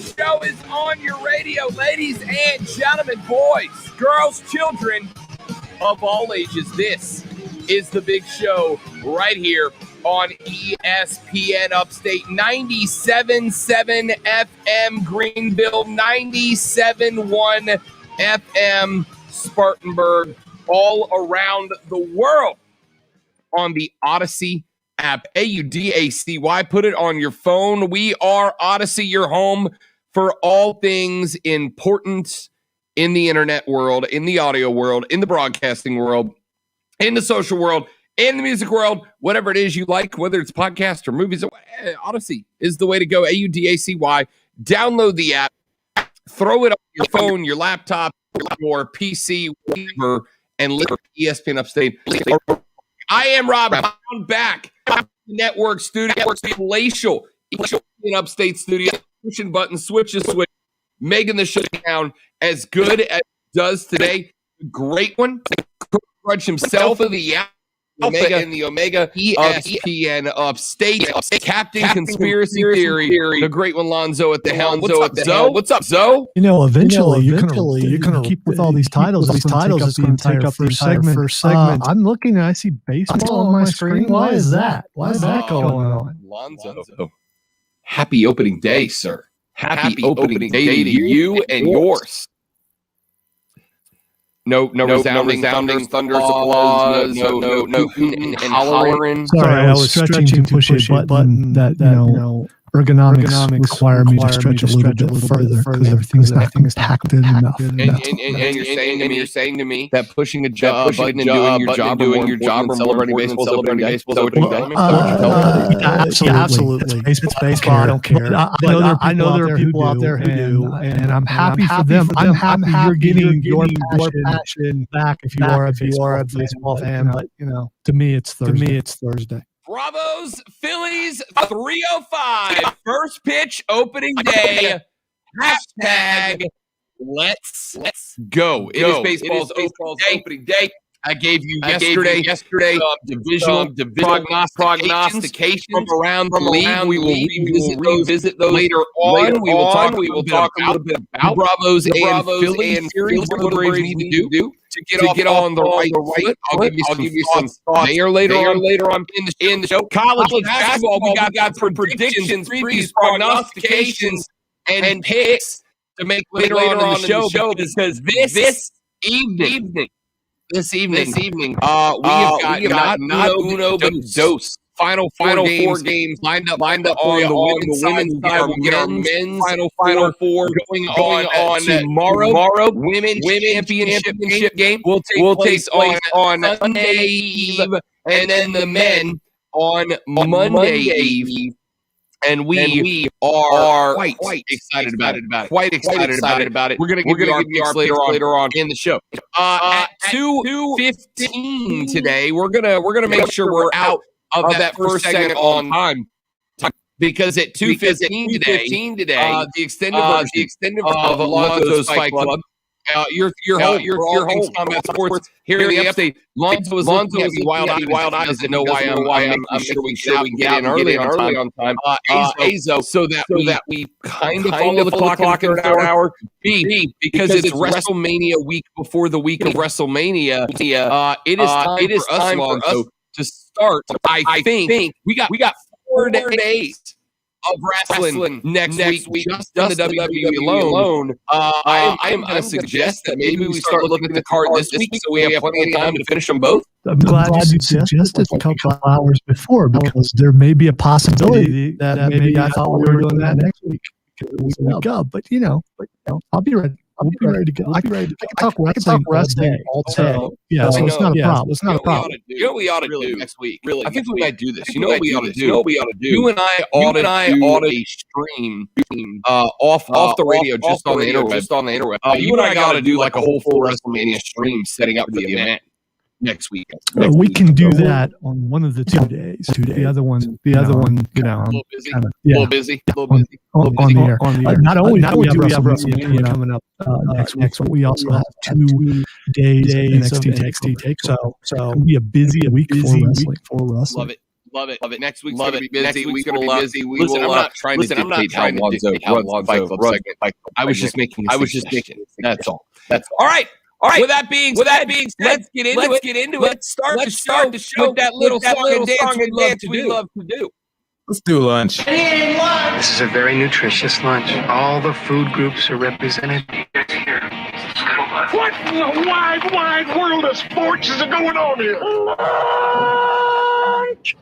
show is on your radio, ladies and gentlemen, boys, girls, children of all ages. This is the big show right here on ESPN Upstate, 97.7 FM Greenville, 97.1 FM Spartanburg, all around the world on the Odyssey app, AUDACY. Put it on your phone. We are Odyssey, your home for all things important in the internet world, in the audio world, in the broadcasting world, in the social world, in the music world, whatever it is you like, whether it's podcasts or movies. Odyssey is the way to go. AUDACY. Download the app, throw it on your phone, your laptop, your PC, whatever, and look for ESPN Upstate. I am Rob Brown, back at the network studio, palatial ESPN Upstate studio, pushing buttons, switch, making the show sound as good as it does today. Great one. Grudge himself of the Alpha and the Omega ESPN Upstate. Captain Conspiracy Theory. The great one, Lonzo at the helm. What's up, Zoe? Eventually, you're gonna keep with all these titles. These titles is going to take up first segment. I'm looking and I see baseball on my screen. Why is that? Why is that going on? Lonzo, happy opening day, sir. Happy opening day to you and yours. No resounding thunders, applause, no hooting and hollering. Sorry, I was stretching to push a button that ergonomics require me to stretch a little bit further because everything's not packed in enough. And you're saying to me that pushing a button and doing your job or celebrating baseball is opening day? Absolutely. It's baseball. I don't care. I know there are people out there who do, and I'm happy for them. I'm happy you're getting your passion back if you are a baseball fan. But to me, it's Thursday. Bravos, Phillies, 3:05. First pitch, opening day. Hashtag let's go. It is baseball's opening day. I gave you yesterday divisional prognostications from around the league. We will revisit those later on. We will talk a little bit about Bravos and Phillies series. What the Braves need to do to get on the right foot. I'll give you some thoughts there later on in the show. College basketball, we got some predictions, previews, prognostications, and picks to make later on in the show because this evening, we have got not uno but dos. Final four games lined up on the women's side. We'll get our men's final four going on tomorrow. Women's championship game will take place on Sunday Eve, and then the men on Monday Eve. And we are quite excited about it. We're gonna give you our picks later on in the show. At 2:15 today, we're gonna make sure we're out of that first segment on time, because at 2:15 today, the extended version of Lonzo's Fight Club. Your home combat sports here in the upstate. Lonzo is wild eyes. Doesn't know why I'm sure we can get in early on time. Azo, so that we kind of follow the clock in the third hour. B, because it's WrestleMania week before the week of WrestleMania. It is time for us to start. I think we got 4 days of wrestling next week, just in the WWE alone. I'm going to suggest that maybe we start looking at the card this week so we have plenty of time to finish them both. I'm glad you suggested a couple of hours before, because there may be a possibility that maybe I thought we were doing that next week. Week up, but I'll be ready. I'll be ready to go. I can talk wrestling all day. Yeah, so it's not a problem. It's not a problem. You know what we ought to do next week? Really, I think we might do this. You know what we ought to do? You and I ought to stream off the radio, just on the interweb. You and I got to do like a whole full WrestleMania stream setting up for the event next week. We can do that on one of the 2 days. The other one, a little busy. On the air. Not only do we have WrestleMania coming up next, but we also have 2 days of NXT Takeover. So it'll be a busy week for wrestling. Love it. Next week's going to be busy. Next week's going to be busy. I'm not trying to dictate how Lonzo runs Fight Club segment. I was just making That's all. All right. With that being said, let's get into it. Let's start the show with that little song and dance we love to do. Let's do lunch. This is a very nutritious lunch. All the food groups are represented. What in the wide, wide world of sports is going on here? Lunch!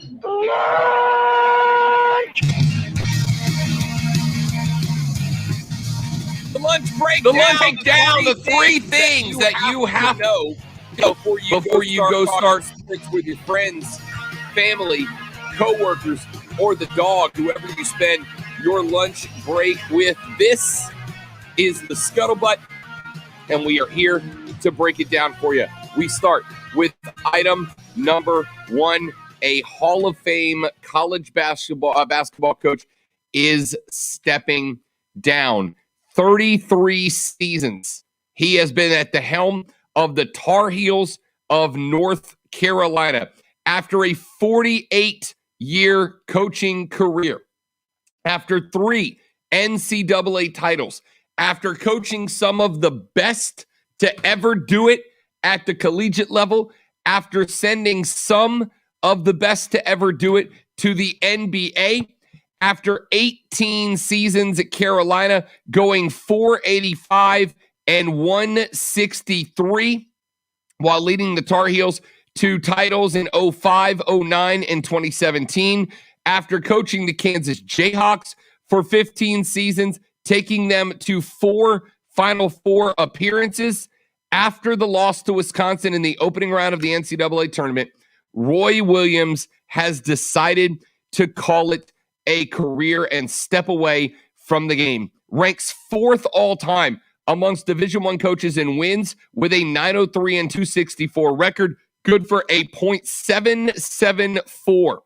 The lunch breakdown, the three things that you have to know before you go start sports with your friends, family, coworkers, or the dog, whoever you spend your lunch break with. This is the Scuttlebutt, and we are here to break it down for you. We start with item number one. A Hall of Fame college basketball coach is stepping down. 33 seasons he has been at the helm of the Tar Heels of North Carolina. After a 48-year coaching career, after 3 NCAA titles, after coaching some of the best to ever do it at the collegiate level, after sending some of the best to ever do it to the NBA, after 18 seasons at Carolina, going 485 and 163, while leading the Tar Heels to titles in 05, 09, and 2017. After coaching the Kansas Jayhawks for 15 seasons, taking them to 4 Final Four appearances. After the loss to Wisconsin in the opening round of the NCAA tournament, Roy Williams has decided to call it a career and step away from the game. Ranks 4th all-time amongst Division I coaches in wins with a 903 and 264 record, good for a .774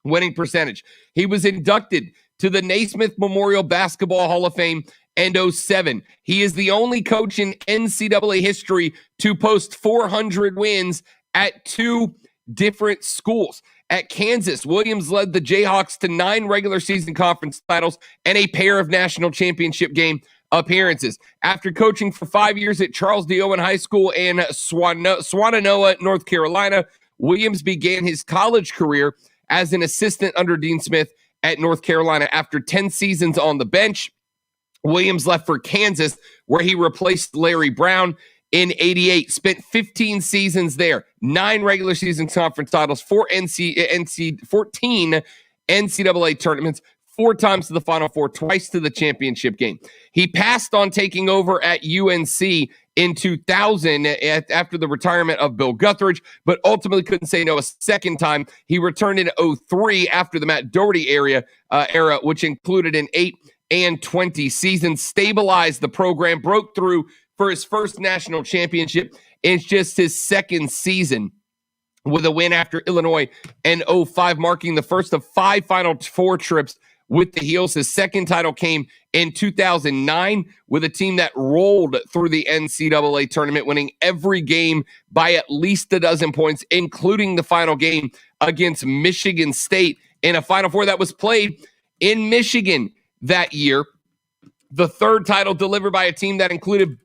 winning percentage. He was inducted to the Naismith Memorial Basketball Hall of Fame in 07. He is the only coach in NCAA history to post 400 wins at 2 different schools. At Kansas, Williams led the Jayhawks to 9 regular season conference titles and a pair of national championship game appearances. After coaching for 5 years at Charles D. Owen High School in Swannanoa, North Carolina, Williams began his college career as an assistant under Dean Smith at North Carolina. After 10 seasons on the bench, Williams left for Kansas, where he replaced Larry Brown in 88, spent 15 seasons there, 9 regular season conference titles, 14 NCAA tournaments, 4 times to the Final Four, twice to the championship game. He passed on taking over at UNC in 2000 after the retirement of Bill Guthridge, but ultimately couldn't say no a second time. He returned in 03 after the Matt Doherty era, which included an 8 and 20 season, stabilized the program, broke through for his first national championship in just his second season with a win after Illinois in 05, marking the first of 5 Final Four trips with the Heels. His second title came in 2009 with a team that rolled through the NCAA tournament, winning every game by at least a dozen points, including the final game against Michigan State in a Final Four that was played in Michigan that year. The third title delivered by a team that included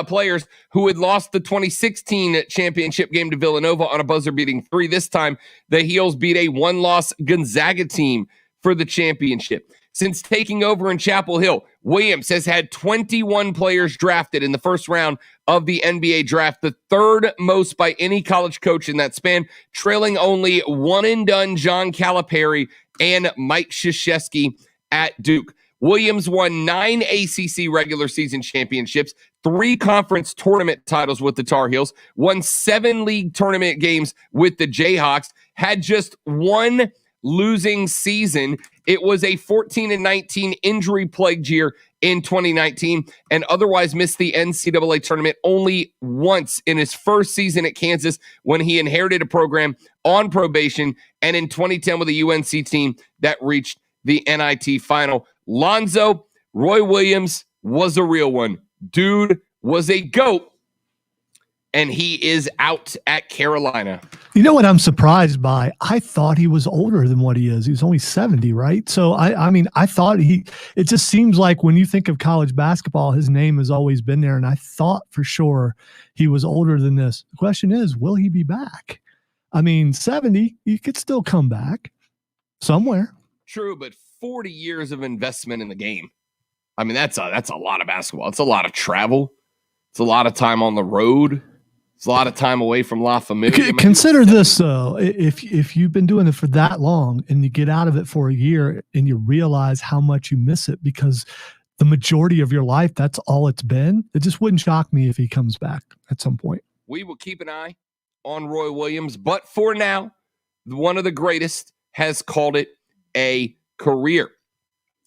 players who had lost the 2016 championship game to Villanova on a buzzer-beating 3. This time, the Heels beat a 1-loss Gonzaga team for the championship. Since taking over in Chapel Hill, Williams has had 21 players drafted in the first round of the NBA draft, the third most by any college coach in that span, trailing only one-and-done John Calipari and Mike Krzyzewski at Duke. Williams won 9 ACC regular season championships, 3 conference tournament titles with the Tar Heels, won 7 league tournament games with the Jayhawks, had just 1 losing season. It was a 14-19 injury-plagued year in 2019, and otherwise missed the NCAA tournament only once in his first season at Kansas when he inherited a program on probation, and in 2010 with a UNC team that reached the NIT final. Lonzo, Roy Williams was a real one. Dude was a GOAT. and he is out at Carolina. You know what I'm surprised by? I thought he was older than what he is. He's only 70, right? So I mean, I thought it just seems like when you think of college basketball, his name has always been there. And I thought for sure he was older than this. The question is, will he be back? I mean, 70, he could still come back somewhere. True, but 40 years of investment in the game. I mean, that's a lot of basketball. It's a lot of travel. It's a lot of time on the road. It's a lot of time away from La Familia. Consider this, though. If you've been doing it for that long and you get out of it for a year and you realize how much you miss it because the majority of your life, that's all it's been, it just wouldn't shock me if he comes back at some point. We will keep an eye on Roy Williams, but for now, one of the greatest has called it a career.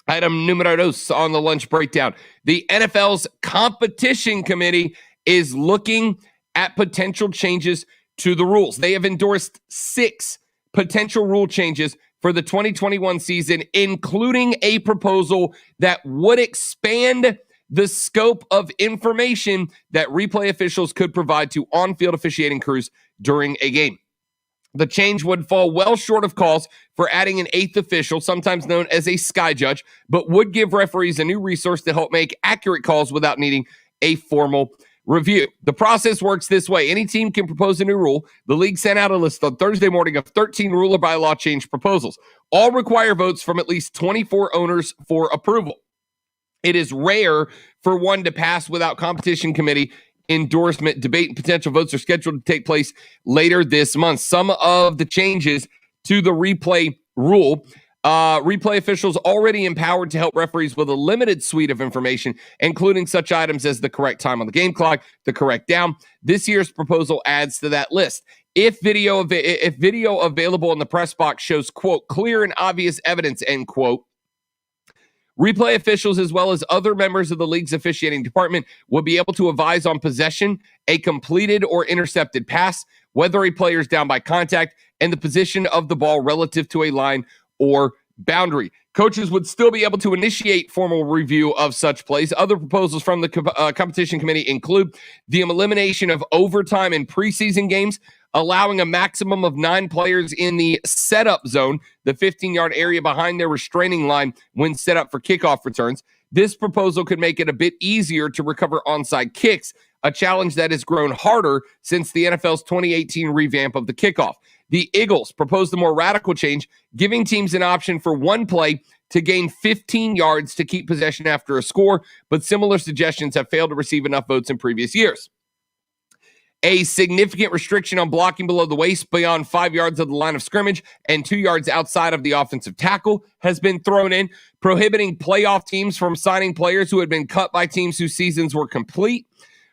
Item numero dos on the lunch breakdown. The NFL's competition committee is looking at potential changes to the rules. They have endorsed 6 potential rule changes for the 2021 season, including a proposal that would expand the scope of information that replay officials could provide to on-field officiating crews during a game. The change would fall well short of calls for adding an 8th official, sometimes known as a sky judge, but would give referees a new resource to help make accurate calls without needing a formal review. The process works this way. Any team can propose a new rule. The league sent out a list on Thursday morning of 13 rule or bylaw change proposals. All require votes from at least 24 owners for approval. It is rare for one to pass without competition committee endorsement. Debate and potential votes are scheduled to take place later this month. Some of the changes to the replay rule. Replay officials already empowered to help referees with a limited suite of information, including such items as the correct time on the game clock, the correct down. This year's proposal adds to that list. If video available in the press box shows, quote, clear and obvious evidence, end quote, replay officials, as well as other members of the league's officiating department, will be able to advise on possession, a completed or intercepted pass, whether a player is down by contact, and the position of the ball relative to a line or boundary. Coaches would still be able to initiate formal review of such plays. Other proposals from the competition committee include the elimination of overtime in preseason games, allowing a maximum of 9 players in the setup zone, the 15-yard area behind their restraining line when set up for kickoff returns. This proposal could make it a bit easier to recover onside kicks, a challenge that has grown harder since the NFL's 2018 revamp of the kickoff. The Eagles proposed a more radical change, giving teams an option for one play to gain 15 yards to keep possession after a score, but similar suggestions have failed to receive enough votes in previous years. A significant restriction on blocking below the waist beyond 5 yards of the line of scrimmage and 2 yards outside of the offensive tackle has been thrown in, prohibiting playoff teams from signing players who had been cut by teams whose seasons were complete,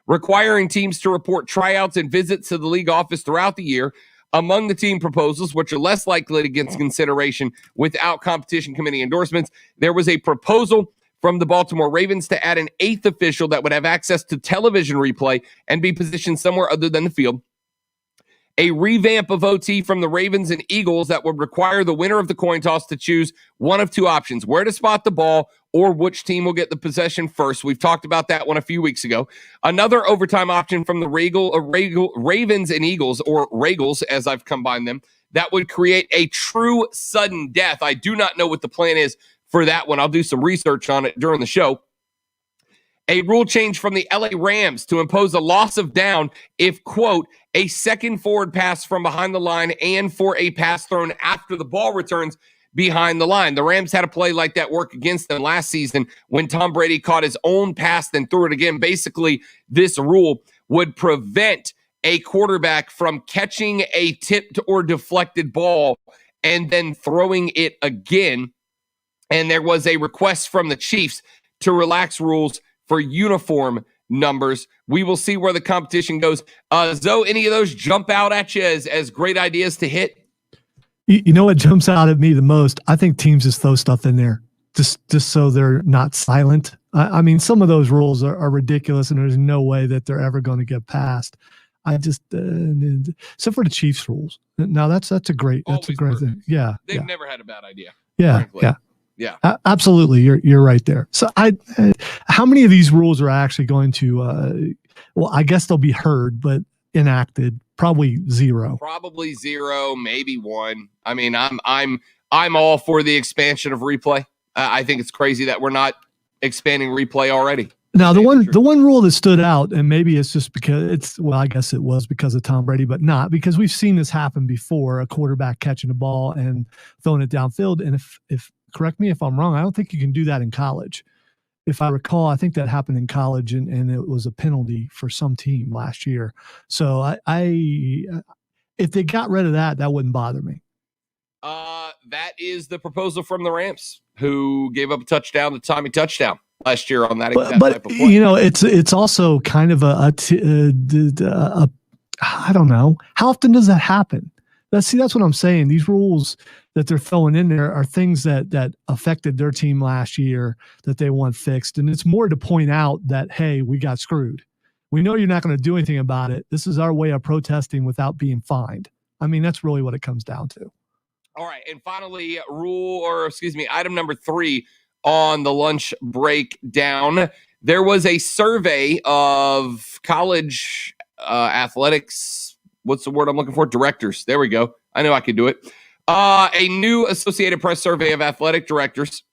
requiring teams to report tryouts and visits to the league office throughout the year. Among the team proposals, which are less likely to get consideration without competition committee endorsements, there was a proposal from the Baltimore Ravens to add an 8th official that would have access to television replay and be positioned somewhere other than the field. A revamp of OT from the Ravens and Eagles that would require the winner of the coin toss to choose one of 2 options, where to spot the ball or which team will get the possession first. We've talked about that one a few weeks ago. Another overtime option from the Ravens and Eagles, or Regals as I've combined them, that would create a true sudden death. I do not know what the plan is for that one. I'll do some research on it during the show. A rule change from the LA Rams to impose a loss of down if, quote, a second forward pass from behind the line and for a pass thrown after the ball returns behind the line. The Rams had a play like that work against them last season when Tom Brady caught his own pass and threw it again. Basically, this rule would prevent a quarterback from catching a tipped or deflected ball and then throwing it again. And there was a request from the Chiefs to relax rules for uniform numbers. We will see where the competition goes. Zoe, any of those jump out at you as great ideas to hit? You know what jumps out at me the most? I think teams just throw stuff in there just so they're not silent. I mean, some of those rules are ridiculous, and there's no way that they're ever going to get passed. I just, except for the Chiefs rules. Now that's a great thing. Yeah, they've never had a bad idea. Yeah, frankly. Yeah. Absolutely, you're right there. So how many of these rules are actually going to? Well, I guess they'll be heard, but enacted? Probably zero. Probably zero, maybe one. I mean, I'm all for the expansion of replay. I think it's crazy that we're not expanding replay already. Now, the one rule that stood out, and maybe it's just because I guess it was because of Tom Brady, but not because we've seen this happen before, a quarterback catching a ball and throwing it downfield. And if correct me if I'm wrong, I don't think you can do that in college. If I recall, I think that happened in college, and it was a penalty for some team last year. So I if they got rid of that, that wouldn't bother me. That is the proposal from the Rams, who gave up a touchdown to Tommy Touchdown last year on that exact type of play. You know, it's also kind of I don't know, how often does that happen? That's what I'm saying. These rules that they're throwing in there are things that affected their team last year that they want fixed, and it's more to point out that, hey, we got screwed. We know you're not going to do anything about it. This is our way of protesting without being fined. I mean, that's really what it comes down to. All right, and finally, item number 3 on the lunch breakdown. There was a survey of college athletics. What's the word I'm looking for? Directors. There we go. I know I could do it. A new Associated Press survey of athletic directors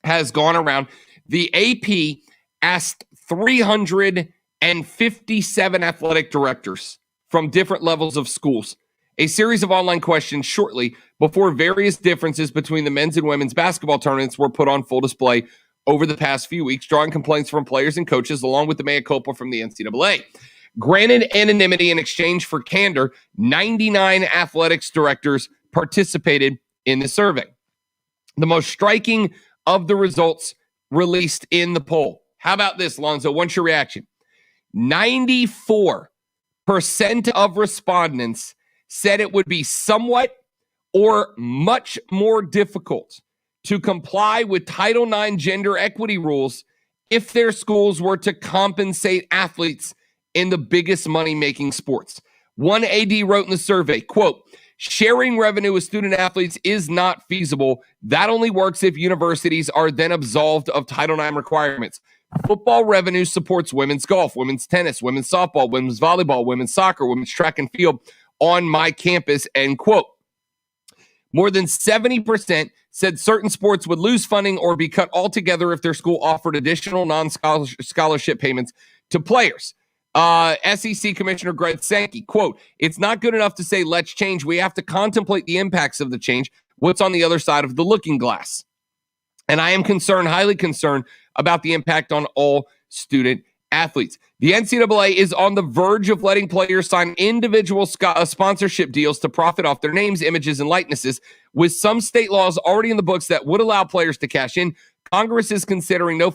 has gone around. The AP asked 357 athletic directors from different levels of schools a series of online questions shortly before various differences between the men's and women's basketball tournaments were put on full display over the past few weeks, drawing complaints from players and coaches, along with the mea culpa from the NCAA. Granted anonymity in exchange for candor, 99 athletics directors participated in the survey. The most striking of the results released in the poll. How about this, Lonzo? What's your reaction? 94% of respondents said it would be somewhat or much more difficult to comply with Title IX gender equity rules if their schools were to compensate athletes in the biggest money-making sports. One AD wrote in the survey, quote, sharing revenue with student athletes is not feasible. That only works if universities are then absolved of Title IX requirements. Football revenue supports women's golf, women's tennis, women's softball, women's volleyball, women's soccer, women's track and field on my campus, end quote. More than 70% said certain sports would lose funding or be cut altogether if their school offered additional non-scholarship payments to players. SEC Commissioner Greg Sankey, quote, it's not good enough to say let's change. We have to contemplate the impacts of the change, what's on the other side of the looking glass. And I am concerned, highly concerned, about the impact on all student athletes. The NCAA is on the verge of letting players sign individual sponsorship deals to profit off their names, images, and likenesses, with some state laws already in the books that would allow players to cash in. Congress is considering no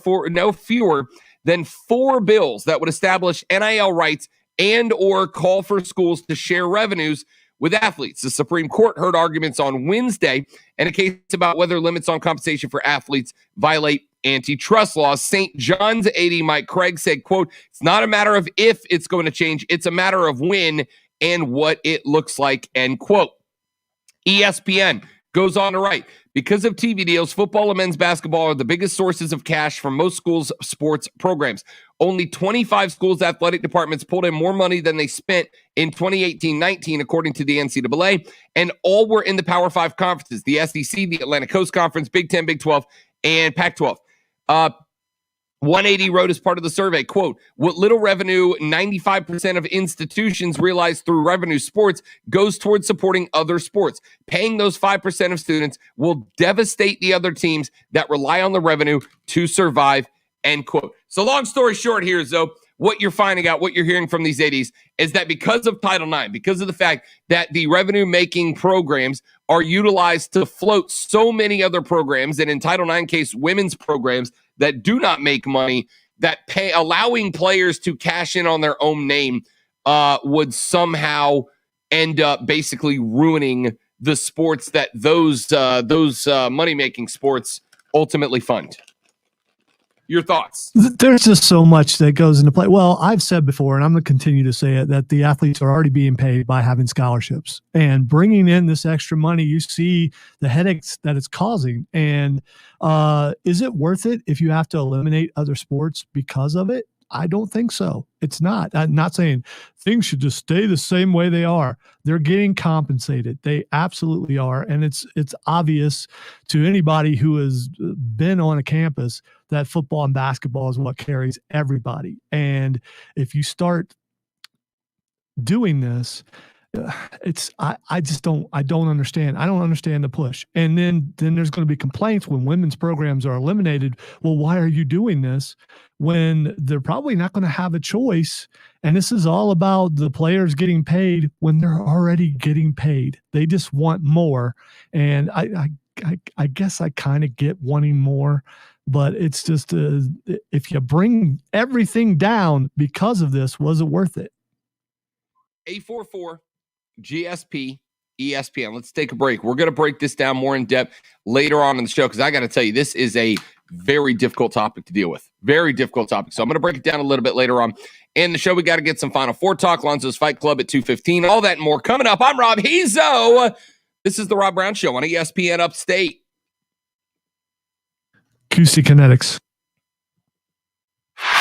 fewer than 4 bills that would establish NIL rights and or call for schools to share revenues with athletes. The Supreme Court heard arguments on Wednesday in a case about whether limits on compensation for athletes violate antitrust laws. St. John's AD Mike Craig said, quote, it's not a matter of if it's going to change, it's a matter of when and what it looks like, end quote. ESPN goes on to write, because of TV deals, football and men's basketball are the biggest sources of cash from most schools' sports programs. Only 25 schools' athletic departments pulled in more money than they spent in 2018-19, according to the NCAA, and all were in the Power 5 conferences, the SEC, the Atlantic Coast Conference, Big 10, Big 12, and Pac-12. 180 wrote as part of the survey, quote, what little revenue 95% of institutions realize through revenue sports goes towards supporting other sports. Paying those 5% of students will devastate the other teams that rely on the revenue to survive, end quote. So long story short here, Zoe, what you're finding out, what you're hearing from these ADs is that because of Title IX, because of the fact that the revenue-making programs are utilized to float so many other programs, and in Title IX case, women's programs that do not make money, that allowing players to cash in on their own name would somehow end up basically ruining the sports that those money-making sports ultimately fund. Your thoughts? There's just so much that goes into play. Well, I've said before, and I'm going to continue to say it, that the athletes are already being paid by having scholarships. And bringing in this extra money, you see the headaches that it's causing. And is it worth it if you have to eliminate other sports because of it? I don't think so. It's not. I'm not saying things should just stay the same way they are. They're getting compensated. They absolutely are. And it's obvious to anybody who has been on a campus that football and basketball is what carries everybody. And if you start doing this, I just don't understand. I don't understand the push. And then there's going to be complaints when women's programs are eliminated. Well, why are you doing this when they're probably not going to have a choice? And this is all about the players getting paid when they're already getting paid. They just want more. And I guess I kind of get wanting more, but it's just if you bring everything down because of this, was it worth it? 844 GSP ESPN. Let's take a break. We're going to break this down more in depth later on in the show because I got to tell you, this is a very difficult topic to deal with. Very difficult topic. So I'm going to break it down a little bit later on in the show. We got to get some Final Four talk. Lonzo's Fight Club at 2:15. All that and more coming up. I'm Rob. He's Zoe. This is the Rob Brown Show on ESPN Upstate. QC Kinetics.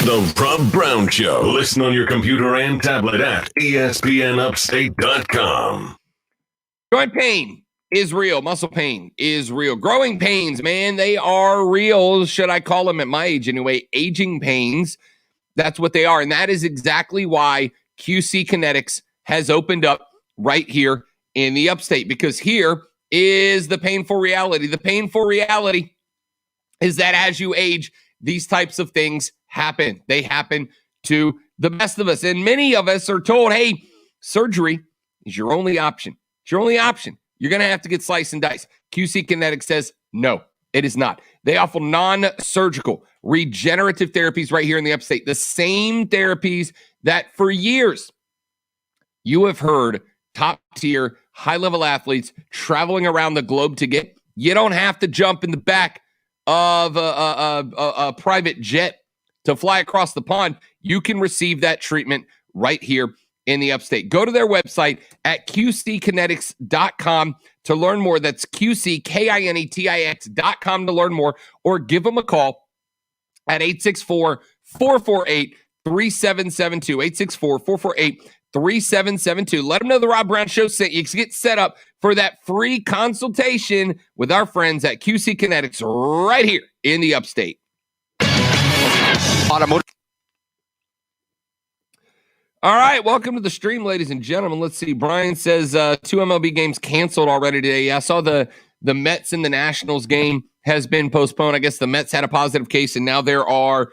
The Rob Brown Show. Listen on your computer and tablet at ESPNUpstate.com. Joint pain is real. Muscle pain is real. Growing pains, man, they are real. Should I call them at my age anyway? Aging pains. That's what they are. And that is exactly why QC Kinetics has opened up right here in the Upstate, because here is the painful reality. The painful reality is that as you age, these types of things happen. They happen to the best of us. And many of us are told, hey, surgery is your only option. It's your only option. You're going to have to get sliced and diced. QC Kinetics says, no, it is not. They offer non-surgical regenerative therapies right here in the Upstate. The same therapies that for years you have heard top-tier, high-level athletes traveling around the globe to get. You don't have to jump in the back of a private jet to fly across the pond. You can receive that treatment right here in the Upstate. Go to their website at qckinetics.com to learn more. That's QCKINETIX.com to learn more, or give them a call at 864-448-3772. 864-448-3772. Let them know the Rob Brown Show sent you. Get set up for that free consultation with our friends at QC Kinetics right here in the Upstate. Automotive. All right, welcome to the stream, ladies and gentlemen. Let's see. Brian says 2 MLB games canceled already today. Yeah, I saw the Mets and the Nationals game has been postponed. I guess the Mets had a positive case, and now there are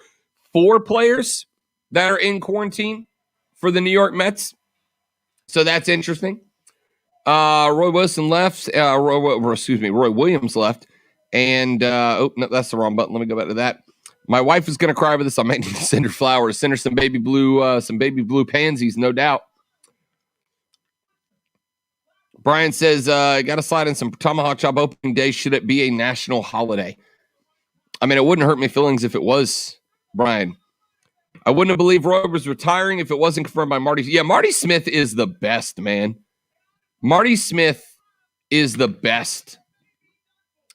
4 players that are in quarantine for the New York Mets. So that's interesting. Roy Wilson left. Roy Williams left. And, no, that's the wrong button. Let me go back to that. My wife is going to cry over this. I might need to send her flowers, send her some baby blue pansies, no doubt. Brian says, got to slide in some tomahawk chop opening day. Should it be a national holiday? I mean, it wouldn't hurt my feelings if it was, Brian. I wouldn't have believed Roy was retiring if it wasn't confirmed by Marty. Yeah, Marty Smith is the best, man. Marty Smith is the best.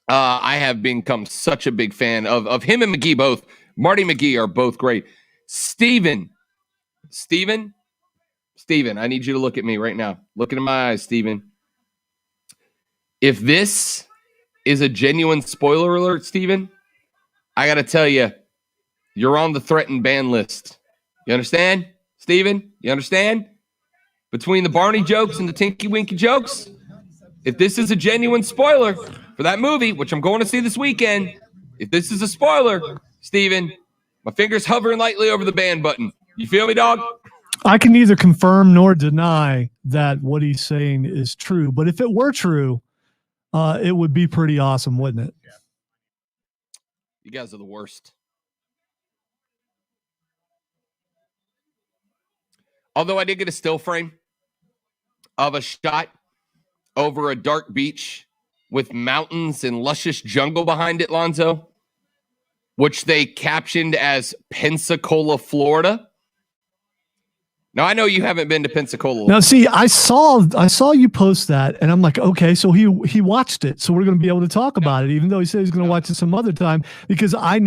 I have become such a big fan of him and McGee both. Marty McGee are both great. Steven, I need you to look at me right now. Look into my eyes, Steven. If this is a genuine spoiler alert, Steven, I got to tell you, you're on the threatened ban list. You understand, Steven? You understand? Between the Barney jokes and the Tinky Winky jokes, if this is a genuine spoiler for that movie, which I'm going to see this weekend, if this is a spoiler, Steven, my finger's hovering lightly over the ban button. You feel me, dog? I can neither confirm nor deny that what he's saying is true. But if it were true, it would be pretty awesome, wouldn't it? Yeah. You guys are the worst. Although I did get a still frame of a shot over a dark beach with mountains and luscious jungle behind it, Lonzo, which they captioned as Pensacola, Florida. Now, I know you haven't been to Pensacola. Now, see, I saw you post that, and I'm like, okay, so he watched it, so we're going to be able to talk about it, even though he said he's going to watch it some other time, because I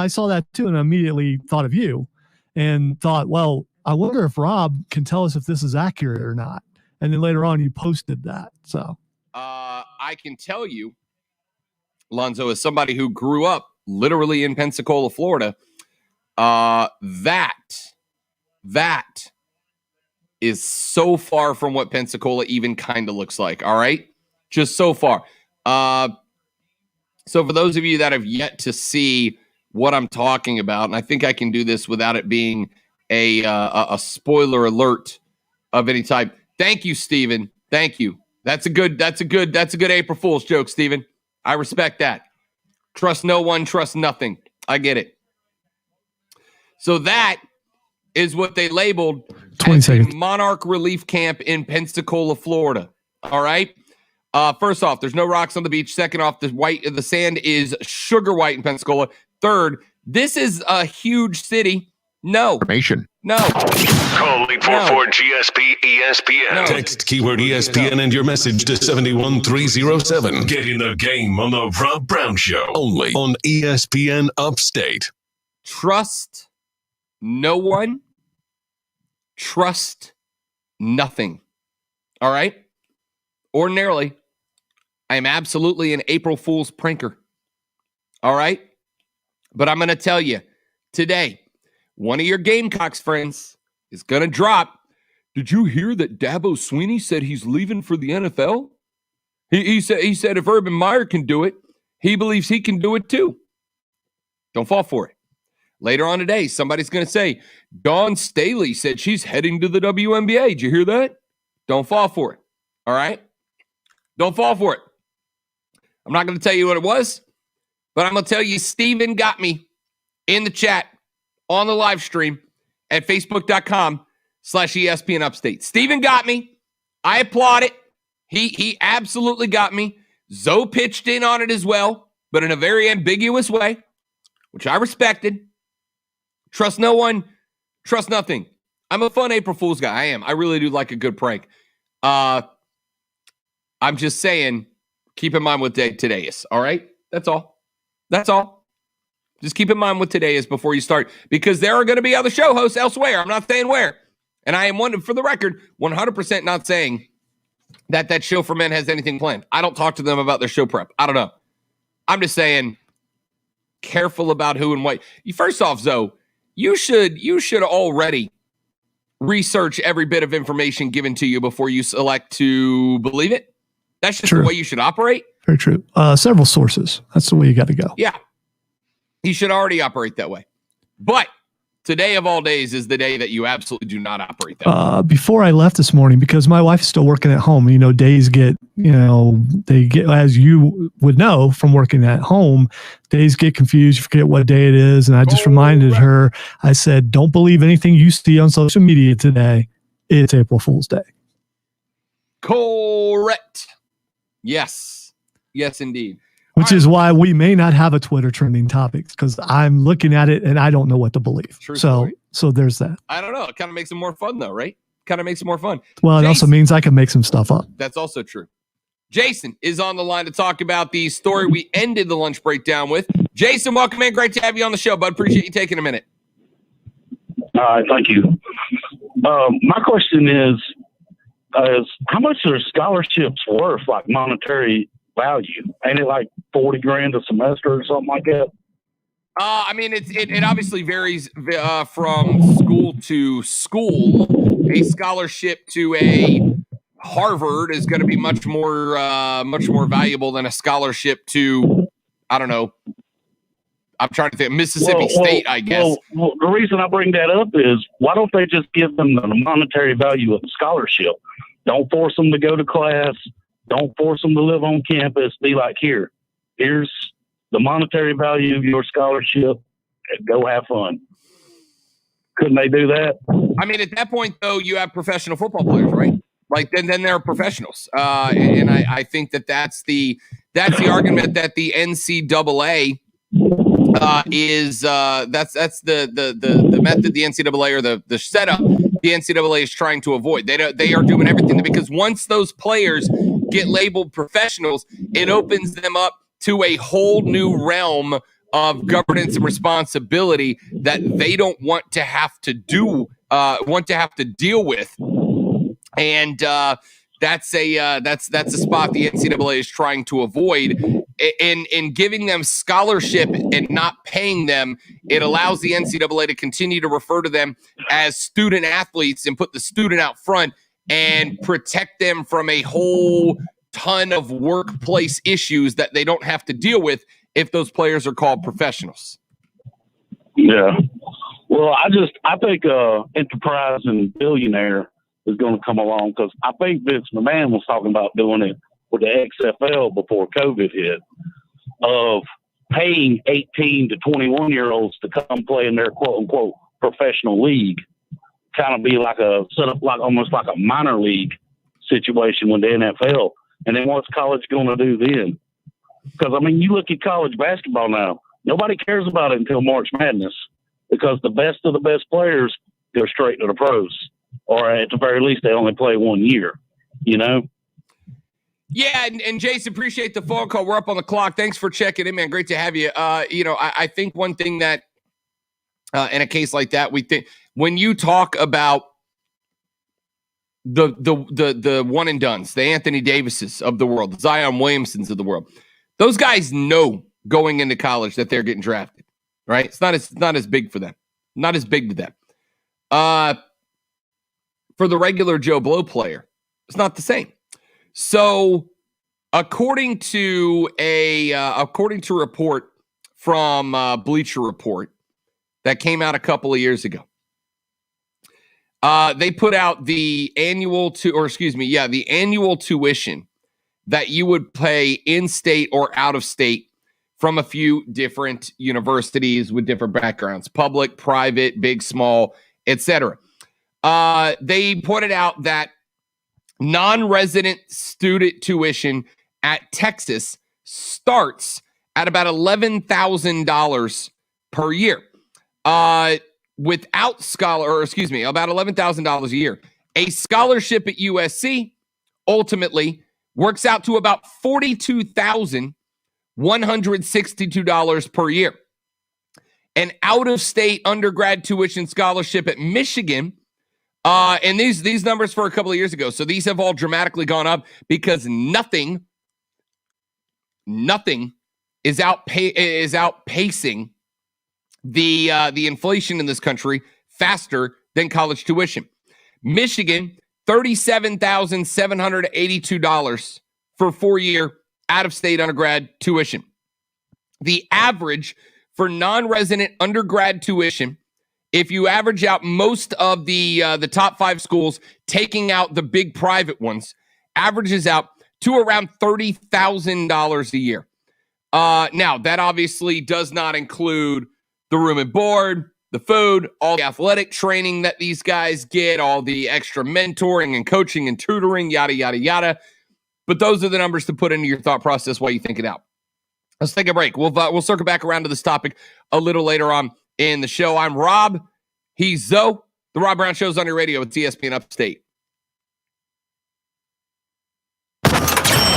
saw that too, and I immediately thought of you. and thought, well, I wonder if Rob can tell us if this is accurate or not. And then later on, you posted that. So I can tell you, Lonzo, as somebody who grew up literally in Pensacola, Florida, that is so far from what Pensacola even kind of looks like. All right, just so far. So for those of you that have yet to see what I'm talking about, and I think I can do this without it being a spoiler alert of any type. Thank you, Steven. Thank you. That's a good April Fool's joke, Steven. I respect that. Trust no one, trust nothing. I get it. So that is what they labeled 20 seconds. Monarch Relief Camp in Pensacola, Florida. All right. First off, there's no rocks on the beach. Second off, the sand is sugar white in Pensacola. Third, this is a huge city. No. Information. No. Call 844-GSP-ESPN. No. Text keyword ESPN and your message to 71307. Get in the game on the Rob Brown Show. Only on ESPN Upstate. Trust no one. Trust nothing. All right? Ordinarily, I am absolutely an April Fool's pranker. All right? But I'm going to tell you, today, one of your Gamecocks friends is going to drop. Did you hear that Dabo Swinney said he's leaving for the NFL? He said if Urban Meyer can do it, he believes he can do it too. Don't fall for it. Later on today, somebody's going to say, Dawn Staley said she's heading to the WNBA. Did you hear that? Don't fall for it. All right? Don't fall for it. I'm not going to tell you what it was, but I'm going to tell you Steven got me in the chat on the live stream at facebook.com/ESPN Upstate. Steven got me. I applaud it. He absolutely got me. Zoe pitched in on it as well, but in a very ambiguous way, which I respected. Trust no one, trust nothing. I'm a fun April Fool's guy. I am. I really do like a good prank. I'm just saying, keep in mind what day today is. All right? That's all. That's all. Just keep in mind what today is before you start, because there are going to be other show hosts elsewhere. I'm not saying where. And I am, for the record, 100% not saying that Show for Men has anything planned. I don't talk to them about their show prep. I don't know. I'm just saying, careful about who and what. First off, Zoe, you should already research every bit of information given to you before you select to believe it. That's just True. the way you should operate. Very true. Several sources. That's the way you got to go. Yeah. You should already operate that way. But today of all days is the day that you absolutely do not operate that way. Before I left this morning, because my wife's still working at home, days get, they get, as you would know from working at home, days get confused. You forget what day it is. And I just reminded her, I said, don't believe anything you see on social media today. It's April Fool's Day. Correct. Yes. Yes, indeed. Which is why we may not have a Twitter trending topics, because I'm looking at it and I don't know what to believe. True so story. There's that. I don't know. It kind of makes it more fun, though, right? Kind of makes it more fun. Well, it also means I can make some stuff up. That's also true. Jason is on the line to talk about the story we ended the lunch breakdown with. Jason, welcome in. Great to have you on the show, bud. Appreciate you taking a minute. All right, thank you. My question is how much are scholarships worth, like monetary value? Ain't it like $40,000 a semester or something like that? I mean, it obviously varies from school to school. A scholarship to a Harvard is going to be much more valuable than a scholarship to, I don't know. I'm trying to think. Mississippi State, I guess. Well, the reason I bring that up is, why don't they just give them the monetary value of the scholarship? Don't force them to go to class. Don't force them to live on campus. Be like, here's the monetary value of your scholarship. Go have fun. Couldn't they do that? I mean, at that point, though, you have professional football players, right? Like, then they're professionals. And I think that's the argument that the NCAA is that's the method the NCAA, or the setup the NCAA is trying to avoid. They are doing everything, because once those players get labeled professionals, it opens them up to a whole new realm of governance and responsibility that they don't want to have to deal with. And that's a spot the NCAA is trying to avoid. In giving them scholarship and not paying them, it allows the NCAA to continue to refer to them as student athletes and put the student out front and protect them from a whole ton of workplace issues that they don't have to deal with if those players are called professionals. Yeah. Well, I think Enterprise and Billionaire is going to come along, because I think Vince McMahon was talking about doing it with the XFL before COVID hit, of paying 18 to 21-year-olds to come play in their quote-unquote professional league, kind of be like almost like a minor league situation with the NFL. And then what's college going to do then? Because, I mean, you look at college basketball now, nobody cares about it until March Madness, because the best of the best players go straight to the pros, or at the very least, they only play 1 year, you know? Yeah, and Jason, appreciate the phone call. We're up on the clock. Thanks for checking in, man. Great to have you. I think one thing that in a case like that, we think when you talk about the one and dones, the Anthony Davises of the world, the Zion Williamsons of the world, those guys know going into college that they're getting drafted, right? It's not as big for them, not as big to them. For the regular Joe Blow player, it's not the same. So, according to a report from Bleacher Report that came out a couple of years ago, they put out the annual tuition that you would pay in-state or out-of-state from a few different universities with different backgrounds: public, private, big, small, etc. They pointed out that non-resident student tuition at Texas starts at about $11,000 per year. About $11,000 a year. A scholarship at USC ultimately works out to about $42,162 per year. An out-of-state undergrad tuition scholarship at Michigan, and these numbers for a couple of years ago, so these have all dramatically gone up because nothing is outpacing the inflation in this country faster than college tuition. Michigan, $37,782 for 4-year out-of-state undergrad tuition. The average for non-resident undergrad tuition, if you average out most of the top 5 schools, taking out the big private ones, averages out to around $30,000 a year. Now, that obviously does not include the room and board, the food, all the athletic training that these guys get, all the extra mentoring and coaching and tutoring, yada, yada, yada. But those are the numbers to put into your thought process while you think it out. Let's take a break. We'll circle back around to this topic a little later on in the show. I'm Rob. He's Zoe. The Rob Brown Show's on your radio with ESPN Upstate.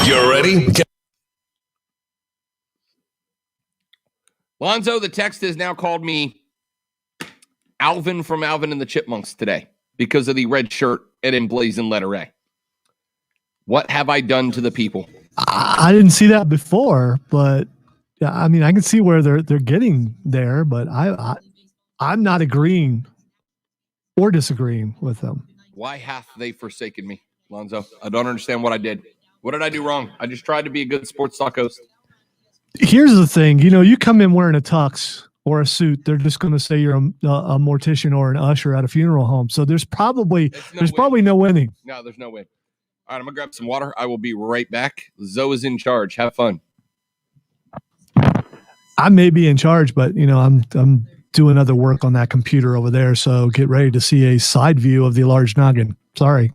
You ready? Lonzo, the text has now called me Alvin from Alvin and the Chipmunks today because of the red shirt and emblazoned letter A. What have I done to the people? I didn't see that before, but yeah, I mean, I can see where they're getting there, but I'm not agreeing or disagreeing with them. Why hath they forsaken me, Lonzo? I don't understand what I did. What did I do wrong? I just tried to be a good sports talk host. Here's the thing, you come in wearing a tux or a suit, they're just going to say you're a mortician or an usher at a funeral home. So there's probably no winning. No, there's no win. All right, I'm gonna grab some water. I will be right back. Zoe is in charge. Have fun. I may be in charge, but I'm doing other work on that computer over there. So get ready to see a side view of the large noggin. Sorry.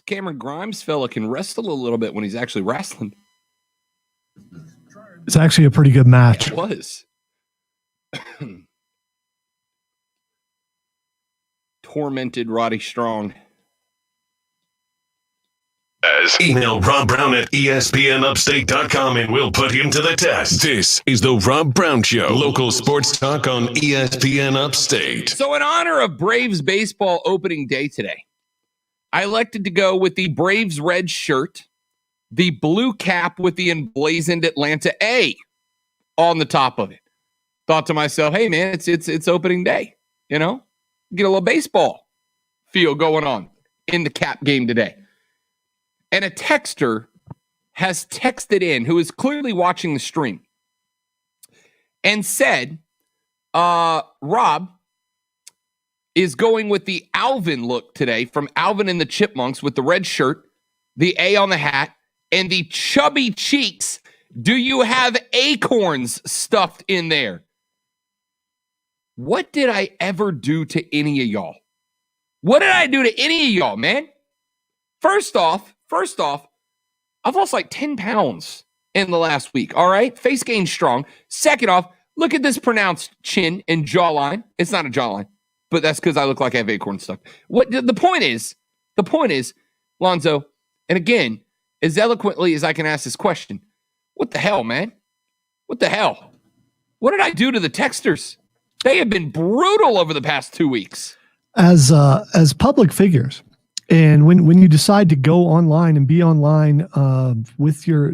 Cameron Grimes fella can wrestle a little bit when he's actually wrestling. It's actually a pretty good match. It was. Tormented Roddy Strong. Email Rob Brown at ESPNUpstate.com and we'll put him to the test. This is the Rob Brown Show, local sports talk on ESPN Upstate. So in honor of Braves baseball opening day today, I elected to go with the Braves red shirt, the blue cap with the emblazoned Atlanta A on the top of it. Thought to myself, hey man, it's opening day, you know? Get a little baseball feel going on in the cap game today. And a texter has texted in who is clearly watching the stream and said, Rob is going with the Alvin look today from Alvin and the Chipmunks with the red shirt, the A on the hat, and the chubby cheeks. Do you have acorns stuffed in there? What did I ever do to any of y'all? What did I do to any of y'all, man? First off, I've lost like 10 pounds in the last week, all right? Face gain strong. Second off, look at this pronounced chin and jawline. It's not a jawline, but that's because I look like I have acorn stuck. What the point is, Lonzo, and again, as eloquently as I can ask this question, what the hell, man? What the hell? What did I do to the texters? They have been brutal over the past 2 weeks. As public figures, and when you decide to go online and be online with your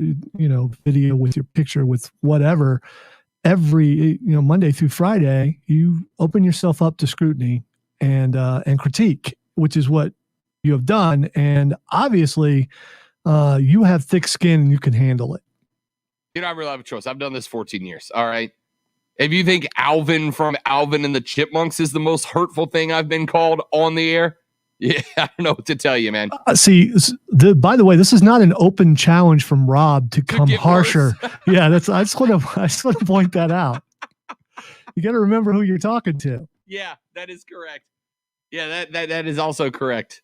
video, with your picture, with whatever, every Monday through Friday, you open yourself up to scrutiny and critique, which is what you have done. And obviously, you have thick skin and you can handle it. I really have a choice. I've done this 14 years. All right. If you think Alvin from Alvin and the Chipmunks is the most hurtful thing I've been called on the air, yeah, I don't know what to tell you, man. By the way, this is not an open challenge from Rob to come harsher. Yeah, I just want to point that out. You got to remember who you're talking to. Yeah, that is correct. Yeah, that is also correct.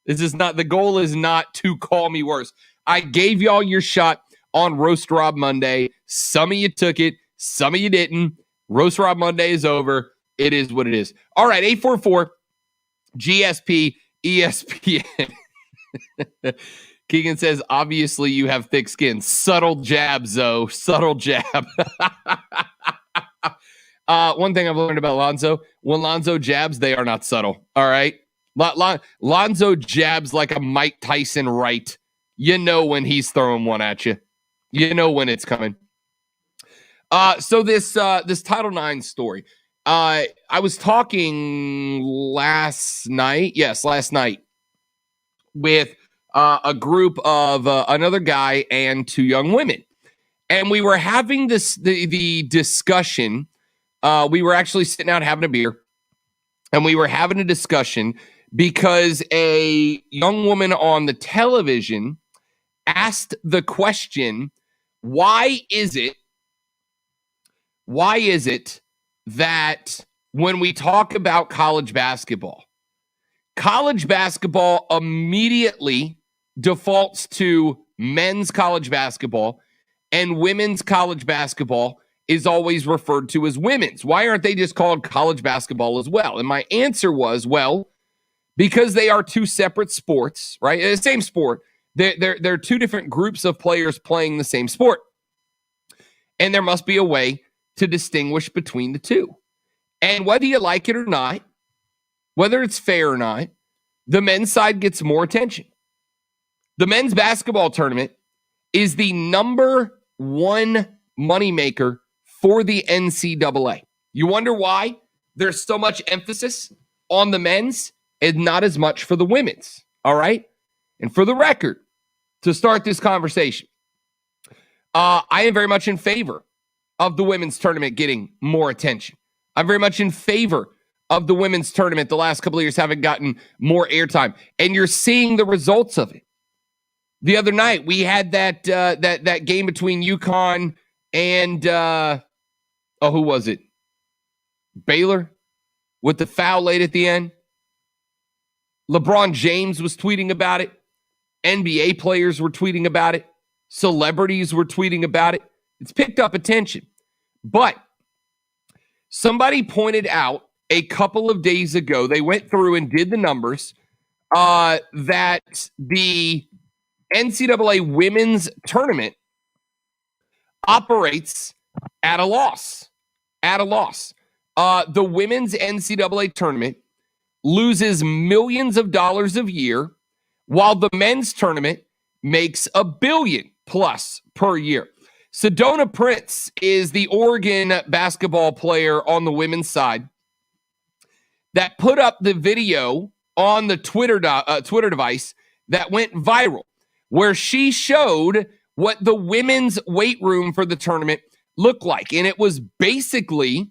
This is not, the goal is not to call me worse. I gave y'all your shot on Roast Rob Monday. Some of you took it. Some of you didn't. Roast Rob Monday is over. It is what it is. All right, 844 GSP ESPN. Keegan says, obviously you have thick skin. Subtle jab, Zoe. Subtle jab. One thing I've learned about Lonzo, when Lonzo jabs, they are not subtle. All right? Lonzo jabs like a Mike Tyson right. You know when he's throwing one at you. You know when it's coming. So this Title IX story. I was talking last night with a group of another guy and two young women. And we were having the discussion. We were actually sitting out having a beer. And we were having a discussion because a young woman on the television asked the question, why is it that when we talk about college basketball immediately defaults to men's college basketball and women's college basketball is always referred to as women's? Why aren't they just called college basketball as well? And my answer was, well, because they are two separate sports, right? The same sport. They're two different groups of players playing the same sport. And there must be a way to distinguish between the two. And whether you like it or not, whether it's fair or not, the men's side gets more attention. The men's basketball tournament is the number one moneymaker for the NCAA. You wonder why there's so much emphasis on the men's and not as much for the women's, all right? And for the record, to start this conversation, I am very much in favor of the women's tournament getting more attention. I'm very much in favor of the women's tournament the last couple of years having gotten more airtime. And you're seeing the results of it. The other night, we had that game between UConn and, who was it? Baylor with the foul late at the end. LeBron James was tweeting about it. NBA players were tweeting about it. Celebrities were tweeting about it. It's picked up attention. But somebody pointed out a couple of days ago, they went through and did the numbers, that the NCAA women's tournament operates at a loss. At a loss. The women's NCAA tournament loses millions of dollars a year, while the men's tournament makes $1 billion plus per year. Sedona Prince is the Oregon basketball player on the women's side that put up the video on the Twitter device that went viral, where she showed what the women's weight room for the tournament looked like. And it was basically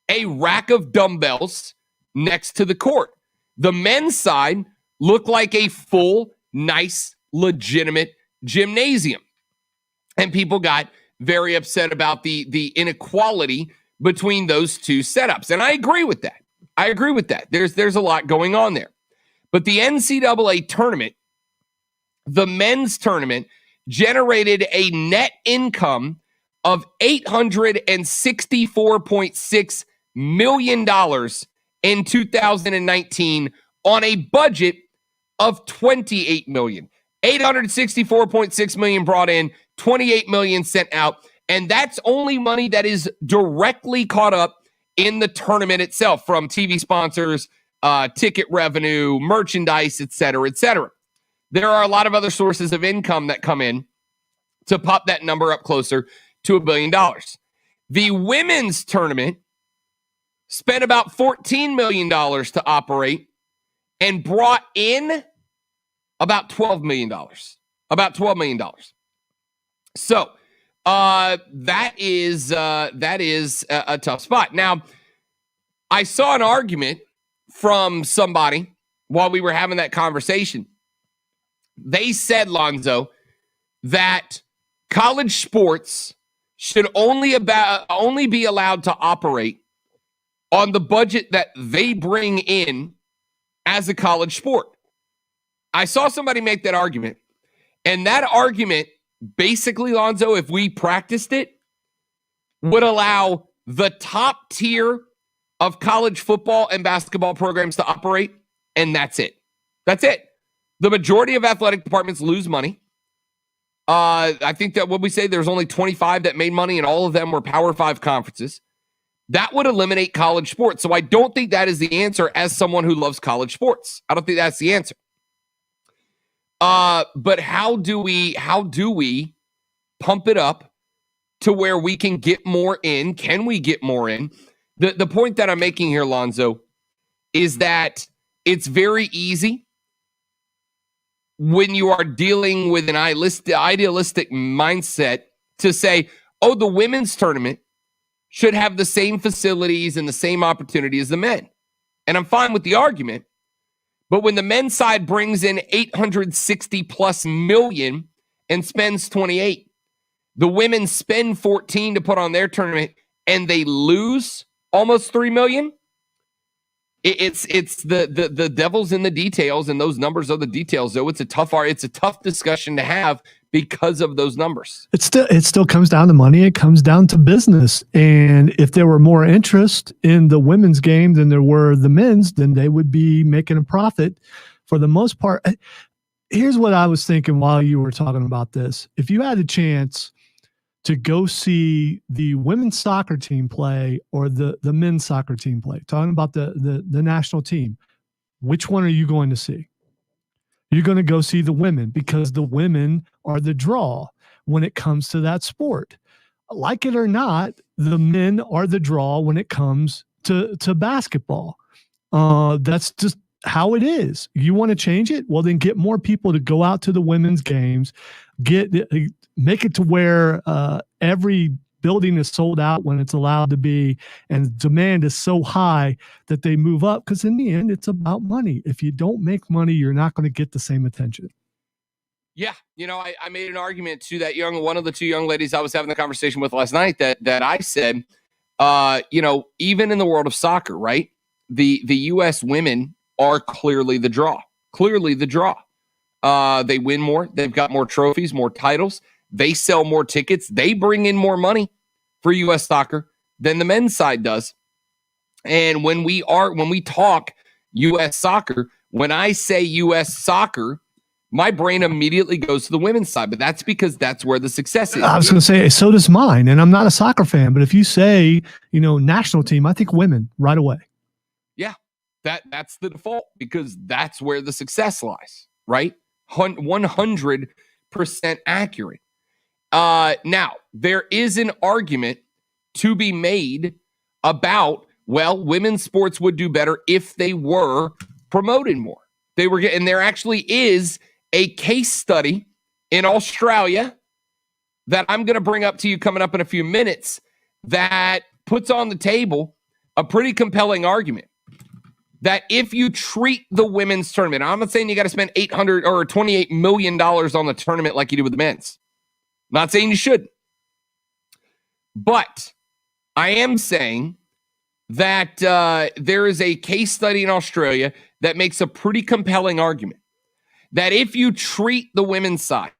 a rack of dumbbells next to the court. The men's side looked like a full, nice, legitimate gymnasium. And people got very upset about the inequality between those two setups. And I agree with that. There's a lot going on there. But the NCAA tournament, the men's tournament, generated a net income of $864.6 million in 2019 on a budget of $28 million. $864.6 million brought in, $28 million sent out, and that's only money that is directly caught up in the tournament itself from TV sponsors, ticket revenue, merchandise, et cetera, et cetera. There are a lot of other sources of income that come in to pop that number up closer to $1 billion. The women's tournament spent about $14 million to operate and brought in about $12 million. About $12 million. So that is a tough spot. Now, I saw an argument from somebody while we were having that conversation. They said, Lonzo, that college sports should only be allowed to operate on the budget that they bring in as a college sport. I saw somebody make that argument, and that argument basically, Lonzo, if we practiced it, would allow the top tier of college football and basketball programs to operate, and that's it. That's it. The majority of athletic departments lose money. I think that what we say, there's only 25 that made money, and all of them were Power 5 conferences. That would eliminate college sports. So I don't think that is the answer as someone who loves college sports. I don't think that's the answer. But how do we pump it up to where we can get more in? Can we get more in? The point that I'm making here, Lonzo, is that it's very easy when you are dealing with an idealistic mindset to say, oh, the women's tournament should have the same facilities and the same opportunity as the men. And I'm fine with the argument. But when the men's side brings in 860 plus million and spends 28, the women spend 14 to put on their tournament and they lose almost 3 million. It's the devil's in the details, and those numbers are the details. Though it's a tough discussion to have because of those numbers. It still comes down to money. It comes down to business. And if there were more interest in the women's game than there were the men's, then they would be making a profit for the most part. Here's what I was thinking while you were talking about this. If you had a chance to go see the women's soccer team play or the men's soccer team play, talking about the national team, which one are you going to see? You're going to go see the women because the women are the draw when it comes to that sport. Like it or not, the men are the draw when it comes to basketball. That's just how it is. You want to change it? Well, then get more people to go out to the women's games, make it to where every building is sold out when it's allowed to be, and demand is so high that they move up, because in the end, it's about money. If you don't make money, you're not going to get the same attention. Yeah, I made an argument to that one of the two young ladies I was having the conversation with last night that I said, even in the world of soccer, right? The U.S. women are clearly the draw. They win more. They've got more trophies, more titles. They sell more tickets. They bring in more money for U.S. soccer than the men's side does. And when we talk U.S. soccer, when I say U.S. soccer, my brain immediately goes to the women's side, but that's because that's where the success is. I was going to say, so does mine, and I'm not a soccer fan, but if you say, national team, I think women right away. Yeah, that's the default because that's where the success lies, right? 100% accurate. Now, there is an argument to be made about, well, women's sports would do better if they were promoted more. And there actually is a case study in Australia that I'm going to bring up to you coming up in a few minutes that puts on the table a pretty compelling argument that if you treat the women's tournament, I'm not saying you got to spend $800 or $28 million on the tournament like you do with the men's. I'm not saying you should. But I am saying that there is a case study in Australia that makes a pretty compelling argument that if you treat the women's side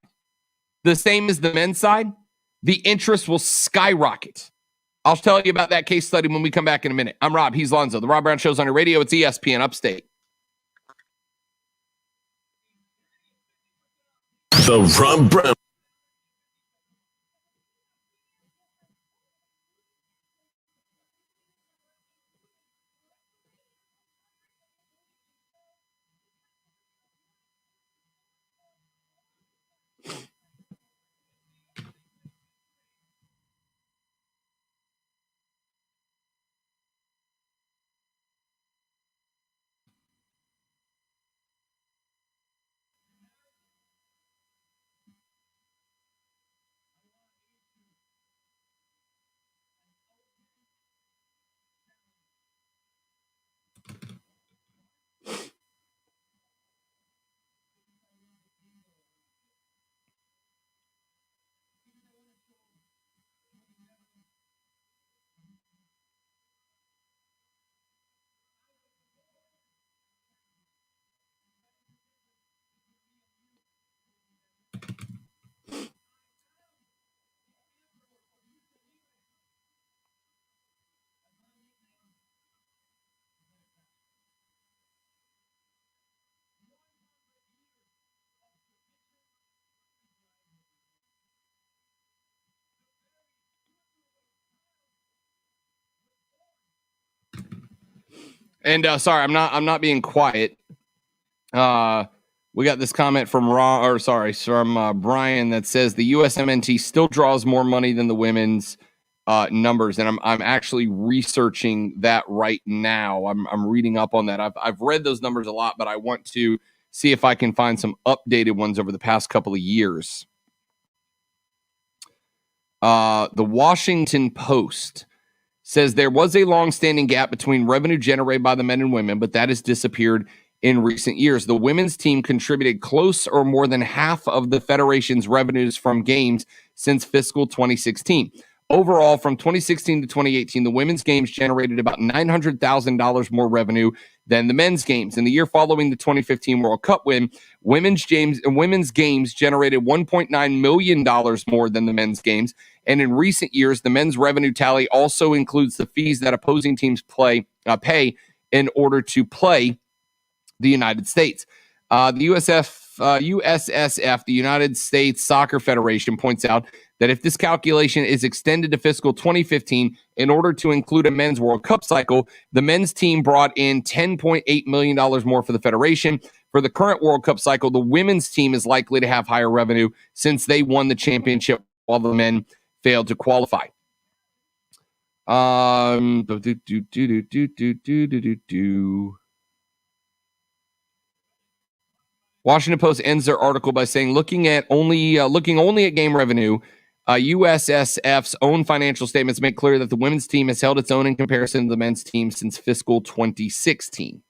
the same as the men's side, the interest will skyrocket. I'll tell you about that case study when we come back in a minute. I'm Rob. He's Lonzo. The Rob Brown Show's on your radio. It's ESPN Upstate. The Rob Brown. And sorry, I'm not being quiet. We got this comment from Brian that says the USMNT still draws more money than the women's numbers, and I'm actually researching that right now. I'm reading up on that. I've read those numbers a lot, but I want to see if I can find some updated ones over the past couple of years. The Washington Post says there was a long-standing gap between revenue generated by the men and women, but that has disappeared in recent years. The women's team contributed close or more than half of the federation's revenues from games since fiscal 2016. Overall, from 2016 to 2018, the women's games generated about $900,000 more revenue than the men's games. In the year following the 2015 World Cup win, women's games generated $1.9 million more than the men's games. And in recent years, the men's revenue tally also includes the fees that opposing teams pay in order to play the United States. The USSF, the United States Soccer Federation, points out that if this calculation is extended to fiscal 2015, in order to include a men's World Cup cycle, the men's team brought in $10.8 million more for the federation. For the current World Cup cycle, the women's team is likely to have higher revenue since they won the championship while the men failed to qualify. Washington Post ends their article by saying, looking only at game revenue, USSF's own financial statements make clear that the women's team has held its own in comparison to the men's team since fiscal 2016.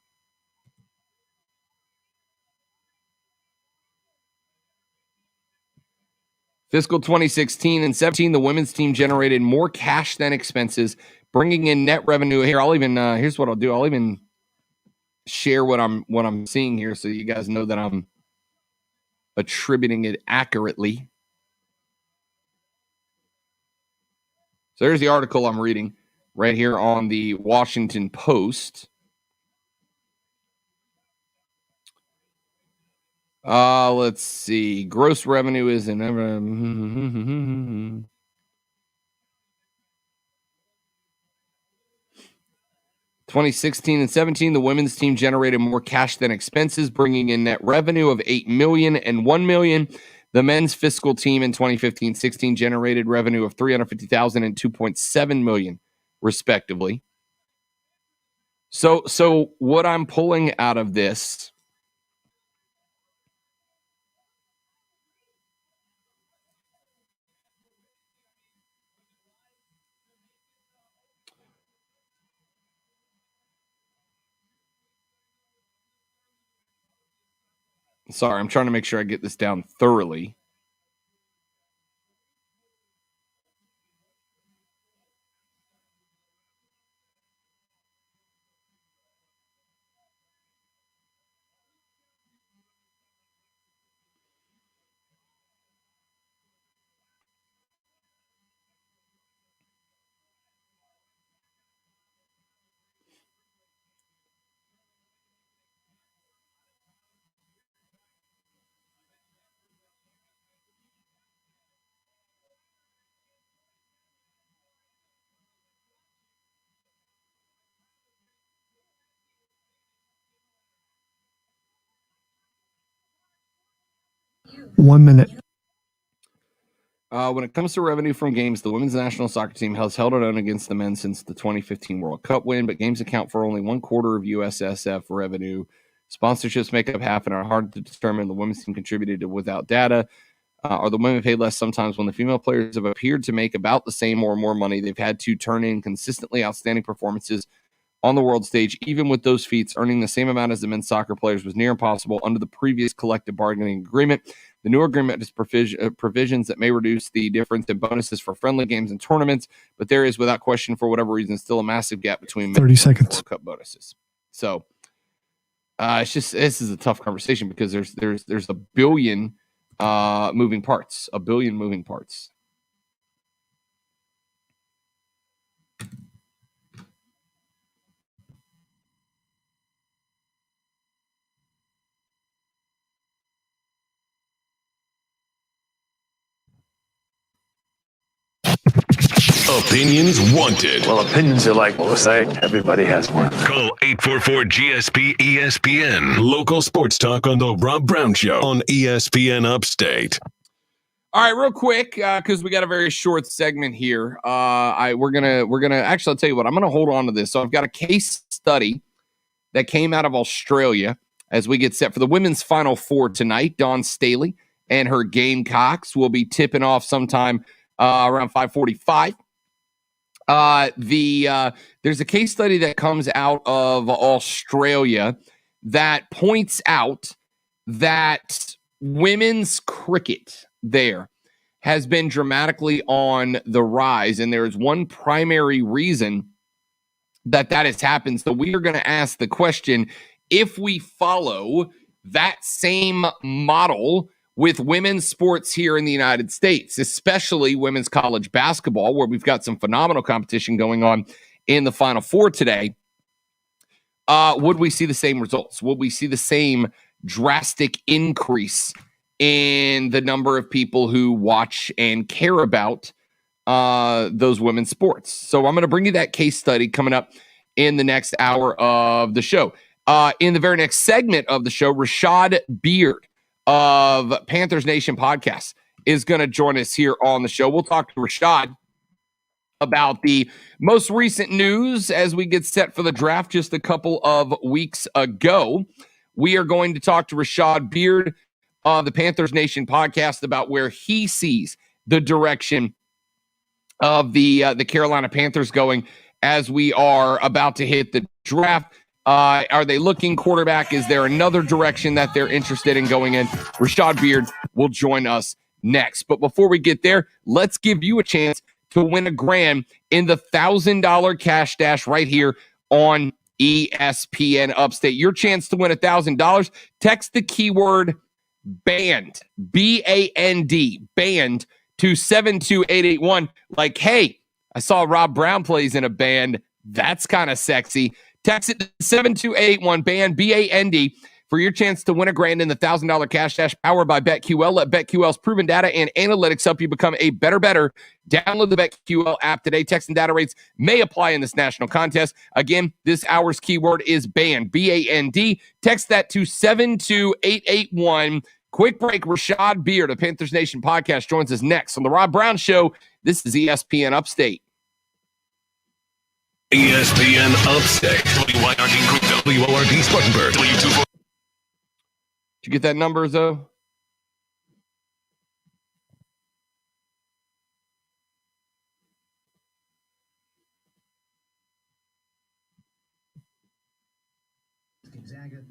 Fiscal 2016 and 17, the women's team generated more cash than expenses, bringing in net revenue. Here, here's what I'll do. I'll even share what I'm seeing here, so you guys know that I'm attributing it accurately. So there's the article I'm reading right here on the Washington Post. Let's see. Gross revenue is in 2016 and 17. The women's team generated more cash than expenses, bringing in net revenue of $8 million and $1 million. The men's fiscal team in 2015-16 generated revenue of $350,000 and $2.7 million, respectively. So what I'm pulling out of this Sorry, I'm trying to make sure I get this down thoroughly. One minute. When it comes to revenue from games, the women's national soccer team has held it on against the men since the 2015 World Cup win, but games account for only 1/4 of USSF revenue. Sponsorships make up half and are hard to determine. The women's team contributed to without data. Are the women paid less? Sometimes when the female players have appeared to make about the same or more money, they've had to turn in consistently outstanding performances on the world stage. Even with those feats, earning the same amount as the men's soccer players was near impossible under the previous collective bargaining agreement. The new agreement has provisions that may reduce the difference in bonuses for friendly games and tournaments, but there is, without question, for whatever reason, still a massive gap between 30 seconds. World Cup bonuses. So this is a tough conversation because there's a billion moving parts. Opinions wanted. Well, opinions are like, we'll say, everybody has one. Call 844-GSP-ESPN. Local sports talk on the Rob Brown Show on ESPN Upstate. All right, real quick, because we got a very short segment here. We're gonna actually, I'll tell you what, I'm gonna hold on to this. So I've got a case study that came out of Australia as we get set for the women's Final Four tonight. Dawn Staley and her Gamecocks will be tipping off sometime around 5:45. There's a case study that comes out of Australia that points out that women's cricket there has been dramatically on the rise, and there is one primary reason that has happened. So we are going to ask the question, if we follow that same model with women's sports here in the United States, especially women's college basketball, where we've got some phenomenal competition going on in the Final Four today, would we see the same results? Would we see the same drastic increase in the number of people who watch and care about those women's sports? So I'm going to bring you that case study coming up in the next hour of the show. In the very next segment of the show, Rashad Beard of Panthers Nation podcast is going to join us here on the show. We'll talk to Rashad about the most recent news as we get set for the draft just a couple of weeks ago. We are going to talk to Rashad Beard of the Panthers Nation podcast about where he sees the direction of the Carolina Panthers going as we are about to hit the draft. Are they looking quarterback? Is there another direction that they're interested in going in? Rashad Beard will join us next. But before we get there, let's give you a chance to win $1,000 in the $1,000 cash dash right here on ESPN Upstate. Your chance to win $1,000. Text the keyword BAND, B-A-N-D, BAND to 72881. Like, hey, I saw Rob Brown plays in a band. That's kind of sexy. Text it to 72881, BAND, B-A-N-D, for your chance to win $1,000 in the $1,000 cash dash powered by BetQL. Let BetQL's proven data and analytics help you become a better. Download the BetQL app today. Text and data rates may apply in this national contest. Again, this hour's keyword is BAND, B-A-N-D. Text that to 72881. Quick break. Rashad Beard of Panthers Nation podcast joins us next on The Rob Brown Show. This is ESPN Upstate. ESPN Upstate. WYRD Group, WORD Spartanburg. W24. Did you get that number, Zoe?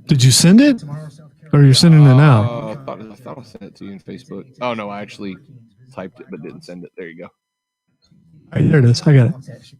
Did you send it? Or you're sending it now? I thought I sent it to you on Facebook. Oh, no, I actually typed it but didn't send it. There you go. All right, there it is. I got it.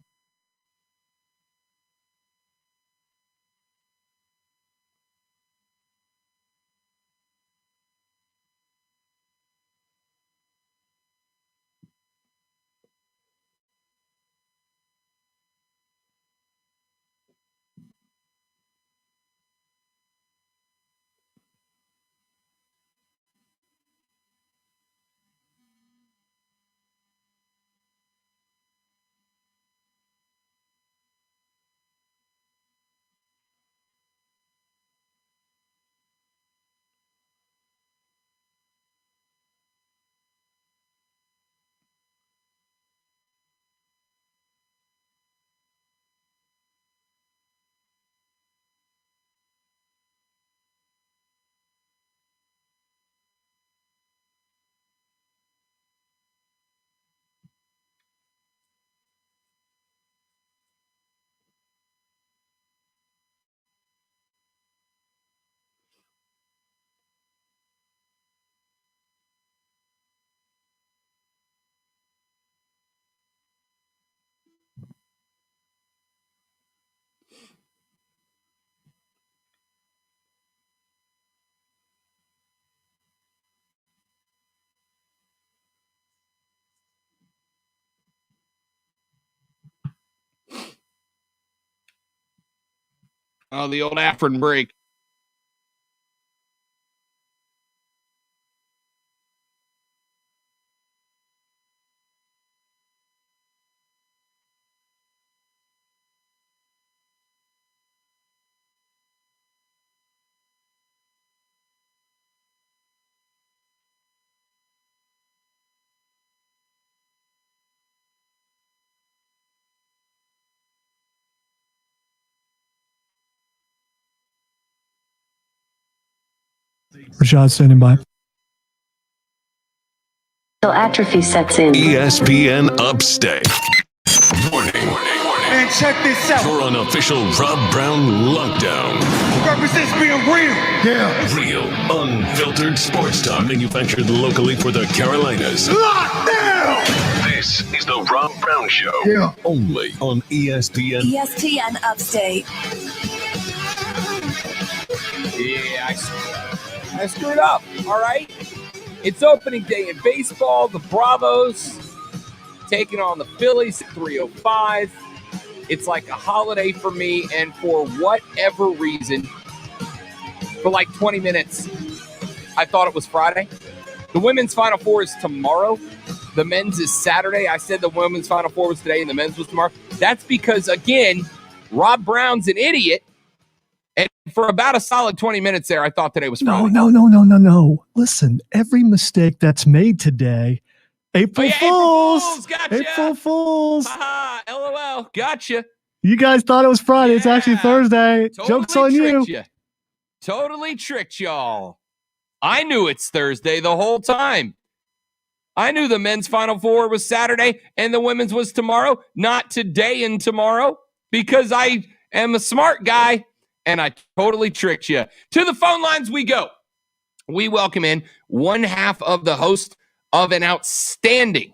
Oh, the old Afrin break. Rashad standing by. Atrophy sets in. ESPN Upstate. Warning. Man, check this out. For an official Rob Brown lockdown. Represents being real. Yeah. Real, unfiltered sports talk manufactured locally for the Carolinas. Lockdown! This is the Rob Brown Show. Yeah. Only on ESPN. ESPN Upstate. Yeah, I screwed up. All right. It's opening day in baseball. The Bravos taking on the Phillies at 3:05. It's like a holiday for me, and for whatever reason, for like 20 minutes, I thought it was Friday. The women's Final Four is tomorrow. The men's is Saturday. I said the women's Final Four was today and the men's was tomorrow. That's because, again, Rob Brown's an idiot. And for about a solid 20 minutes there, I thought today was Friday. No. Listen, every mistake that's made today, April Fools. Gotcha. April Fools. Haha, LOL. Gotcha. You guys thought it was Friday. It's actually Thursday. Joke's on you. Totally tricked y'all. I knew it's Thursday the whole time. I knew the men's Final Four was Saturday and the women's was tomorrow, not today and tomorrow, because I am a smart guy. And I totally tricked you. To the phone lines we go. We welcome in one half of the host of an outstanding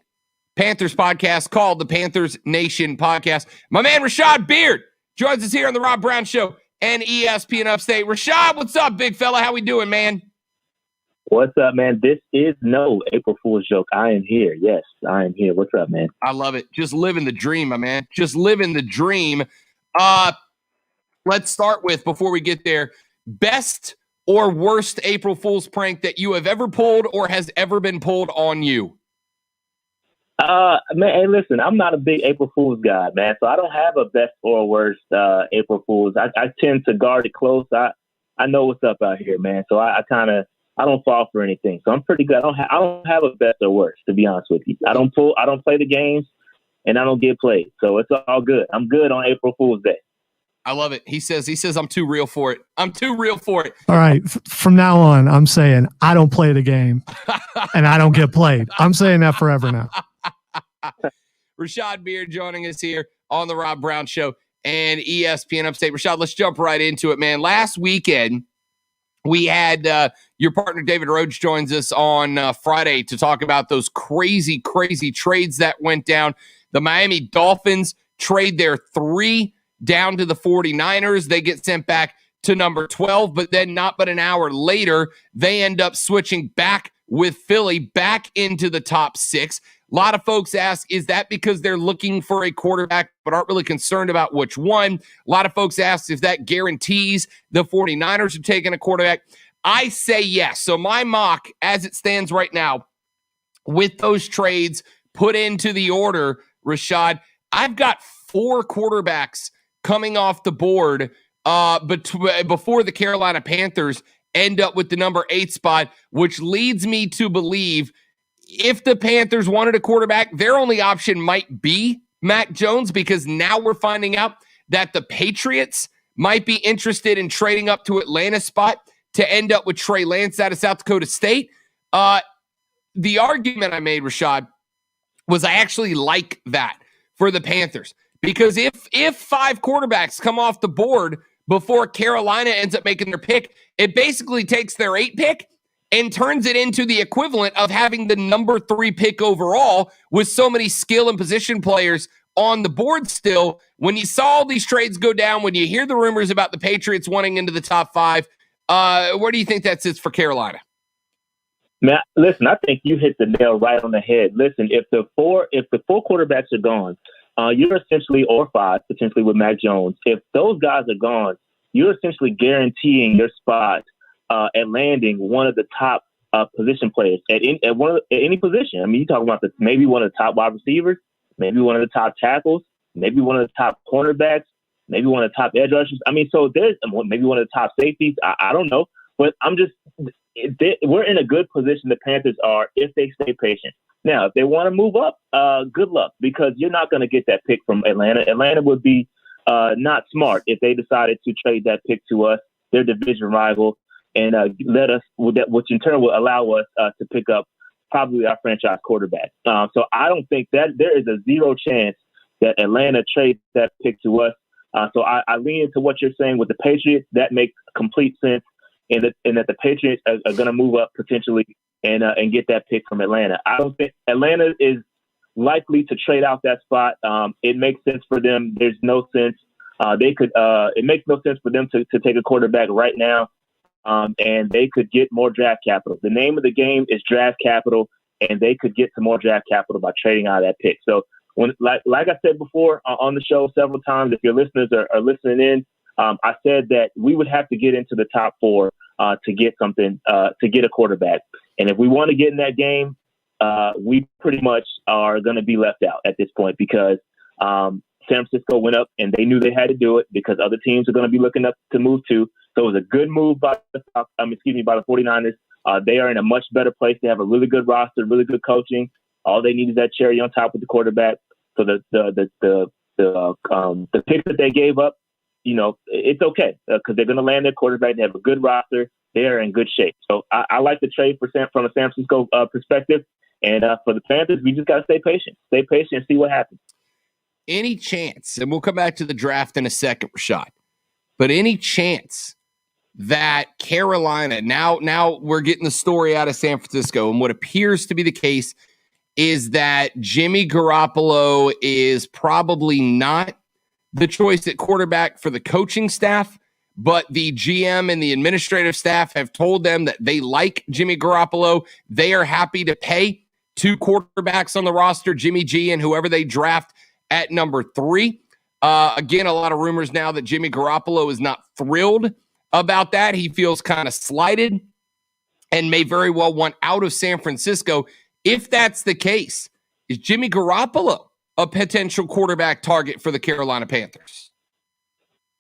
Panthers podcast called the Panthers Nation Podcast. My man, Rashad Beard, joins us here on the Rob Brown Show and ESPN Upstate. Rashad, what's up, big fella? How we doing, man? What's up, man? This is no April Fool's joke. I am here. Yes, I am here. What's up, man? I love it. Just living the dream, my man. Just living the dream. Let's start with, before we get there, best or worst April Fool's prank that you have ever pulled or has ever been pulled on you. Man, hey, listen, I'm not a big April Fool's guy, man, so I don't have a best or worst April Fool's. I tend to guard it close. I know what's up out here, man, so I don't fall for anything. So I'm pretty good. I don't have a best or worst, to be honest with you. I don't play the games, and I don't get played, so it's all good. I'm good on April Fool's Day. I love it. He says I'm too real for it. I'm too real for it. All right. From now on, I'm saying I don't play the game and I don't get played. I'm saying that forever now. Rashad Beard joining us here on the Rob Brown Show and ESPN Upstate. Rashad, let's jump right into it, man. Last weekend, we had your partner David Rhodes joins us on Friday to talk about those crazy, crazy trades that went down. The Miami Dolphins trade their 3 down to the 49ers. They get sent back to number 12, but then not but an hour later, they end up switching back with Philly back into the top 6. A lot of folks ask, is that because they're looking for a quarterback but aren't really concerned about which one? A lot of folks ask if that guarantees the 49ers are taking a quarterback. I say yes. So my mock, as it stands right now, with those trades put into the order, Rashad, I've got 4 quarterbacks coming off the board before the Carolina Panthers end up with the number 8 spot, which leads me to believe if the Panthers wanted a quarterback, their only option might be Mac Jones, because now we're finding out that the Patriots might be interested in trading up to Atlanta's spot to end up with Trey Lance out of South Dakota State. The argument I made, Rashad, was I actually like that for the Panthers, because if 5 quarterbacks come off the board before Carolina ends up making their pick, it basically takes their 8 pick and turns it into the equivalent of having the number 3 pick overall with so many skill and position players on the board still. When you saw all these trades go down, when you hear the rumors about the Patriots wanting into the top 5, where do you think that sits for Carolina? Man, listen, I think you hit the nail right on the head. Listen, if the 4 quarterbacks are gone, you're essentially, or 5, potentially with Mac Jones. If those guys are gone, you're essentially guaranteeing your spot at landing one of the top position players at any position. I mean, you're talking about maybe one of the top wide receivers, maybe one of the top tackles, maybe one of the top cornerbacks, maybe one of the top edge rushers. I mean, so there's maybe one of the top safeties. I don't know, but we're in a good position. The Panthers are, if they stay patient. Now, if they want to move up, good luck, because you're not going to get that pick from Atlanta. Atlanta would be not smart if they decided to trade that pick to us, their division rival, and let us, which in turn will allow us to pick up probably our franchise quarterback. So I don't think that there is a 0 chance that Atlanta trades that pick to us. So I lean into what you're saying with the Patriots. That makes complete sense, and that the Patriots are going to move up potentially and get that pick from Atlanta. I don't think Atlanta is likely to trade out that spot. It makes sense for them. There's no sense it makes no sense for them to take a quarterback right now. And they could get more draft capital. The name of the game is draft capital, and they could get some more draft capital by trading out of that pick. So, like I said before on the show several times, if your listeners are listening in, I said that we would have to get into the top 4 to get something, to get a quarterback. And if we want to get in that game, we pretty much are going to be left out at this point, because San Francisco went up and they knew they had to do it because other teams are going to be looking up to move to. So it was a good move by the 49ers. They are in a much better place. They have a really good roster, really good coaching. All they need is that cherry on top with the quarterback. So the pick that they gave up, it's okay because they're going to land their quarterback. They have a good roster. They are in good shape. So I like the trade from a San Francisco perspective. And for the Panthers, we just got to stay patient. Stay patient and see what happens. Any chance, and we'll come back to the draft in a second, Rashad, but any chance that Carolina, now we're getting the story out of San Francisco, and what appears to be the case is that Jimmy Garoppolo is probably not the choice at quarterback for the coaching staff, but the GM and the administrative staff have told them that they like Jimmy Garoppolo. They are happy to pay 2 quarterbacks on the roster, Jimmy G and whoever they draft at number 3. Again, a lot of rumors now that Jimmy Garoppolo is not thrilled about that. He feels kind of slighted and may very well want out of San Francisco. If that's the case, is Jimmy Garoppolo a potential quarterback target for the Carolina Panthers?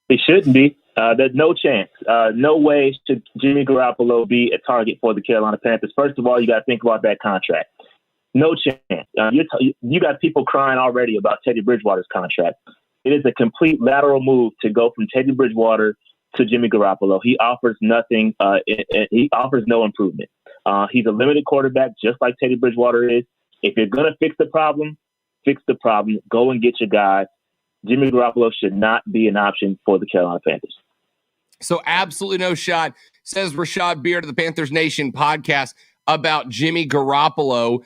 He shouldn't be. There's no chance. No way should Jimmy Garoppolo be a target for the Carolina Panthers. First of all, you got to think about that contract. No chance. You got people crying already about Teddy Bridgewater's contract. It is a complete lateral move to go from Teddy Bridgewater to Jimmy Garoppolo. He offers nothing. He offers no improvement. He's a limited quarterback, just like Teddy Bridgewater is. If you're going to fix the problem, fix the problem. Go and get your guy. Jimmy Garoppolo should not be an option for the Carolina Panthers. So absolutely no shot, says Rashad Beard of the Panthers Nation podcast about Jimmy Garoppolo.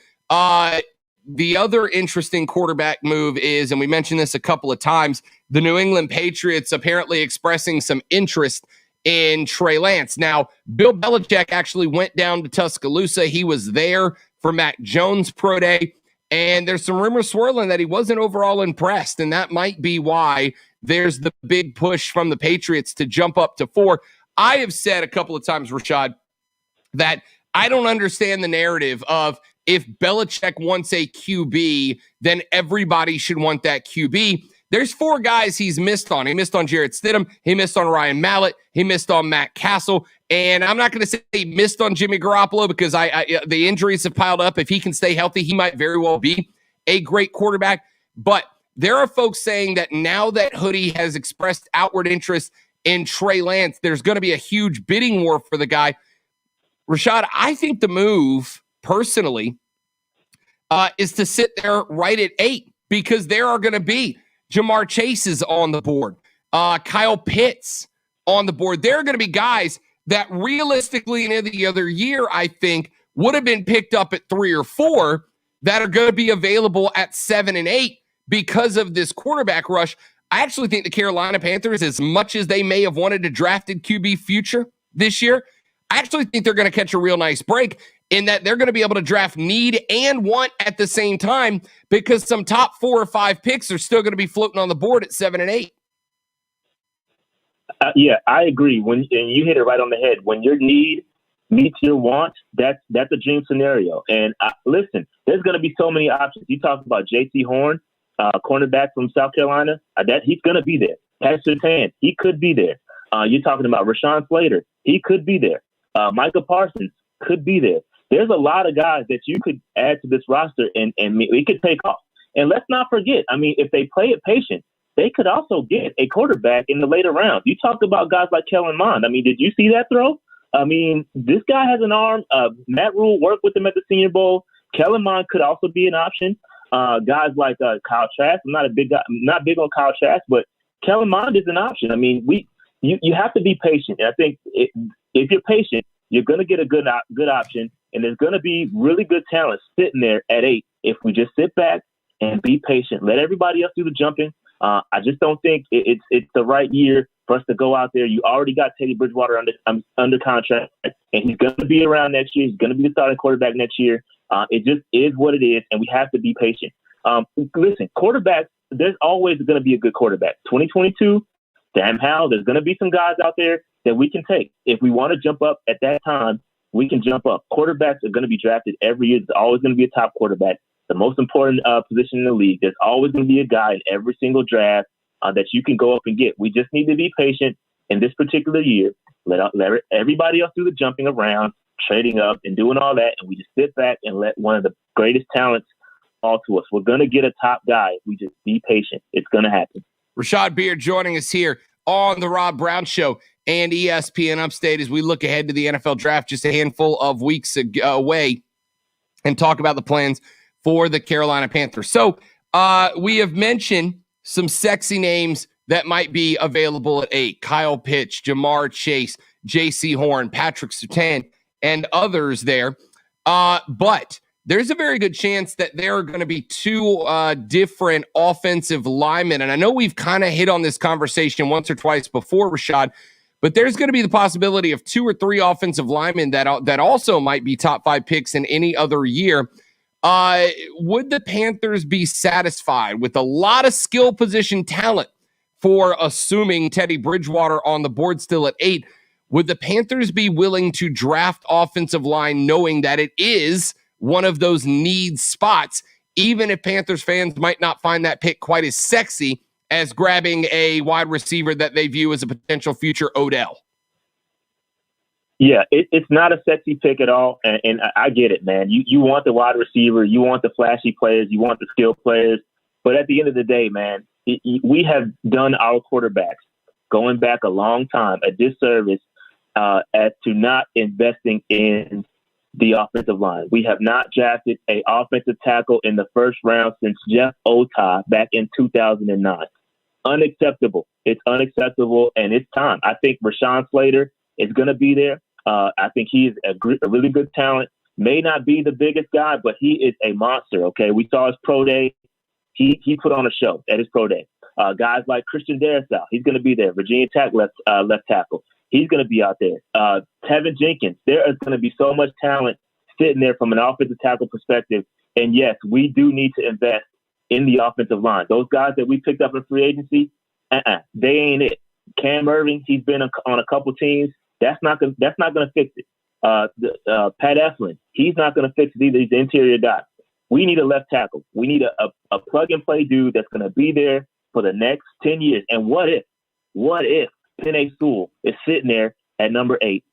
The other interesting quarterback move is, and we mentioned this a couple of times, the New England Patriots apparently expressing some interest in Trey Lance. Now, Bill Belichick actually went down to Tuscaloosa. He was there for Mac Jones' pro day, and there's some rumors swirling that he wasn't overall impressed, and that might be why there's the big push from the Patriots to jump up to 4. I have said a couple of times, Rashad, that I don't understand the narrative of if Belichick wants a QB, then everybody should want that QB. There's 4 guys he's missed on. He missed on Jarrett Stidham. He missed on Ryan Mallett. He missed on Matt Castle. And I'm not going to say he missed on Jimmy Garoppolo because the injuries have piled up. If he can stay healthy, he might very well be a great quarterback. But there are folks saying that now that Hoodie has expressed outward interest in Trey Lance, there's going to be a huge bidding war for the guy. Rashad, I think the move, personally, is to sit there right at 8 because there are going to be Jamar Chases on the board, Kyle Pitts on the board. There are going to be guys that realistically in the other year, I think, would have been picked up at 3 or 4 that are going to be available at 7 and 8 because of this quarterback rush. I actually think the Carolina Panthers, as much as they may have wanted to draft a QB future this year, I actually think they're going to catch a real nice break in that they're going to be able to draft need and want at the same time because some top 4 or 5 picks are still going to be floating on the board at 7 and 8. Yeah, I agree. And you hit it right on the head. When your need meets your want, that's a dream scenario. And listen, there's going to be so many options. You talk about J.C. Horn, cornerback from South Carolina. That he's going to be there. Pat Surtain, he could be there. You're talking about Rashawn Slater. He could be there. Micah Parsons could be there. There's a lot of guys that you could add to this roster and it could take off. And let's not forget, I mean, if they play it patient, they could also get a quarterback in the later rounds. You talked about guys like Kellen Mond. I mean, did you see that throw? I mean, this guy has an arm. Matt Rule worked with him at the Senior Bowl. Kellen Mond could also be an option. Guys like Kyle Trask. I'm not big on Kyle Trask, but Kellen Mond is an option. I mean, you have to be patient. And I think if you're patient, you're going to get a good option, and there's going to be really good talent sitting there at 8 if we just sit back and be patient. Let everybody else do the jumping. I just don't think it's the right year for us to go out there. You already got Teddy Bridgewater under contract, and he's going to be around next year. He's going to be the starting quarterback next year. It just is what it is, and we have to be patient. Listen, quarterbacks, there's always going to be a good quarterback. 2022, Sam Howell, there's going to be some guys out there that we can take. If we want to jump up at that time, we can jump up. Quarterbacks are going to be drafted every year. There's always going to be a top quarterback. The most important position in the league. There's always going to be a guy in every single draft that you can go up and get. We just need to be patient in this particular year. Let everybody else do the jumping around, trading up, and doing all that, and we just sit back and let one of the greatest talents fall to us. We're going to get a top guy if we just be patient. It's going to happen. Rashad Beard joining us here on the Rob Brown Show and ESPN Upstate as we look ahead to the NFL Draft just a handful of weeks away and talk about the plans for the Carolina Panthers. So we have mentioned some sexy names that might be available at 8. Kyle Pitts, Jamar Chase, J.C. Horn, Patrick Surtain, and others there. But there's a very good chance that there are going to be 2 different offensive linemen. And I know we've kind of hit on this conversation once or twice before, Rashad, but there's going to be the possibility of 2 or 3 offensive linemen that also might be top 5 picks in any other year. Would the Panthers be satisfied with a lot of skill position talent for assuming Teddy Bridgewater on the board still at 8? Would the Panthers be willing to draft offensive line knowing that it is one of those need spots, even if Panthers fans might not find that pick quite as sexy as grabbing a wide receiver that they view as a potential future Odell? Yeah, it's not a sexy pick at all, and I get it, man. You want the wide receiver, you want the flashy players, you want the skilled players, but at the end of the day, man, we have done our quarterbacks going back a long time a disservice as to not investing in the offensive line. We have not drafted an offensive tackle in the first round since Jeff Ota back in 2009. Unacceptable. It's unacceptable, and it's time. I think Rashawn Slater is going to be there. I think he is a really good talent. May not be the biggest guy, but he is a monster, okay? We saw his pro day. He put on a show at his pro day. Guys like Christian Darrisaw, he's going to be there. Virginia Tech left tackle. He's going to be out there. Tevin Jenkins, there is going to be so much talent sitting there from an offensive tackle perspective. And yes, we do need to invest in the offensive line. Those guys that we picked up in free agency, they ain't it. Cam Irving, he's been on a couple teams. That's not going to fix it. Pat Eflin, he's not going to fix it either. He's the interior guy. We need a left tackle. We need a plug and play dude that's going to be there for the next 10 years. And what if Penei Sewell is sitting there at number 8?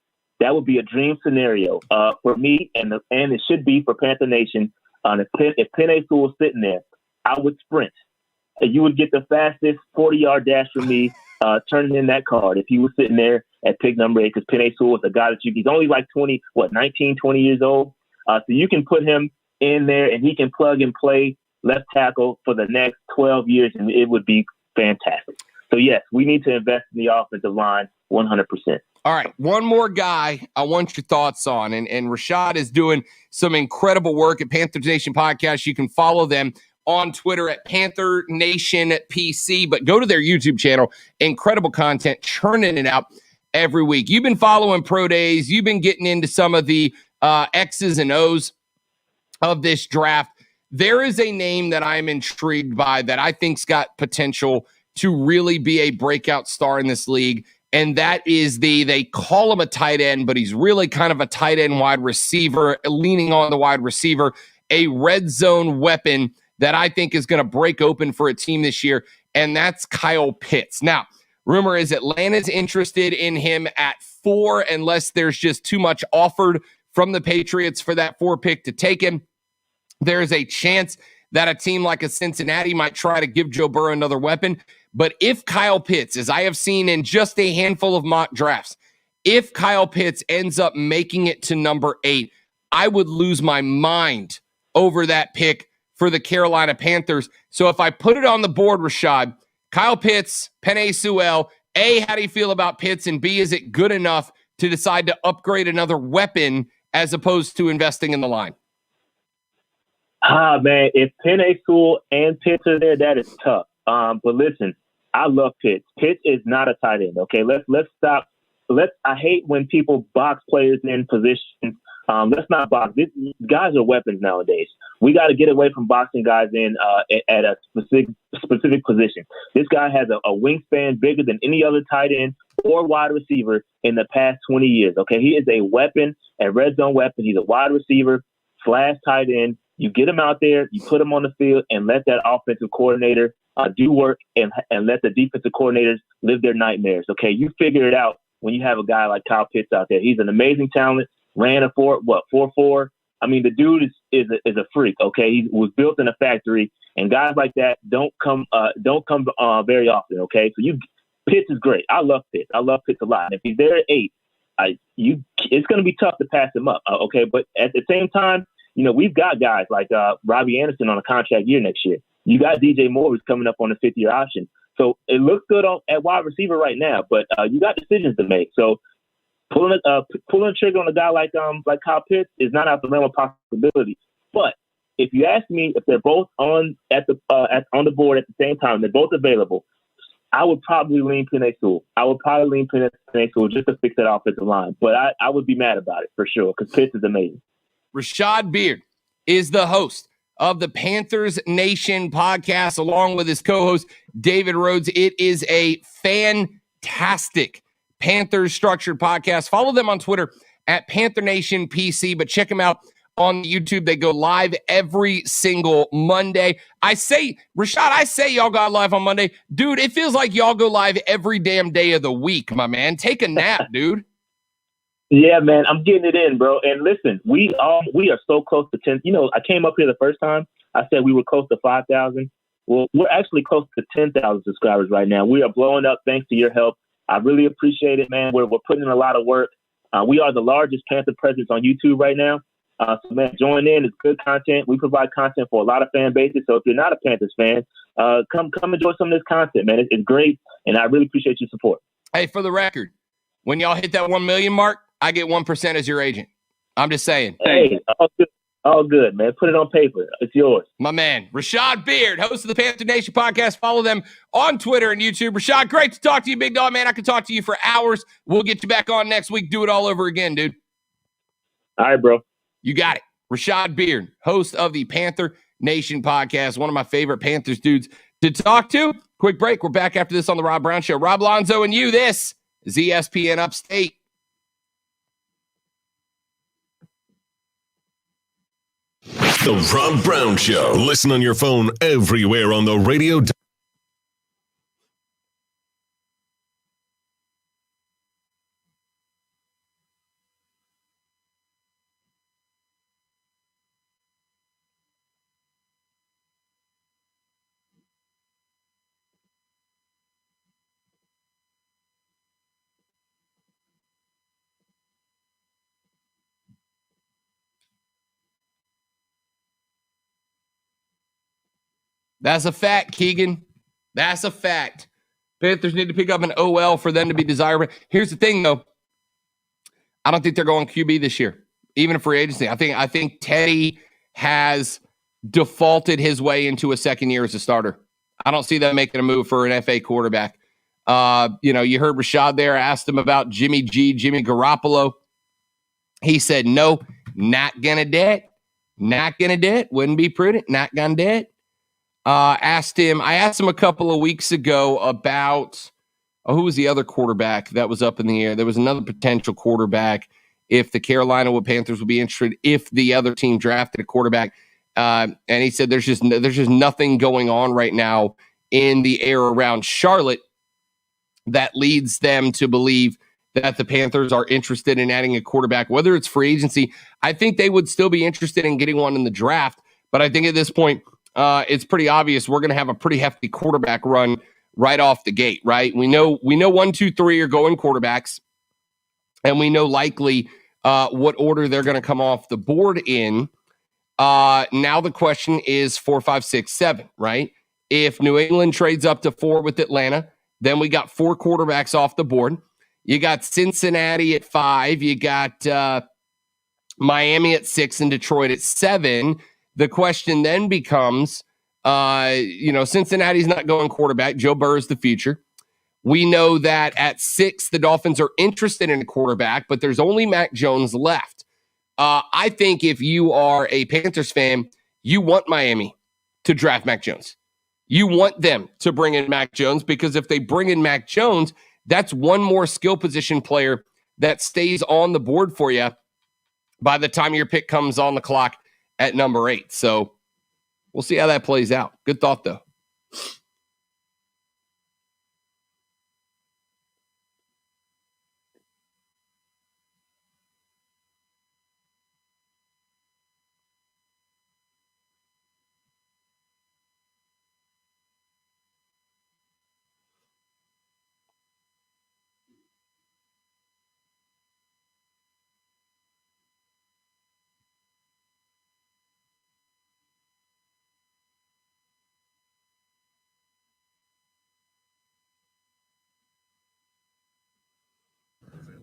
That would be a dream scenario for me, and it should be for Panther Nation. If Penei Sewell was sitting there, I would sprint. You would get the fastest 40-yard dash from me turning in that card if he was sitting there at pick number 8, because Penei Sewell is a guy that he's only like 20 years old. So you can put him in there and he can plug and play left tackle for the next 12 years, and it would be fantastic. So, yes, we need to invest in the offensive line 100%. All right, one more guy I want your thoughts on, and Rashad is doing some incredible work at Panthers Nation Podcast. You can follow them on Twitter at Panther Nation PC, but go to their YouTube channel. Incredible content, churning it out every week. You've been following Pro Days. You've been getting into some of the X's and O's of this draft. There is a name that I'm intrigued by that I think's got potential to really be a breakout star in this league, and that is they call him a tight end, but he's really kind of a tight end wide receiver, leaning on the wide receiver, a red zone weapon that I think is going to break open for a team this year, and that's Kyle Pitts. Now, rumor is Atlanta's interested in him at 4 unless there's just too much offered from the Patriots for that 4 pick to take him. There's a chance that a team like a Cincinnati might try to give Joe Burrow another weapon. But if Kyle Pitts, as I have seen in just a handful of mock drafts, if Kyle Pitts ends up making it to number 8, I would lose my mind over that pick for the Carolina Panthers. So if I put it on the board, Rashad, Kyle Pitts, Penei Sewell, A, how do you feel about Pitts? And B, is it good enough to decide to upgrade another weapon as opposed to investing in the line? Man, if Penei Sewell and Pitts are there, that is tough. But listen, I love Pitts. Pitts is not a tight end. Okay, let's stop. I hate when people box players in positions. Let's not box. Guys are weapons nowadays. We got to get away from boxing guys in at a specific position. This guy has a wingspan bigger than any other tight end or wide receiver in the past 20 years. Okay, he is a weapon, a red zone weapon. He's a wide receiver / tight end. You get him out there, you put him on the field, and let that offensive coordinator do work, and let the defensive coordinators live their nightmares. Okay, you figure it out when you have a guy like Kyle Pitts out there. He's an amazing talent. Ran a 4.4. I mean, the dude is a freak. Okay, he was built in a factory, and guys like that don't come very often. Okay, so Pitts is great. I love Pitts. I love Pitts a lot. And if he's there at 8, it's going to be tough to pass him up. Okay, but at the same time, we've got guys like Robbie Anderson on a contract year next year. You got DJ Moore who's coming up on a 5th-year option. So it looks good at wide receiver right now, but you got decisions to make. So pulling a trigger on a guy like Kyle Pitts is not out the realm of possibility. But if you ask me if they're both on the board at the same time, they're both available, I would probably lean Penei Sewell. Just to fix that offensive line. But I would be mad about it for sure because Pitts is amazing. Rashad Beard is the host of the Panthers Nation podcast, along with his co-host, David Rhodes. It is a fantastic Panthers structured podcast. Follow them on Twitter at Panther Nation PC, but check them out on YouTube. They go live every single Monday. Rashad, I say y'all got live on Monday. Dude, it feels like y'all go live every damn day of the week, my man. Take a nap, dude. Yeah, man, I'm getting it in, bro. And listen, we are so close to 10. You know, I came up here the first time. I said we were close to 5,000. Well, we're actually close to 10,000 subscribers right now. We are blowing up thanks to your help. I really appreciate it, man. We're putting in a lot of work. We are the largest Panther presence on YouTube right now. So, man, join in. It's good content. We provide content for a lot of fan bases. So if you're not a Panthers fan, come enjoy some of this content, man. It's great, and I really appreciate your support. Hey, for the record, when y'all hit that 1 million mark, I get 1% as your agent. I'm just saying. Hey, all good, man. Put it on paper. It's yours. My man, Rashad Beard, host of the Panther Nation podcast. Follow them on Twitter and YouTube. Rashad, great to talk to you, big dog, man. I could talk to you for hours. We'll get you back on next week. Do it all over again, dude. All right, bro. You got it. Rashad Beard, host of the Panther Nation podcast, one of my favorite Panthers dudes to talk to. Quick break. We're back after this on the Rob Brown Show. Rob Lonzo and you. This is ESPN Upstate. The Rob Brown Show. Listen on your phone everywhere on the radio. That's a fact, Keegan. That's a fact. Panthers need to pick up an OL for them to be desirable. Here's the thing, though. I don't think they're going QB this year, even in free agency. I think Teddy has defaulted his way into a second year as a starter. I don't see them making a move for an FA quarterback. You heard Rashad there, asked him about Jimmy Garoppolo. He said, no, not gonna do it. Not gonna do it. Wouldn't be prudent. Not gonna do it. I asked him a couple of weeks ago about who was the other quarterback that was up in the air. There was another potential quarterback if the Carolina Panthers would be interested if the other team drafted a quarterback. And he said there's just nothing going on right now in the air around Charlotte that leads them to believe that the Panthers are interested in adding a quarterback, whether it's free agency. I think they would still be interested in getting one in the draft, but I think at this point, it's pretty obvious we're going to have a pretty hefty quarterback run right off the gate, right? We know 1, 2, 3 are going quarterbacks, and we know likely what order they're going to come off the board in. Now the question is 4, 5, 6, 7, right? If New England trades up to 4 with Atlanta, then we got 4 quarterbacks off the board. You got Cincinnati at 5. You got Miami at 6 and Detroit at 7. The question then becomes, Cincinnati's not going quarterback. Joe Burrow is the future. We know that at 6, the Dolphins are interested in a quarterback, but there's only Mac Jones left. I think if you are a Panthers fan, you want Miami to draft Mac Jones. You want them to bring in Mac Jones because if they bring in Mac Jones, that's one more skill position player that stays on the board for you by the time your pick comes on the clock at number 8. So we'll see how that plays out. Good thought, though.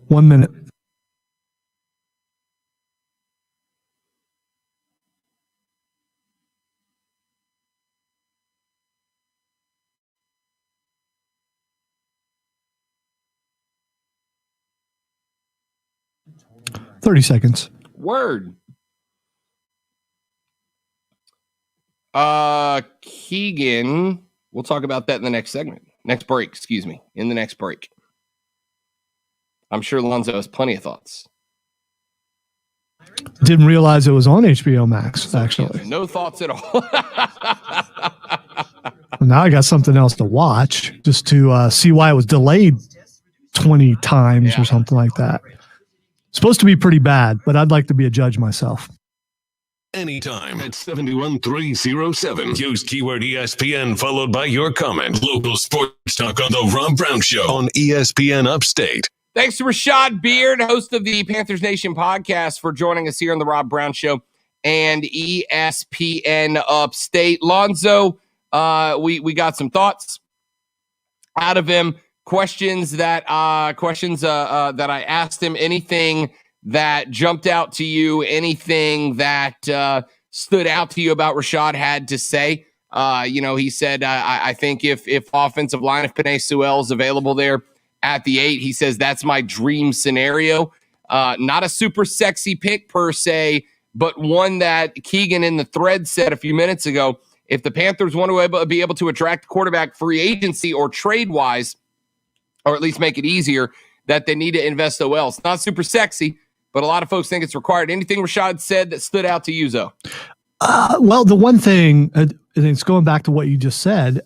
One minute. 30 seconds. Word. Keegan, we'll talk about that in the next segment. Next break, excuse me. In the next break. I'm sure Lonzo has plenty of thoughts. Didn't realize it was on HBO Max, actually. No thoughts at all. Well, now I got something else to watch just to see why it was delayed 20 times or something like that. Supposed to be pretty bad, but I'd like to be a judge myself. Anytime at 71307. Use keyword ESPN followed by your comment. Local sports talk on the Rob Brown Show on ESPN Upstate. Thanks to Rashad Beard, host of the Panthers Nation podcast, for joining us here on the Rob Brown Show and ESPN Upstate. Lonzo, we got some thoughts out of him. Questions that I asked him. Anything that jumped out to you? Anything that stood out to you about Rashad had to say? He said, I think if offensive line, if Penei Sewell is available there at the 8, he says that's my dream scenario. Not a super sexy pick per se, but one that Keegan in the thread said a few minutes ago. If the Panthers want to be able to attract quarterback free agency or trade-wise, or at least make it easier, that they need to invest so well. It's not super sexy, but a lot of folks think it's required. Anything Rashad said that stood out to you, Zoe? Well, the one thing, and it's going back to what you just said,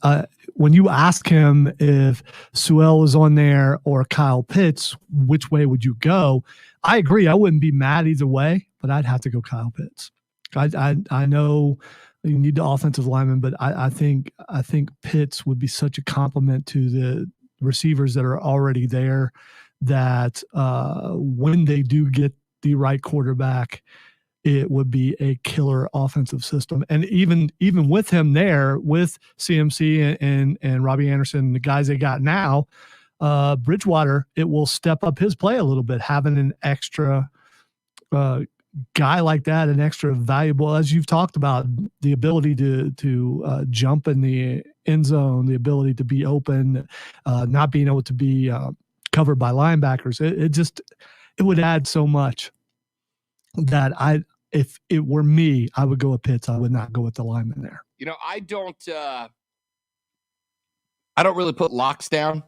when you ask him if Sewell was on there or Kyle Pitts, which way would you go? I agree. I wouldn't be mad either way, but I'd have to go Kyle Pitts. I know you need the offensive lineman, but I think Pitts would be such a compliment to the receivers that are already there that when they do get the right quarterback, it would be a killer offensive system. And even with him there, with CMC and Robbie Anderson, the guys they got now, Bridgewater, it will step up his play a little bit, having an extra guy like that, an extra valuable, as you've talked about, the ability to jump in the end zone, the ability to be open, not being able to be covered by linebackers. It would add so much that if it were me, I would go with Pitts. I would not go with the lineman there. I don't really put locks down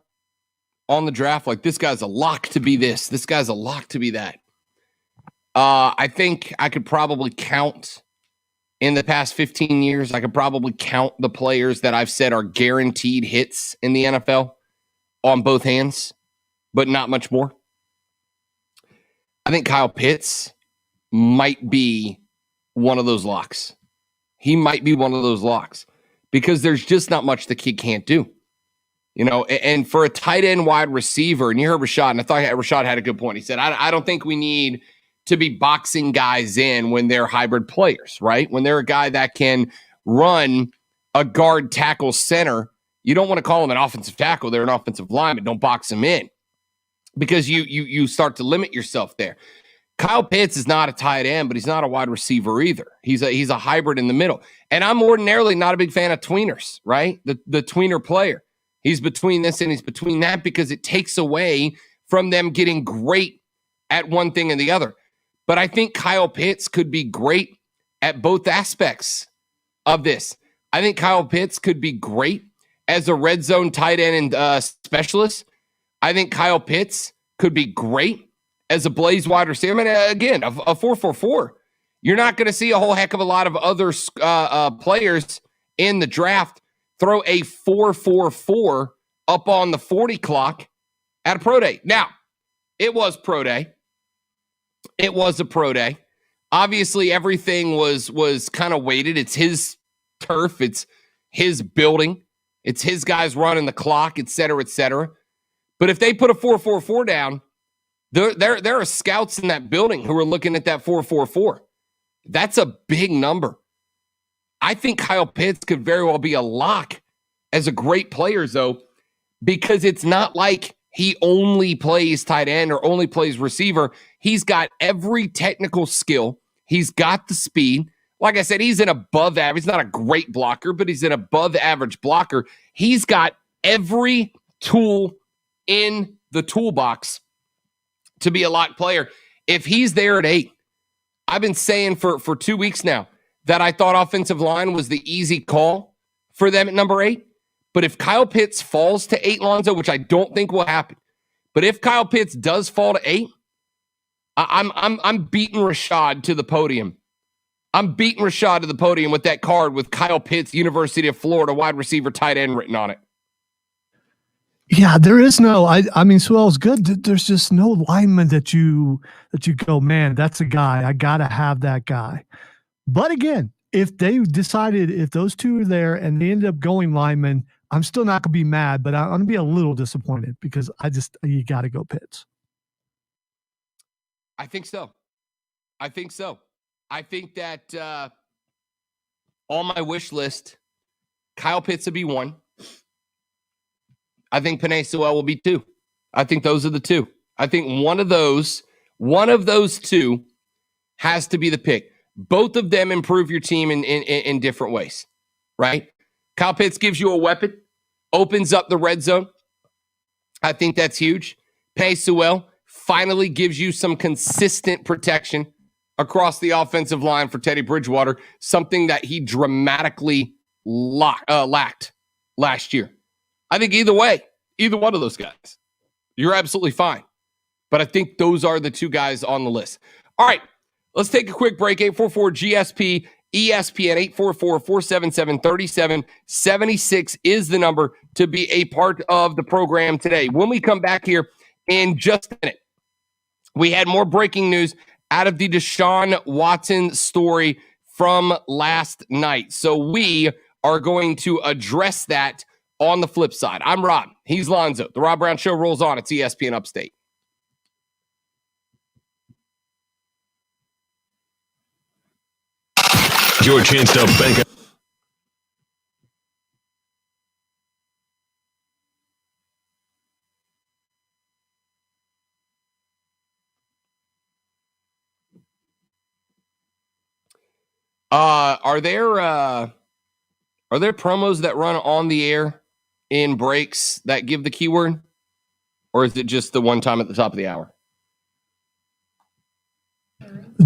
on the draft. Like, this guy's a lock to be this. This guy's a lock to be that. I think I could probably count in the past 15 years. I could probably count the players that I've said are guaranteed hits in the NFL on both hands, but not much more. I think Kyle Pitts might be one of those locks. He might be one of those locks because there's just not much the kid can't do. And for a tight end wide receiver, and you heard Rashad, and I thought Rashad had a good point. He said, I don't think we need to be boxing guys in when they're hybrid players, right? When they're a guy that can run a guard, tackle, center, you don't want to call them an offensive tackle. They're an offensive lineman. Don't box them in because you start to limit yourself there. Kyle Pitts is not a tight end, but he's not a wide receiver either. He's a hybrid in the middle. And I'm ordinarily not a big fan of tweeners, right? The tweener player. He's between this and he's between that because it takes away from them getting great at one thing and the other. But I think Kyle Pitts could be great at both aspects of this. I think Kyle Pitts could be great as a red zone tight end and specialist. I think Kyle Pitts could be great as a blaze wide receiver. I mean, again, a 4-4-4. You're not going to see a whole heck of a lot of other players in the draft throw a 4-4-4 up on the 40 clock at a pro day. Now, it was pro day. It was a pro day. Obviously, everything was kind of weighted. It's his turf. It's his building. It's his guys running the clock, et cetera, et cetera. But if they put a 4-4-4 down, there are scouts in that building who are looking at that 4-4-4. That's a big number. I think Kyle Pitts could very well be a lock as a great player, though, because it's not like he only plays tight end or only plays receiver. He's got every technical skill. He's got the speed. Like I said, he's an above average. He's not a great blocker, but he's an above average blocker. He's got every tool in the toolbox to be a lock player. If he's there at 8, I've been saying for 2 weeks now that I thought offensive line was the easy call for them at number 8. But if Kyle Pitts falls to 8, Lonzo, which I don't think will happen, but if Kyle Pitts does fall to 8, I'm beating Rashad to the podium. I'm beating Rashad to the podium with that card with Kyle Pitts, University of Florida, wide receiver, tight end written on it. Yeah, there is no. I mean, Sewell's good. There's just no lineman that you go, man, that's a guy. I gotta have that guy. But again, if they decided if those two are there and they ended up going lineman, I'm still not gonna be mad, but I'm gonna be a little disappointed because you got to go Pitts. I think so. I think that on my wish list, Kyle Pitts will be 1. I think Penei Sewell will be 2. I think those are the 2. I think one of those 2 has to be the pick. Both of them improve your team in different ways, right? Kyle Pitts gives you a weapon, opens up the red zone. I think that's huge. Penei Sewell finally gives you some consistent protection across the offensive line for Teddy Bridgewater, something that he dramatically lacked last year. I think either way, either one of those guys, you're absolutely fine. But I think those are the 2 guys on the list. All right, let's take a quick break. 844-GSP, ESPN, 844-477-3776 is the number to be a part of the program today. When we come back here in just a minute, we had more breaking news out of the Deshaun Watson story from last night. So we are going to address that on the flip side. I'm Rob. He's Lonzo. The Rob Brown Show rolls on. It's ESPN Upstate. Your chance to bank. Are there promos that run on the air in breaks that give the keyword? Or is it just the one time at the top of the hour?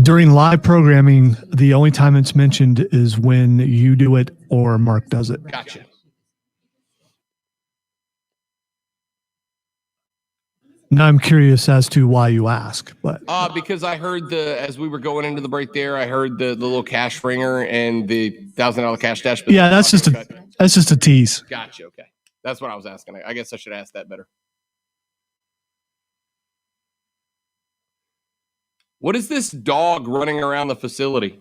During live programming, the only time it's mentioned is when you do it or Mark does it. Gotcha. Now I'm curious as to why you ask, but because I heard as we were going into the break there, I heard the little cash ringer and the $1,000 cash dash. Yeah, that's just a tease. Gotcha. Okay, that's what I was asking. I guess I should ask that better. What is this dog running around the facility?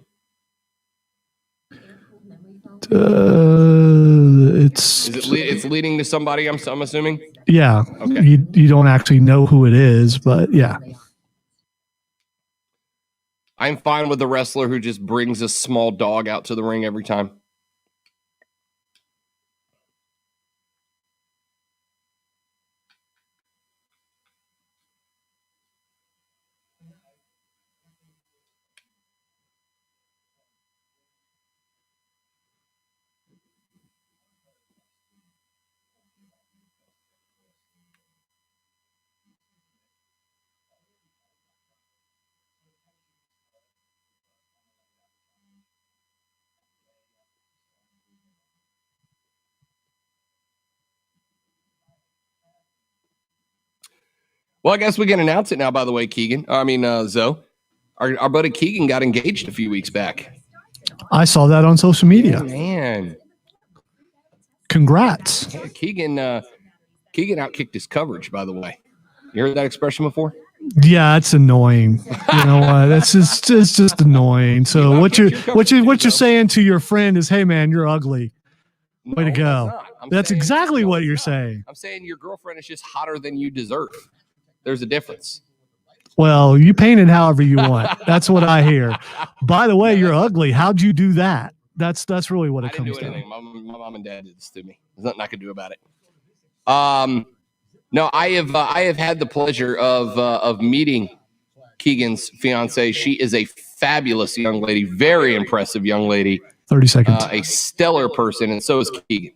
It's leading to somebody. I'm assuming. Yeah. Okay. You don't actually know who it is, but yeah. I'm fine with the wrestler who just brings a small dog out to the ring every time. Well, I guess we can announce it now, by the way, Keegan. Zoe. Our buddy Keegan got engaged a few weeks back. I saw that on social media. Oh, man. Congrats. Yeah, Keegan outkicked his coverage, by the way. You heard that expression before? Yeah, it's annoying. You know what? It's just annoying. So what you're saying to your friend is, hey man, you're ugly. Way to go. That's exactly what you're saying. I'm saying your girlfriend is just hotter than you deserve. There's a difference. Well, you paint it however you want. That's what I hear. By the way, you're ugly. How'd you do that? That's really what it comes down. I didn't do anything. My mom and dad did this to me. There's nothing I could do about it. No, I have had the pleasure of meeting Keegan's fiance. She is a fabulous young lady, very impressive young lady. 30 seconds. A stellar person, and so is Keegan.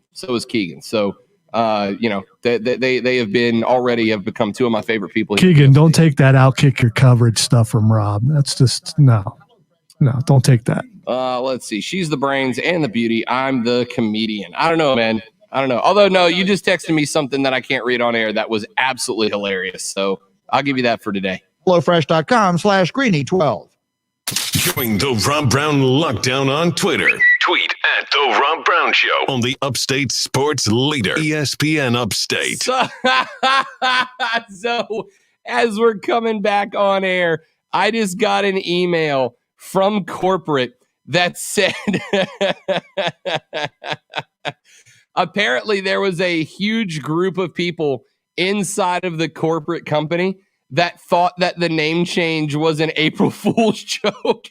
So They have become two of my favorite people. Keegan, don't take that outkick your coverage stuff from Rob. That's just no, don't take that. Let's see. She's the brains and the beauty. I'm the comedian. I don't know, man. I don't know. Although, no, you just texted me something that I can't read on air that was absolutely hilarious. So I'll give you that for today. HelloFresh.com/Greeny12. Join the Rob Brown Lockdown on Twitter. Tweet at The Rob Brown Show on the Upstate Sports Leader, ESPN Upstate. So as we're coming back on air, I just got an email from corporate that said apparently there was a huge group of people inside of the corporate company that thought that the name change was an April Fool's joke.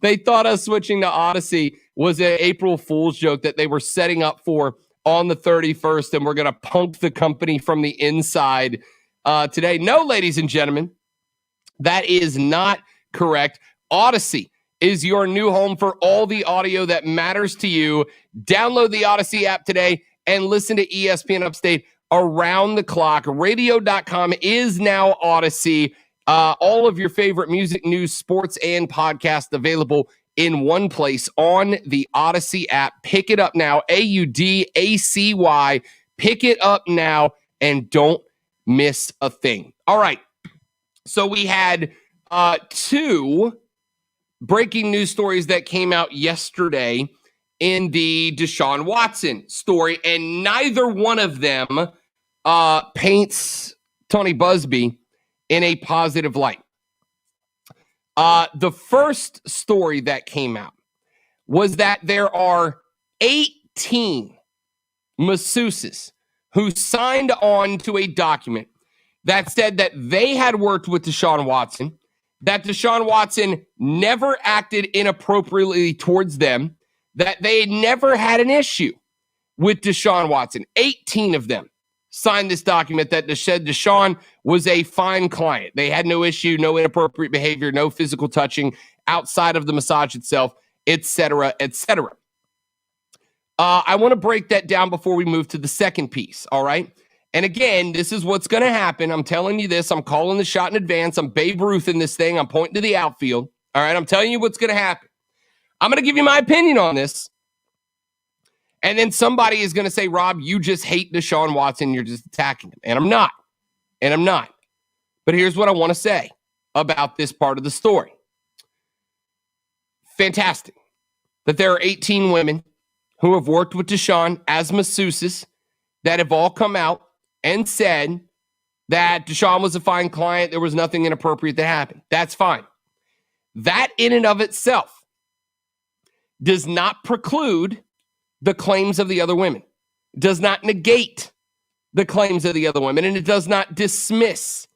They thought us switching to Odyssey was an April Fool's joke that they were setting up for on the 31st, and we're going to punk the company from the inside today. No, ladies and gentlemen, that is not correct. Odyssey is your new home for all the audio that matters to you. Download the Odyssey app today and listen to ESPN Upstate around the clock. Radio.com is now Odyssey. All of your favorite music, news, sports, and podcasts available in one place on the Odyssey app. Pick it up now. AUDACY. Pick it up now and don't miss a thing. All right. So we had two breaking news stories that came out yesterday in the Deshaun Watson story, and neither one of them paints Tony Busby in a positive light. The first story that came out was that there are 18 masseuses who signed on to a document that said that they had worked with Deshaun Watson, that Deshaun Watson never acted inappropriately towards them, that they never had an issue with Deshaun Watson. 18 of them signed this document that said Deshaun was a fine client. They had no issue, no inappropriate behavior, no physical touching outside of the massage itself, etc., etc. I want to break that down before we move to the second piece, all right? And again, this is what's going to happen. I'm telling you this. I'm calling the shot in advance. I'm Babe Ruth in this thing. I'm pointing to the outfield, all right? I'm telling you what's going to happen. I'm going to give you my opinion on this. And then somebody is going to say, Rob, you just hate Deshaun Watson. You're just attacking him. And I'm not. But here's what I want to say about this part of the story. Fantastic that there are 18 women who have worked with Deshaun as masseuses that have all come out and said that Deshaun was a fine client. There was nothing inappropriate that happened. That's fine. That in and of itself does not preclude the claims of the other women. It does not negate the claims of the other women, and it does not dismiss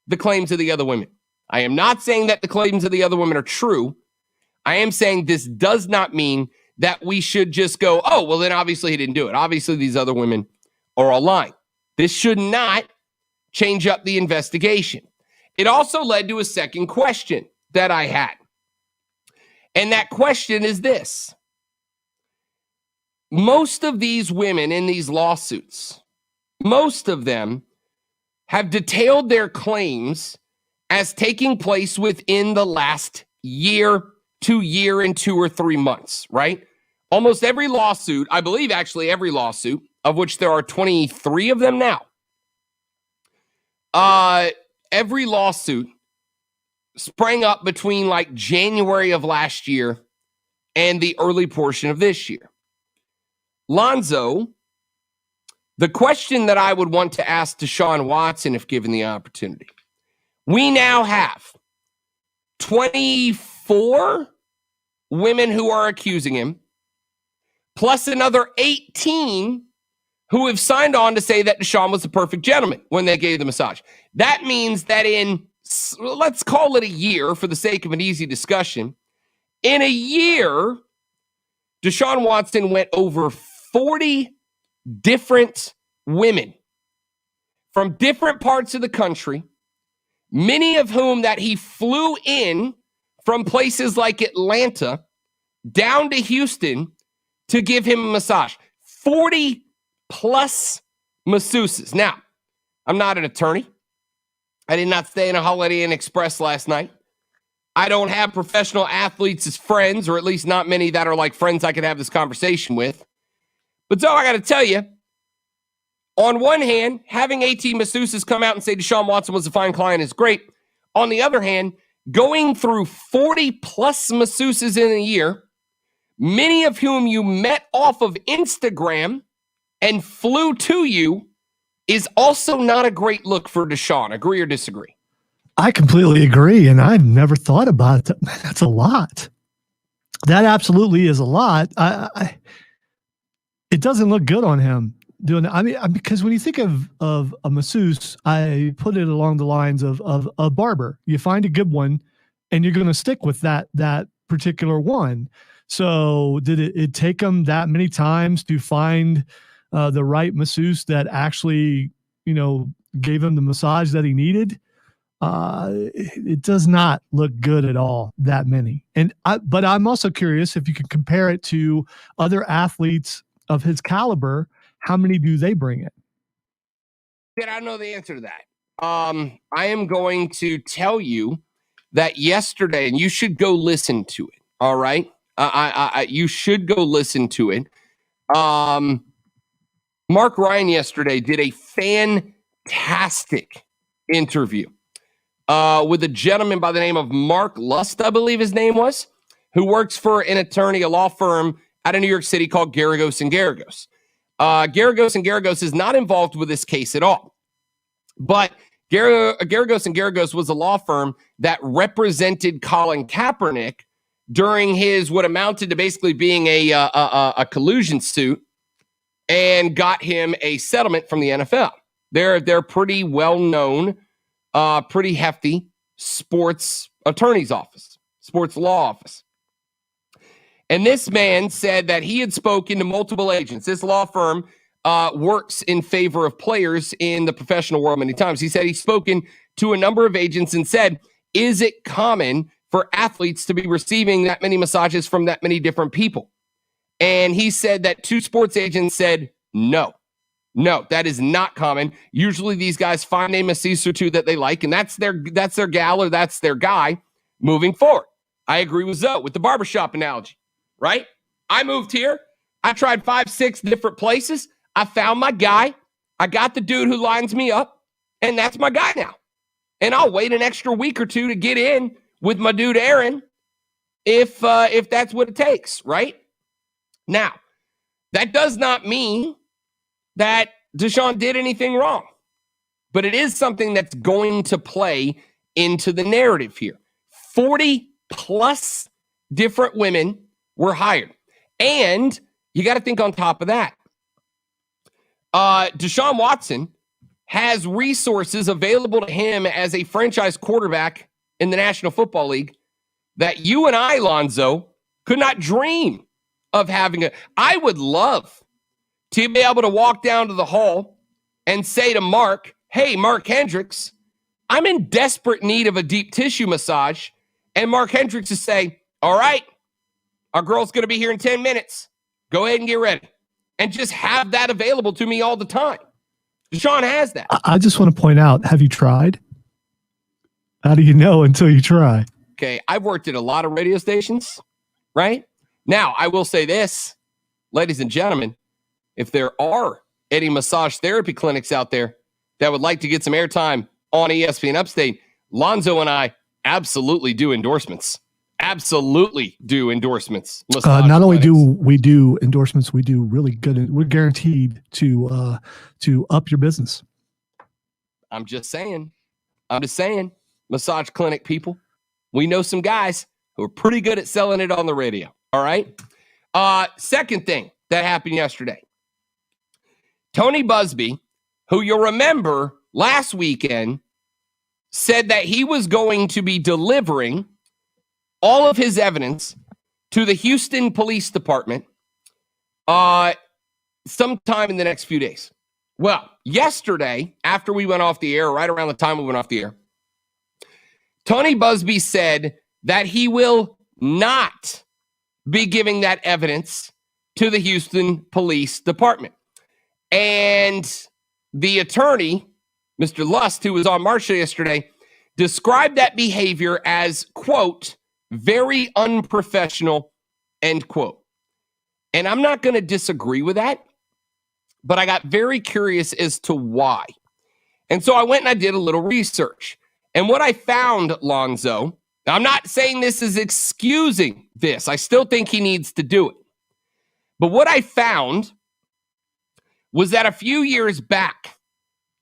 the claims of the other women. I am not saying that the claims of the other women are true. I am saying this does not mean that we should just go, oh, well, then obviously he didn't do it. Obviously, these other women are all lying. This should not change up the investigation. It also led to a second question that I had. And that question is this. Most of these women in these lawsuits, most of them have detailed their claims as taking place within the last year, 2 year, and 2 or 3 months, right? Almost every lawsuit, I believe actually every lawsuit, of which there are 23 of them now, every lawsuit sprang up between like January of last year and the early portion of this year. Lonzo, the question that I would want to ask Deshaun Watson if given the opportunity, we now have 24 women who are accusing him, plus another 18 who have signed on to say that Deshaun was the perfect gentleman when they gave the massage. That means that in, let's call it a year for the sake of an easy discussion, in a year, Deshaun Watson went over 40 different women from different parts of the country, many of whom that he flew in from places like Atlanta down to Houston to give him a massage. 40 plus masseuses. Now, I'm not an attorney. I did not stay in a Holiday Inn Express last night. I don't have professional athletes as friends, or at least not many that are like friends I could have this conversation with. But so I got to tell you, on one hand, having 18 masseuses come out and say Deshaun Watson was a fine client is great. On the other hand, going through 40 plus masseuses in a year, many of whom you met off of Instagram and flew to you, is also not a great look for Deshaun. Agree or disagree? I completely agree, and I've never thought about it. Man, that's a lot. That absolutely is a lot. It doesn't look good on him doing that. I mean, because when you think of a masseuse, I put it along the lines of a barber. You find a good one, and you're going to stick with that particular one. So did it take him that many times to find the right masseuse that actually, gave him the massage that he needed? It does not look good at all, that many. But I'm also curious if you can compare it to other athletes of his caliber. How many do they bring in? I don't know the answer to that. I am going to tell you that yesterday, and you should go listen to it. All right. You should go listen to it. Mark Ryan yesterday did a fantastic interview with a gentleman by the name of Mark Lust, I believe his name was, who works for an attorney, a law firm out of New York City called Garagos and Garagos. Garagos and Garagos is not involved with this case at all. But Garagos and Garagos was a law firm that represented Colin Kaepernick during his what amounted to basically being a collusion suit, and got him a settlement from the NFL. They're pretty well known, pretty hefty sports attorney's office, sports law office. And this man said that he had spoken to multiple agents. This law firm works in favor of players in the professional world many times. He said he's spoken to a number of agents and said, is it common for athletes to be receiving that many massages from that many different people? And he said that 2 sports agents said, no, that is not common. Usually these guys find a masseuse or 2 that they like, and that's their gal or that's their guy moving forward. I agree with Zoe with the barbershop analogy, right? I moved here. I tried 5, 6 different places. I found my guy. I got the dude who lines me up, and that's my guy now. And I'll wait an extra week or 2 to get in with my dude Aaron if that's what it takes, right? Now, that does not mean that Deshaun did anything wrong, but it is something that's going to play into the narrative here. 40 plus different women were hired. And you got to think on top of that. Deshaun Watson has resources available to him as a franchise quarterback in the National Football League that you and I, Lonzo, could not dream of having. I would love to be able to walk down to the hall and say to Mark, hey, Mark Hendricks, I'm in desperate need of a deep tissue massage. And Mark Hendricks to say, all right, our girl's going to be here in 10 minutes. Go ahead and get ready. And just have that available to me all the time. Deshaun has that. I just want to point out, have you tried? How do you know until you try? Okay, I've worked at a lot of radio stations, right? Now, I will say this, ladies and gentlemen, if there are any massage therapy clinics out there that would like to get some airtime on ESPN Upstate, Lonzo and I absolutely do endorsements. Absolutely do endorsements. Not only do we do endorsements, we do really good. We're guaranteed to up your business. I'm just saying. Massage clinic people. We know some guys who are pretty good at selling it on the radio. All right. Second thing that happened yesterday. Tony Busby, who you'll remember last weekend, said that he was going to be delivering all of his evidence to the Houston Police Department sometime in the next few days. Well, yesterday, after we went off the air, right around the time we went off the air, Tony Busby said that he will not be giving that evidence to the Houston Police Department. And the attorney, Mr. Lust, who was on Marshall yesterday, described that behavior as, quote, very unprofessional, end quote. And I'm not going to disagree with that, but I got very curious as to why. And so I went and I did a little research. And what I found, Lonzo, I'm not saying this is excusing this. I still think he needs to do it. But what I found was that a few years back,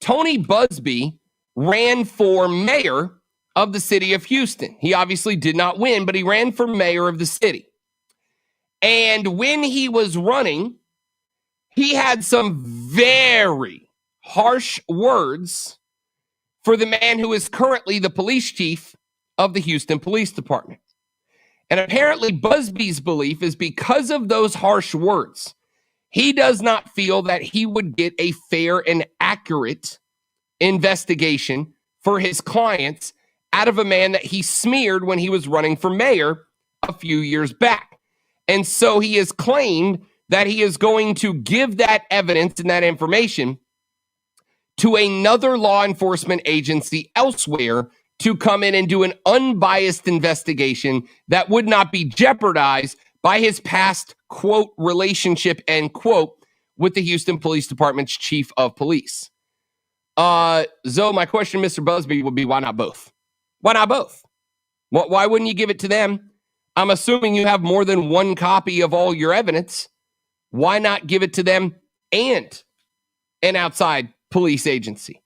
Tony Buzbee ran for mayor of the city of Houston. He obviously did not win, but he ran for mayor of the city. And when he was running, he had some very harsh words for the man who is currently the police chief of the Houston Police Department. And apparently Buzbee's belief is because of those harsh words, he does not feel that he would get a fair and accurate investigation for his clients out of a man that he smeared when he was running for mayor a few years back. And so he has claimed that he is going to give that evidence and that information to another law enforcement agency elsewhere to come in and do an unbiased investigation that would not be jeopardized by his past, quote, relationship, end quote, with the Houston Police Department's chief of police. Zoe, my question, Mr. Buzbee, would be, why not both? Why not both? Why wouldn't you give it to them? I'm assuming you have more than one copy of all your evidence. Why not give it to them and an outside police agency?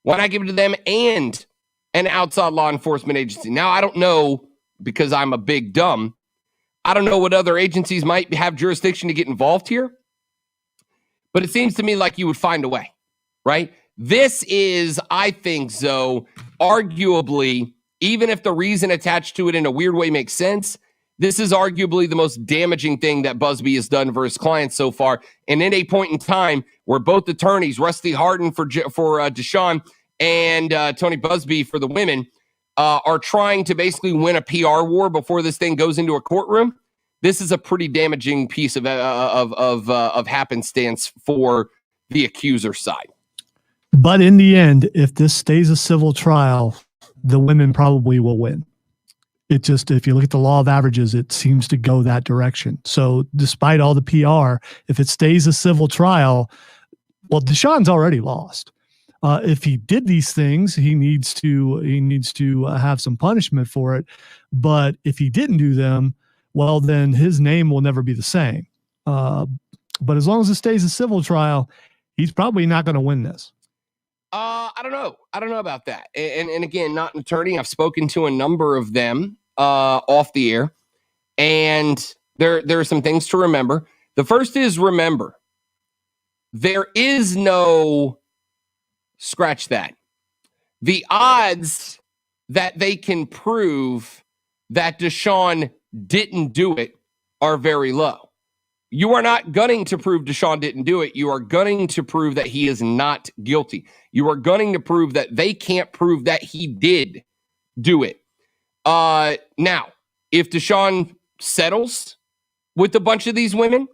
Why not give it to them and an outside law enforcement agency? Now, I don't know, because I'm a big dumb, I don't know what other agencies might have jurisdiction to get involved here, but it seems to me like you would find a way, right? This is, I think, Zoe, arguably, even if the reason attached to it in a weird way makes sense, this is arguably the most damaging thing that Buzbee has done for his clients so far. And in a point in time where both attorneys, Rusty Hardin for Deshaun and Tony Buzbee for the women, are trying to basically win a PR war before this thing goes into a courtroom, this is a pretty damaging piece of happenstance for the accuser side. But in the end, if this stays a civil trial, the women probably will win. It just, if you look at the law of averages, it seems to go that direction. So despite all the PR, if it stays a civil trial, well, Deshaun's already lost. If he did these things, he needs to have some punishment for it. But if he didn't do them, well, then his name will never be the same. But as long as it stays a civil trial, he's probably not going to win this. I don't know. I don't know about that. And again, not an attorney. I've spoken to a number of them off the air, and there are some things to remember. The first is, remember, there is no scratch that. The odds that they can prove that Deshaun didn't do it are very low. You are not gunning to prove Deshaun didn't do it. You are gunning to prove that he is not guilty. You are gunning to prove that they can't prove that he did do it. Now, if Deshaun settles with a bunch of these women,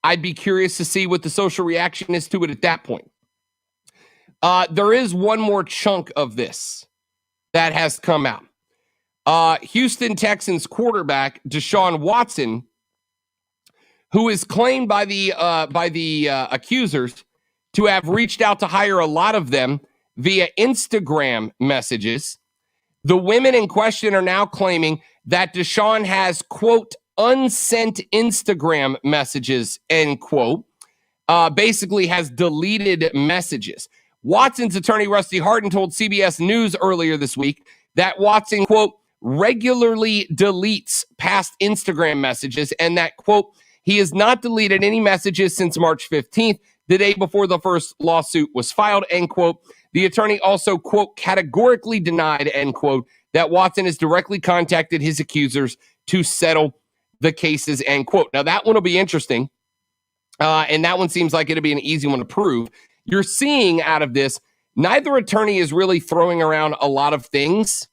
I'd be curious to see what the social reaction is to it at that point. There is one more chunk of this that has come out. Houston Texans quarterback Deshaun Watson, who is claimed by the accusers to have reached out to hire a lot of them via Instagram messages. The women in question are now claiming that Deshaun has, quote, unsent Instagram messages, end quote, basically has deleted messages. Watson's attorney, Rusty Hardin, told CBS News earlier this week that Watson, quote, regularly deletes past Instagram messages, and that, quote, he has not deleted any messages since March 15th, the day before the first lawsuit was filed, end quote. The attorney also, quote, categorically denied, end quote, that Watson has directly contacted his accusers to settle the cases, end quote. Now, that one will be interesting, and that one seems like it'll be an easy one to prove. You're seeing out of this, neither attorney is really throwing around a lot of things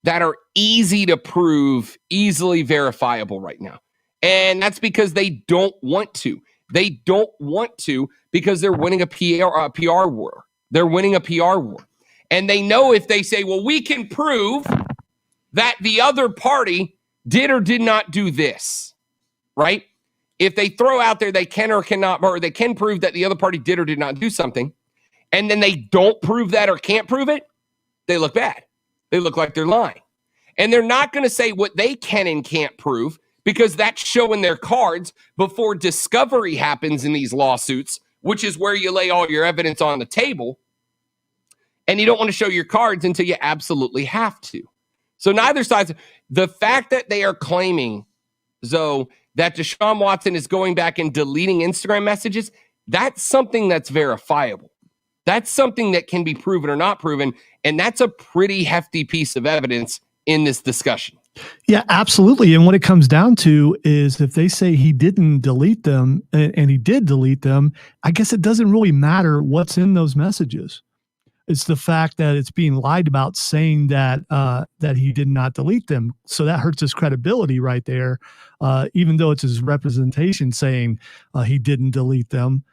that are easy to prove, easily verifiable right now. And that's because they don't want to. They don't want to because they're winning a PR war. They're winning a PR war. And they know if they say, well, we can prove that the other party did or did not do this, right? If they throw out there they can or cannot, or they can prove that the other party did or did not do something, and then they don't prove that or can't prove it, they look bad. They look like they're lying. And they're not going to say what they can and can't prove because that's showing their cards before discovery happens in these lawsuits, which is where you lay all your evidence on the table. And you don't want to show your cards until you absolutely have to. So neither side, the fact that they are claiming, Zoe, that Deshaun Watson is going back and deleting Instagram messages, that's something that's verifiable. That's something that can be proven or not proven. And that's a pretty hefty piece of evidence in this discussion. Yeah, absolutely. And what it comes down to is if they say he didn't delete them and he did delete them, I guess it doesn't really matter what's in those messages. It's the fact that it's being lied about, saying that that he did not delete them. So that hurts his credibility right there. Even though it's his representation saying he didn't delete them,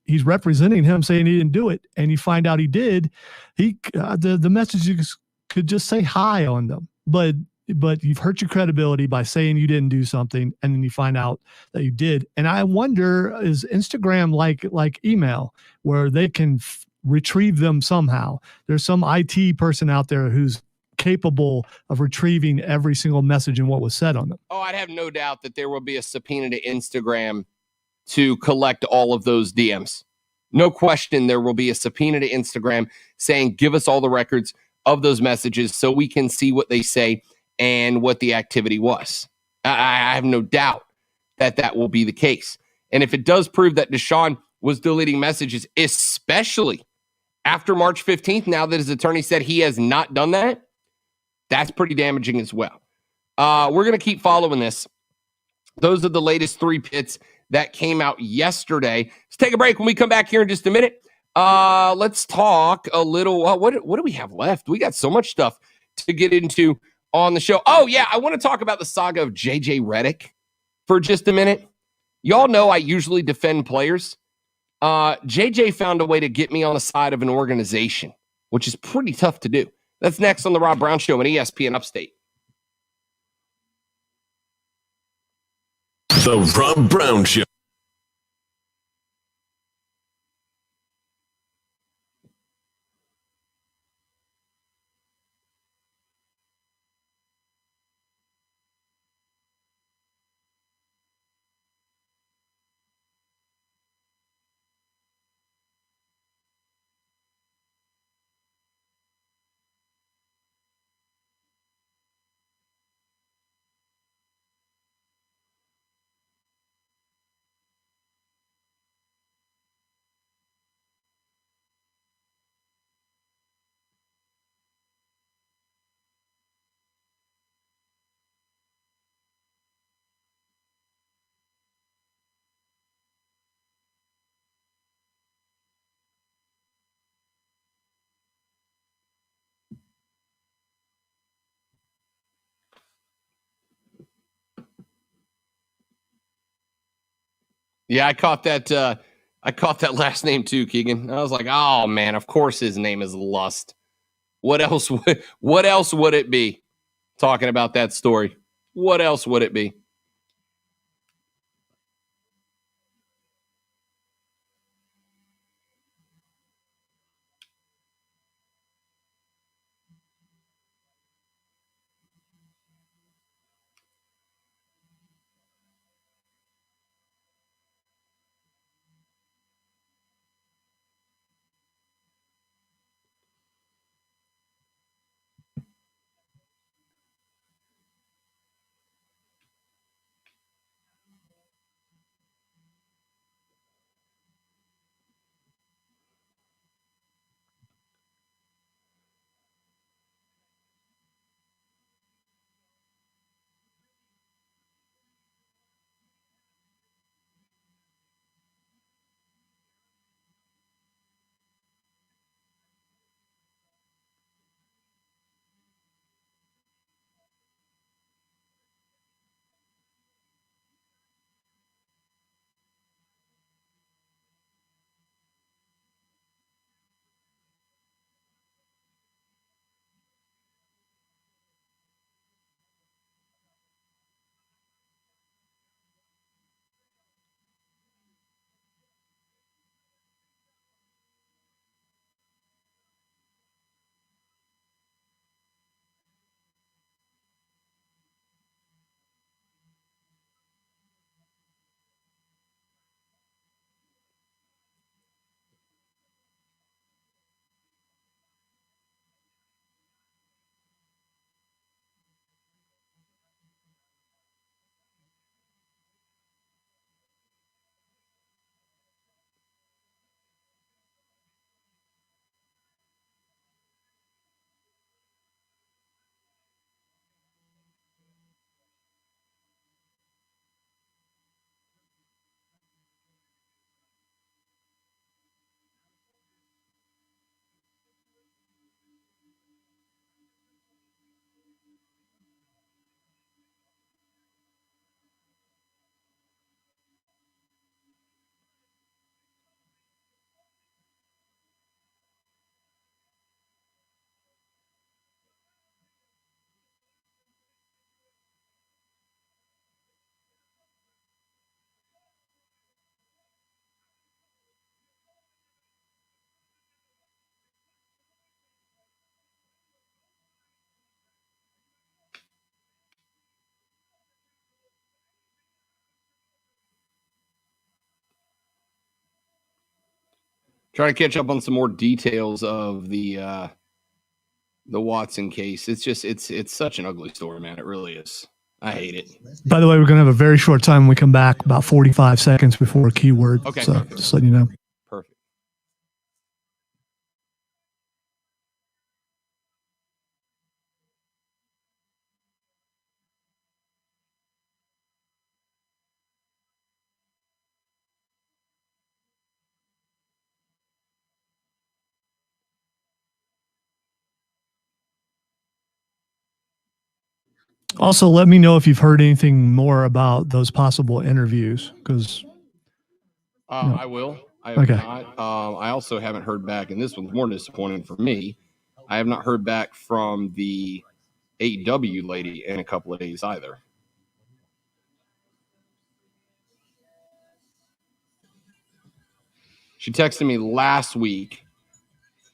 he's representing him saying he didn't do it, and you find out he did. The messages could just say hi on them, but you've hurt your credibility by saying you didn't do something, and then you find out that you did. And I wonder, is Instagram like email, where they can retrieve them somehow? There's some IT person out there who's capable of retrieving every single message and what was said on them. Oh, I'd have no doubt that there will be a subpoena to Instagram to collect all of those DMs. No question, there will be a subpoena to Instagram saying, give us all the records of those messages so we can see what they say and what the activity was. I have no doubt that that will be the case. And if it does prove that Deshaun was deleting messages, especially after March 15th, now that his attorney said he has not done that, that's pretty damaging as well. We're going to keep following this. Those are the latest three pits that came out yesterday. Let's take a break. When we come back here in just a minute, let's talk a little. What do we have left? We got so much stuff to get into on the show. Oh, yeah, I want to talk about the saga of J.J. Redick for just a minute. Y'all know I usually defend players. JJ found a way to get me on the side of an organization, which is pretty tough to do. That's next on the Rob Brown Show on ESPN Upstate. The Rob Brown Show. Yeah, I caught that last name too, Keegan. I was like, oh man, of course his name is Lust. What else would it be? Talking about that story. What else would it be? Trying to catch up on some more details of the Watson case. It's such an ugly story, man. It really is. I hate it. By the way, we're going to have a very short time when we come back, about 45 seconds before a keyword. Okay. So just letting you know. Perfect. Also, let me know if you've heard anything more about those possible interviews, because I will. I have Okay. not. I also haven't heard back, and this one's more disappointing for me. I have not heard back from the AEW lady in a couple of days either. She texted me last week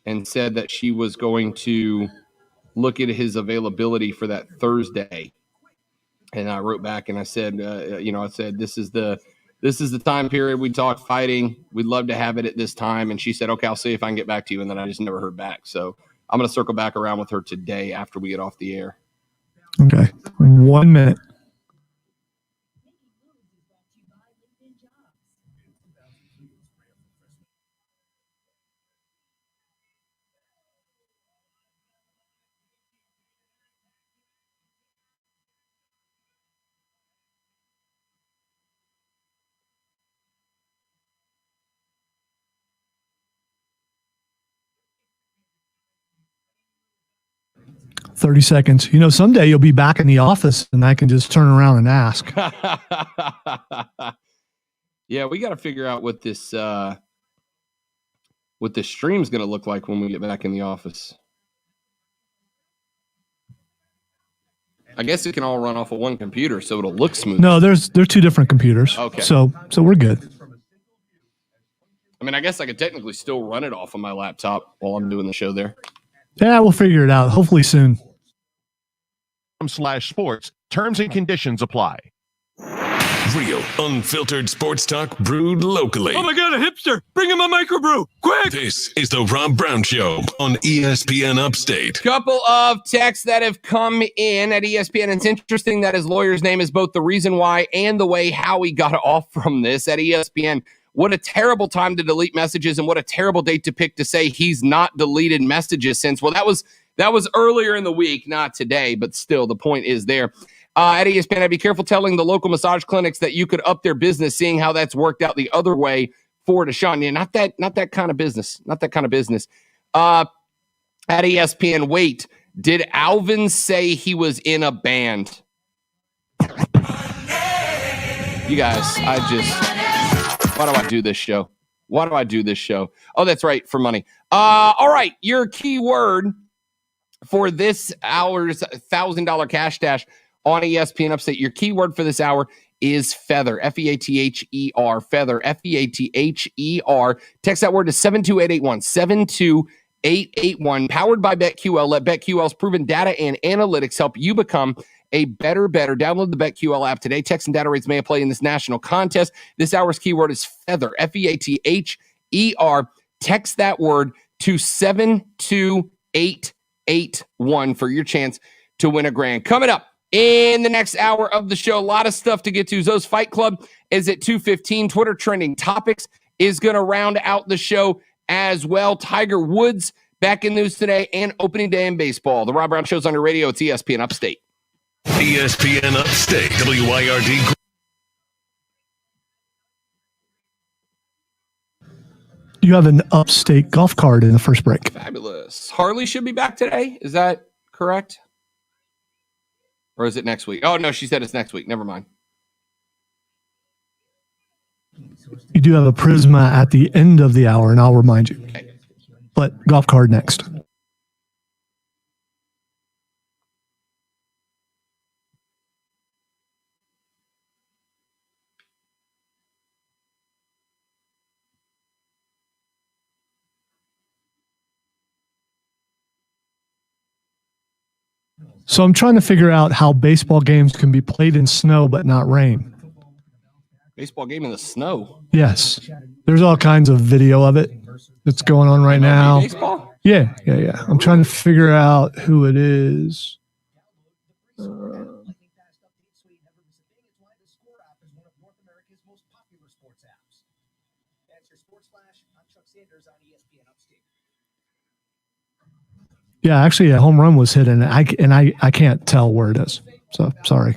and said that she was going to look at his availability for that Thursday. And I wrote back and I said, this is the time period we talk fighting. We'd love to have it at this time. And she said, okay, I'll see if I can get back to you. And then I just never heard back. So I'm going to circle back around with her today after we get off the air. okay, 1 minute. Thirty seconds. Someday you'll be back in the office and I can just turn around and ask. Yeah, we got to figure out what this stream's going to look like when we get back in the office. I guess it can all run off of one computer, so it'll look smooth. No, they're two different computers. Okay. So we're good. I mean, I guess I could technically still run it off of my laptop while I'm doing the show there. Yeah, we'll figure it out. Hopefully soon. /sports. Terms and conditions apply. Real, unfiltered sports talk brewed locally. Oh my God, a hipster! Bring him a microbrew, quick! This is the Rob Brown Show on ESPN Upstate. Couple of texts that have come in at ESPN. It's interesting that his lawyer's name is both the reason why and the way how he got off from this at ESPN. What a terrible time to delete messages, and what a terrible date to pick to say he's not deleted messages since. Well, that was earlier in the week, not today, but still the point is there. At ESPN, I'd be careful telling the local massage clinics that you could up their business, seeing how that's worked out the other way for Deshaun. Yeah, not that kind of business. Not that kind of business. At ESPN, wait, did Alvin say he was in a band? You guys, why do I do this show? Why do I do this show? Oh, that's right, for money. All right, your keyword for this hour's $1,000 cash dash on ESPN Upstate. Your keyword for this hour is feather, F-E-A-T-H-E-R, feather, F-E-A-T-H-E-R. Text that word to 72881, 72881. Powered by BetQL. Let BetQL's proven data and analytics help you become a better. Download the BetQL app today. Text and data rates may apply in this national contest. This hour's keyword is feather, F-E-A-T-H-E-R. Text that word to 72881 for your chance to win $1,000. Coming up in the next hour of the show, a lot of stuff to get to. Zoe's Fight Club is at 2:15. Twitter trending topics is going to round out the show as well. Tiger Woods back in news today, and opening day in baseball. The Rob Brown Show's on your radio. It's ESPN Upstate. ESPN Upstate, WYRD. You have an Upstate golf cart in the first break. Fabulous. Harley should be back today. Is that correct? Or is it next week? Oh, no, she said it's next week. Never mind. You do have a Prisma at the end of the hour, and I'll remind you. Okay. But golf cart next. So I'm trying to figure out how baseball games can be played in snow but not rain. Baseball game in the snow. Yes. There's all kinds of video of it. that's going on right now. Baseball? Yeah. I'm trying to figure out who it is. Yeah, actually, a home run was hit, and I can't tell where it is. So sorry.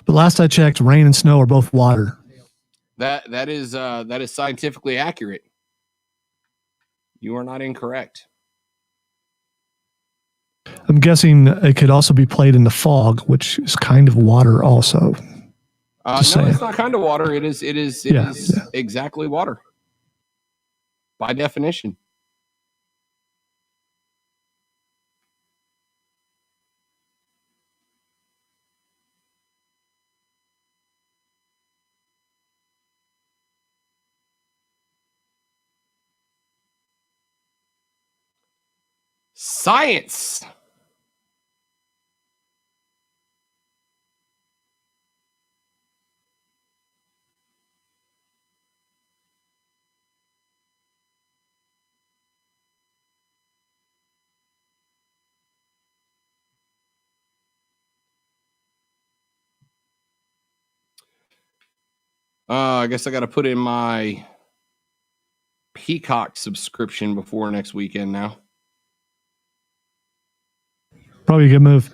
But last I checked, rain and snow are both water. That is scientifically accurate. You are not incorrect. I'm guessing it could also be played in the fog, which is kind of water also. No, it's not kind of water. It is exactly water. By definition. Science. I guess I got to put in my Peacock subscription before next weekend now. Probably a good move.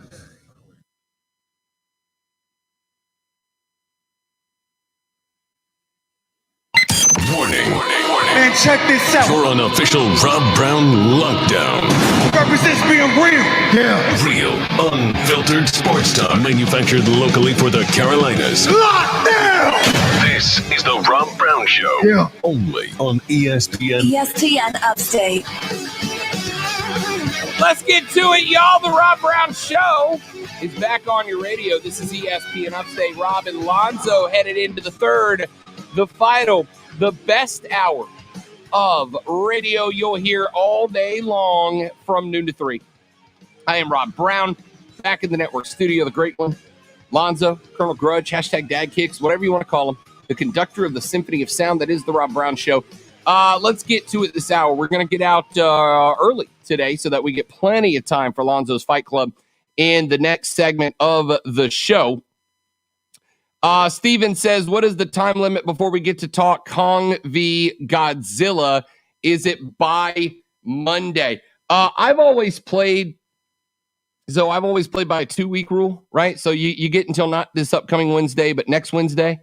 Warning. Man, check this out. You're on official Rob Brown lockdown. Represents being real. Yeah. Real, unfiltered sports talk manufactured locally for the Carolinas. Lockdown! This is the Rob Brown Show. Yeah. Only on ESPN. ESPN Upstate. Let's get to it, y'all. The Rob Brown Show is back on your radio. This is ESPN Upstate. Rob and Lonzo headed into the third, the final, the best hour of radio you'll hear all day long from noon to 3. I am Rob Brown, back in the network studio, the great one. Lonzo, Colonel Grudge, hashtag Dad Kicks, whatever you want to call him, the conductor of the symphony of sound that is the Rob Brown Show. Let's get to it this hour. We're going to get out early today so that we get plenty of time for Lonzo's Fight Club in the next segment of the show. Steven says, what is the time limit before we get to talk Kong v. Godzilla? Is it by Monday? I've always played by a 2-week rule, right? So you get until not this upcoming Wednesday, but next Wednesday.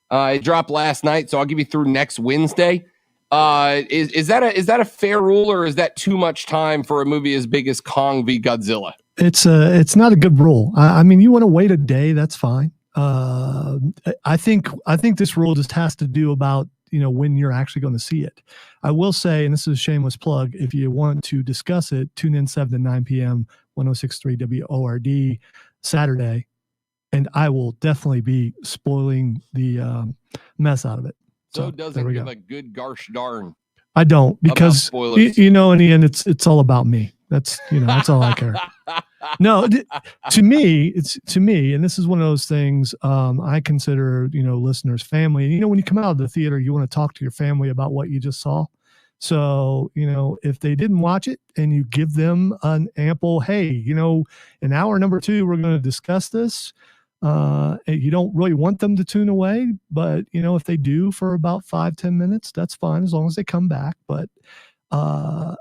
It dropped last night, so I'll give you through next Wednesday. Is that a fair rule, or is that too much time for a movie as big as Kong v. Godzilla? It's not a good rule. I mean, you want to wait a day, that's fine. I think this rule just has to do about, when you're actually going to see it. I will say, and this is a shameless plug, if you want to discuss it, tune in 7 to 9 p.m. 106.3 WORD Saturday, and I will definitely be spoiling the mess out of it. So it doesn't give a good gosh darn. I don't, because in the end, it's all about me. That's that's all I care. No, to me, and this is one of those things I consider, listeners family. And when you come out of the theater, you want to talk to your family about what you just saw. So, if they didn't watch it and you give them an ample, hey, in hour number 2, we're going to discuss this. You don't really want them to tune away, but if they do for about 5-10 minutes, that's fine as long as they come back. But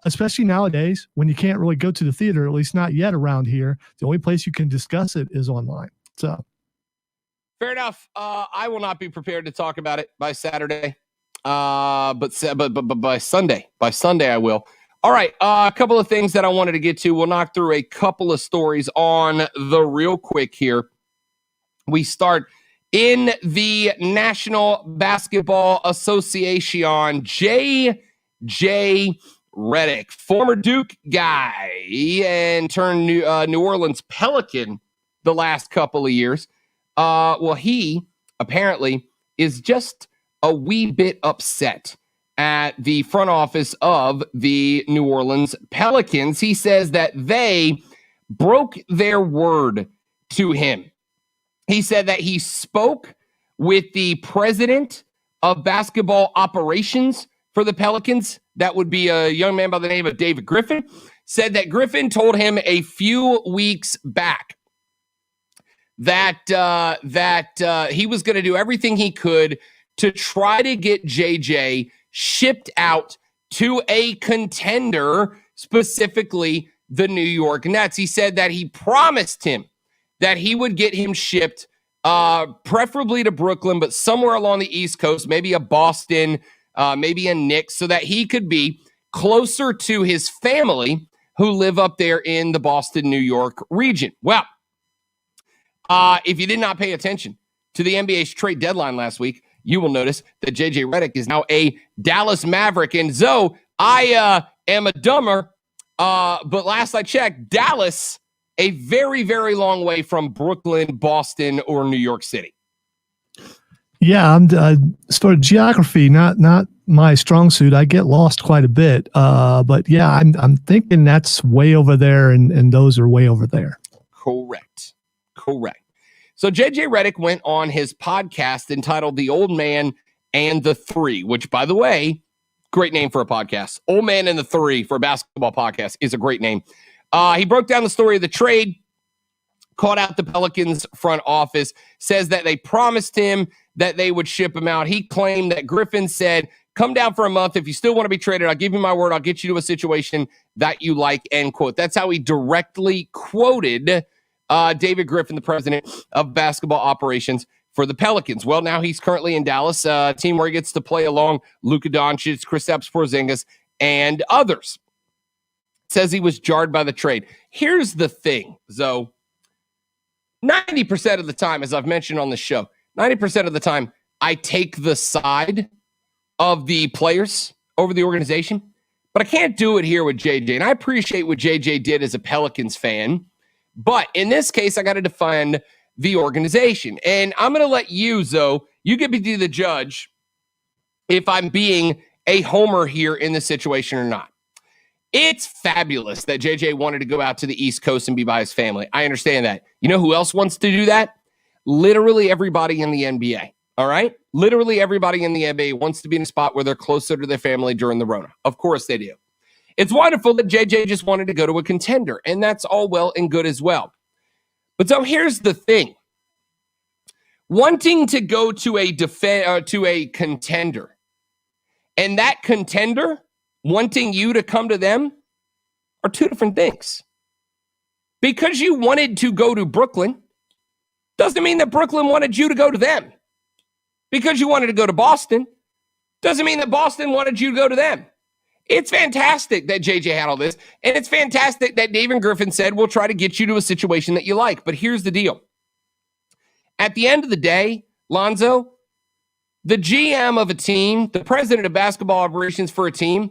especially nowadays when you can't really go to the theater, at least not yet around here, the only place you can discuss it is online. So fair enough. I will not be prepared to talk about it by Saturday, but by Sunday I will. All right, a couple of things that I wanted to get to. We'll knock through a couple of stories on the real quick here. We start in the National Basketball Association. J.J. Redick, former Duke guy and turned New Orleans Pelican the last couple of years. He apparently is just a wee bit upset at the front office of the New Orleans Pelicans. He says that they broke their word to him. He said that he spoke with the president of basketball operations for the Pelicans, that would be a young man by the name of David Griffin, said that Griffin told him a few weeks back that he was going to do everything he could to try to get JJ shipped out to a contender, specifically the New York Nets. He said that he promised him that he would get him shipped preferably to Brooklyn, but somewhere along the East Coast, maybe a Boston, maybe a Knicks, so that he could be closer to his family who live up there in the Boston, New York region. Well, if you did not pay attention to the NBA's trade deadline last week, you will notice that JJ Redick is now a Dallas Maverick. And Zoe, I am a dumber, but last I checked, Dallas, a very, very long way from Brooklyn, Boston, or New York City. Yeah, I'm sort of geography, not my strong suit. I get lost quite a bit, but yeah, I'm thinking that's way over there, and those are way over there. Correct. So JJ Redick went on his podcast entitled "The Old Man and the Three," which, by the way, great name for a podcast. "Old Man and the Three" for a basketball podcast is a great name. He broke down the story of the trade, called out the Pelicans front office, says that they promised him that they would ship him out. He claimed that Griffin said, "Come down for a month. If you still want to be traded, I'll give you my word. I'll get you to a situation that you like," end quote. That's how he directly quoted David Griffin, the president of basketball operations for the Pelicans. Well, now he's currently in Dallas, a team where he gets to play along Luka Doncic, Kristaps Porzingis, and others. Says he was jarred by the trade. Here's the thing, Zoe. 90% of the time, as I've mentioned on the show, 90% of the time, I take the side of the players over the organization, but I can't do it here with JJ. And I appreciate what JJ did as a Pelicans fan, but in this case, I got to defend the organization. And I'm going to let you, Zoe, you get to be the judge if I'm being a homer here in this situation or not. It's fabulous that JJ wanted to go out to the East Coast and be by his family. I understand that. You know who else wants to do that? Literally everybody in the NBA. All right? Literally everybody in the NBA wants to be in a spot where they're closer to their family during the Rona. Of course they do. It's wonderful that JJ just wanted to go to a contender, and that's all well and good as well. But so here's the thing. Wanting to go to a contender, and that contender wanting you to come to them are two different things. Because you wanted to go to Brooklyn doesn't mean that Brooklyn wanted you to go to them. Because you wanted to go to Boston doesn't mean that Boston wanted you to go to them. It's fantastic that JJ had all this, and it's fantastic that David Griffin said, "We'll try to get you to a situation that you like." But here's the deal. At the end of the day, Lonzo, the GM of a team, the president of basketball operations for a team,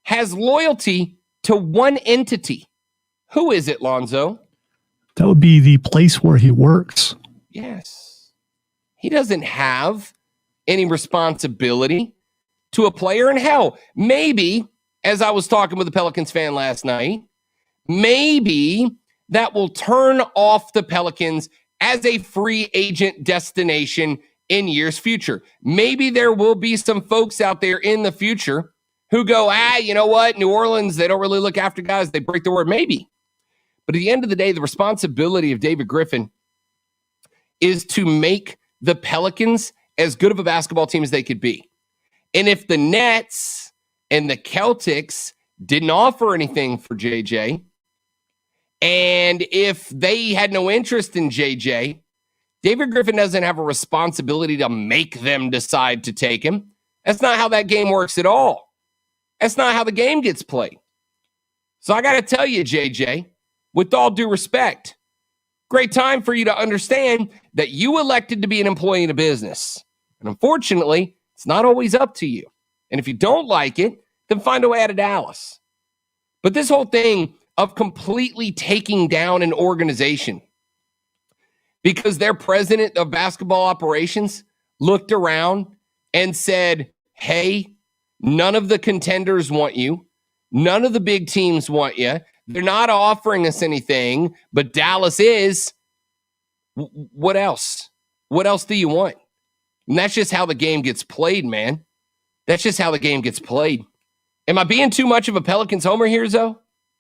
has loyalty to one entity. Who is it, Lonzo? That would be the place where he works. Yes. He doesn't have any responsibility to a player. And hell, maybe, as I was talking with a Pelicans fan last night, maybe that will turn off the Pelicans as a free agent destination in years future. Maybe there will be some folks out there in the future who go, you know what? New Orleans, they don't really look after guys. They break their word. Maybe. But at the end of the day, the responsibility of David Griffin is to make the Pelicans as good of a basketball team as they could be. And if the Nets and the Celtics didn't offer anything for JJ, and if they had no interest in JJ, David Griffin doesn't have a responsibility to make them decide to take him. That's not how that game works at all. That's not how the game gets played. So I got to tell you, JJ, with all due respect, great time for you to understand that you elected to be an employee in a business. And unfortunately, it's not always up to you. And if you don't like it, then find a way out of Dallas. But this whole thing of completely taking down an organization because their president of basketball operations looked around and said, "Hey, none of the contenders want you. None of the big teams want you. They're not offering us anything, but Dallas is." What else? What else do you want? And that's just how the game gets played, man. That's just how the game gets played. Am I being too much of a Pelicans homer here, Zoe?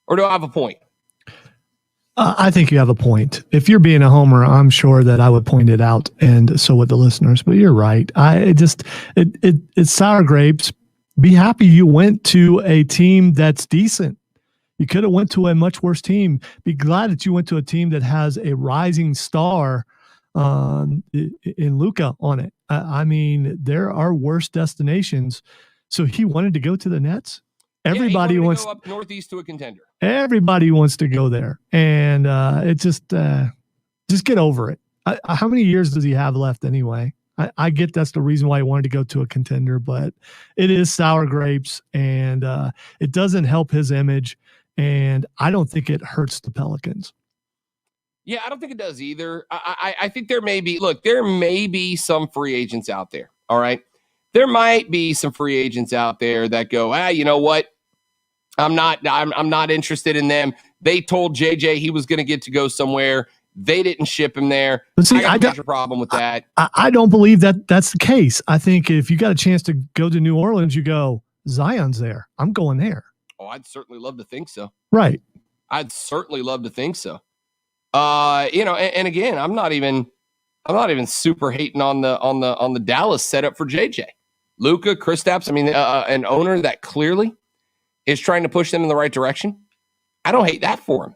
Or do I have a point? I think you have a point. If you're being a homer, I'm sure that I would point it out, and so would the listeners. But you're right. It's sour grapes. Be happy you went to a team that's decent. You could have went to a much worse team. Be glad that you went to a team that has a rising star in Luka on it. I mean, there are worse destinations. So he wanted to go to the Nets. Everybody wants to go up northeast to a contender. Everybody wants to go there, and it's just get over it. How many years does he have left anyway? I get that's the reason why he wanted to go to a contender, but it is sour grapes, and it doesn't help his image, and I don't think it hurts the Pelicans. Yeah, I don't think it does either. I think there may be some free agents out there. All right. There might be some free agents out there that go, you know what? I'm not interested in them. They told JJ he was going to get to go somewhere. They didn't ship him there. But see, I got a major problem with that. I don't believe that that's the case. I think if you got a chance to go to New Orleans, you go, Zion's there. I'm going there. Oh, I'd certainly love to think so. Right. I'd certainly love to think so. And again, I'm not even super hating on the Dallas setup for JJ. Luka, Kristaps, an owner that clearly is trying to push them in the right direction. I don't hate that for him.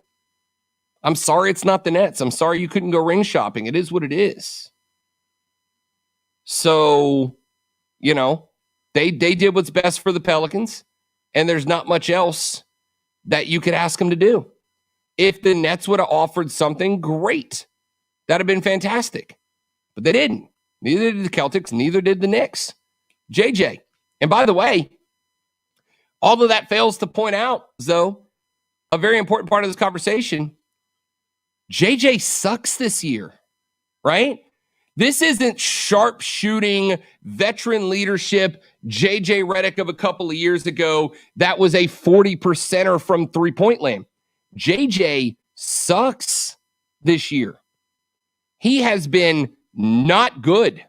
I'm sorry it's not the Nets. I'm sorry you couldn't go ring shopping. It is what it is. So, they did what's best for the Pelicans, and there's not much else that you could ask them to do. If the Nets would have offered something, great. That'd have been fantastic. But they didn't. Neither did the Celtics, neither did the Knicks. JJ. And by the way, all of that fails to point out, though, a very important part of this conversation, JJ sucks this year, right? This isn't sharpshooting, veteran leadership, JJ Redick of a couple of years ago that was a 40%er from three-point land. JJ sucks this year. He has been not good.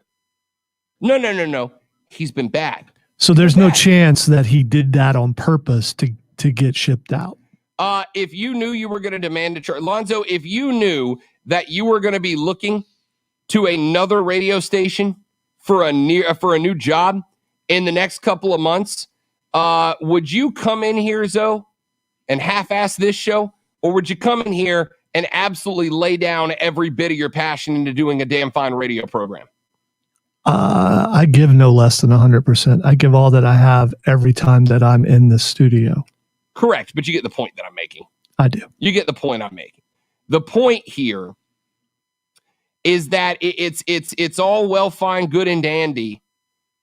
No. He's been bad. So there's no chance that he did that on purpose to get shipped out. If you knew you were going to demand a trade, Lonzo, if you knew that you were going to be looking to another radio station for a new job in the next couple of months, would you come in here, Zoe, and half-ass this show? Or would you come in here and absolutely lay down every bit of your passion into doing a damn fine radio program? I give no less than 100%. I give all that I have every time that I'm in the studio. Correct, but you get the point that I'm making. I do. You get the point I'm making. The point here is that it's all well, fine, good, and dandy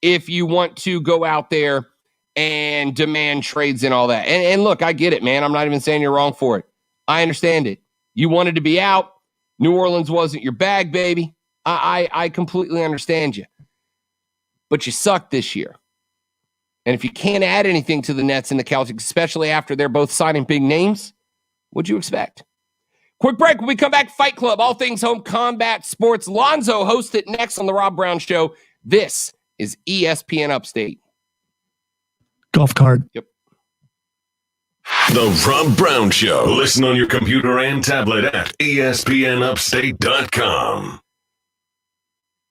if you want to go out there and demand trades and all that. And look, I get it, man. I'm not even saying you're wrong for it. I understand it. You wanted to be out. New Orleans wasn't your bag, baby. I completely understand you. But you suck this year. And if you can't add anything to the Nets and the Celtics, especially after they're both signing big names, what'd you expect? Quick break. When we come back, Fight Club, all things home combat sports. Lonzo hosts it next on The Rob Brown Show. This is ESPN Upstate. Golf cart. Yep. The Rob Brown Show. Listen on your computer and tablet at ESPNUpstate.com.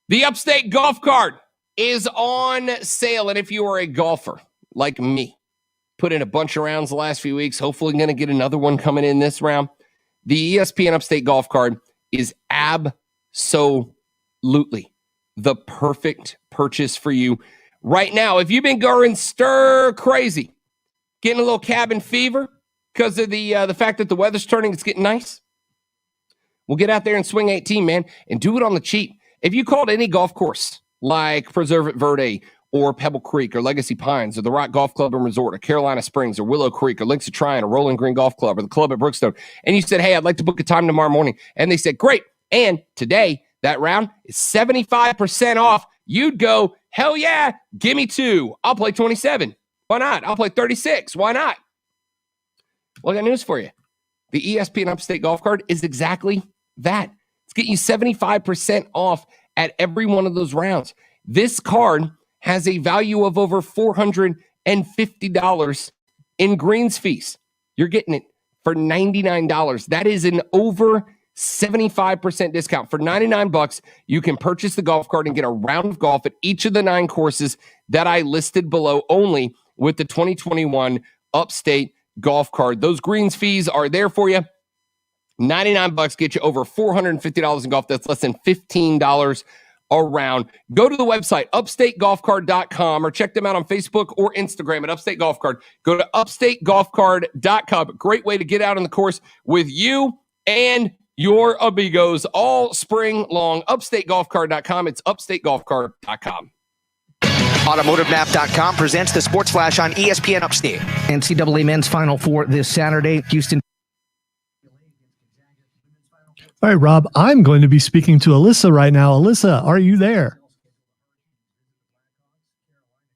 The Upstate Golf Cart is on sale. And if you are a golfer like me, put in a bunch of rounds the last few weeks, hopefully going to get another one coming in this round. The ESPN Upstate Golf Cart is absolutely the perfect purchase for you right now. If you've been going stir crazy, getting a little cabin fever because of the fact that the weather's turning, it's getting nice, well, get out there and swing 18, man, and do it on the cheap. If you called any golf course like Preserve at Verde or Pebble Creek or Legacy Pines or the Rock Golf Club and Resort or Carolina Springs or Willow Creek or Links of Tryon or Rolling Green Golf Club or the club at Brookstone, and you said, hey, I'd like to book a time tomorrow morning, and they said, great, and today that round is 75% off, you'd go, hell yeah, give me 2. I'll play 27. Why not? I'll play 36. Why not? Well, I got news for you. The ESPN Upstate Golf Cart is exactly that. It's getting you 75% off at every one of those rounds. This card has a value of over $450 in greens fees. You're getting it for $99. That is an over 75% discount. For $99, you can purchase the golf cart and get a round of golf at each of the 9 courses that I listed below, only with the 2021 Upstate golf card. Those greens fees are there for you. $99 get you over $450 in golf. That's less than $15 a round. Go to the website, upstategolfcard.com, or check them out on Facebook or Instagram at Upstate Golf Card. Go to upstategolfcard.com. Great way to get out on the course with you and your amigos all spring long. Upstategolfcard.com. It's upstategolfcard.com. AutomotiveMap.com presents the Sports Flash on ESPN Upstate. NCAA Men's Final Four this Saturday. Houston. All right, Rob, I'm going to be speaking to Alyssa right now. Alyssa, are you there?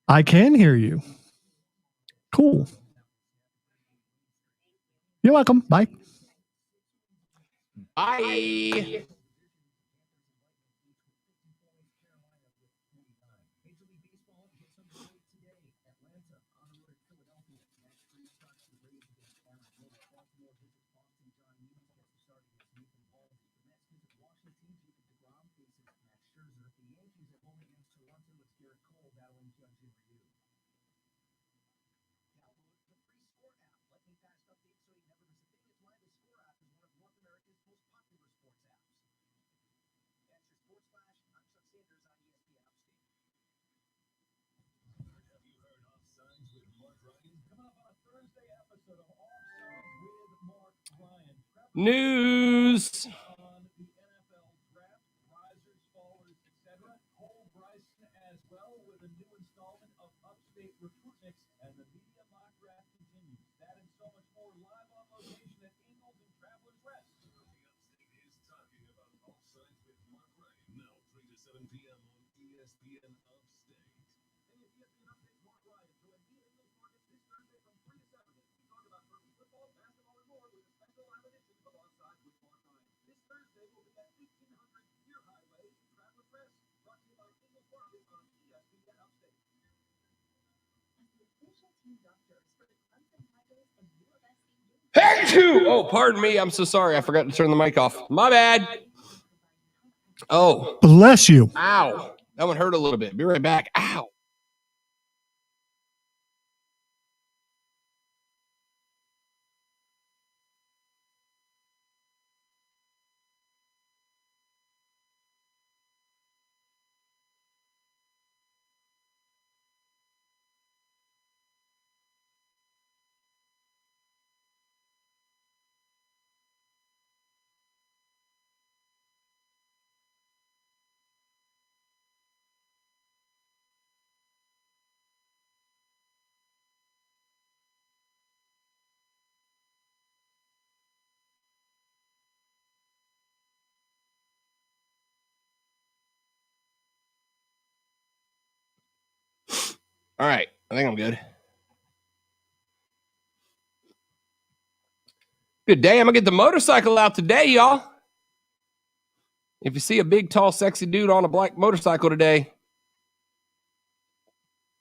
I can hear you. Cool. You're welcome. Bye. Bye. News. Oh, pardon me. I'm so sorry. I forgot to turn the mic off. My bad. Oh. Bless you. Ow. That one hurt a little bit. Be right back. Ow. All right. I think I'm good. Good day. I'm going to get the motorcycle out today, y'all. If you see a big, tall, sexy dude on a black motorcycle today,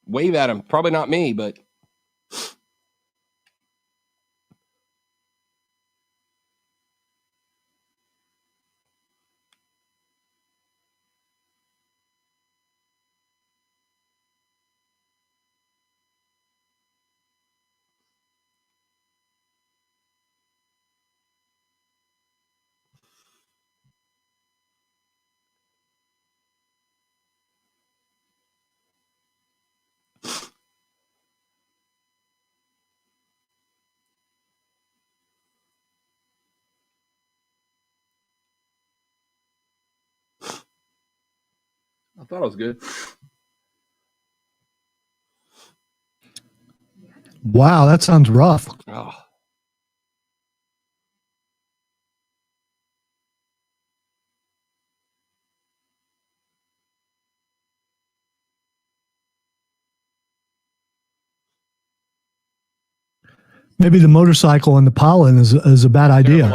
wave at him. Probably not me, but... I thought it was good. Wow, that sounds rough. Oh. Maybe the motorcycle and the pollen is a bad idea.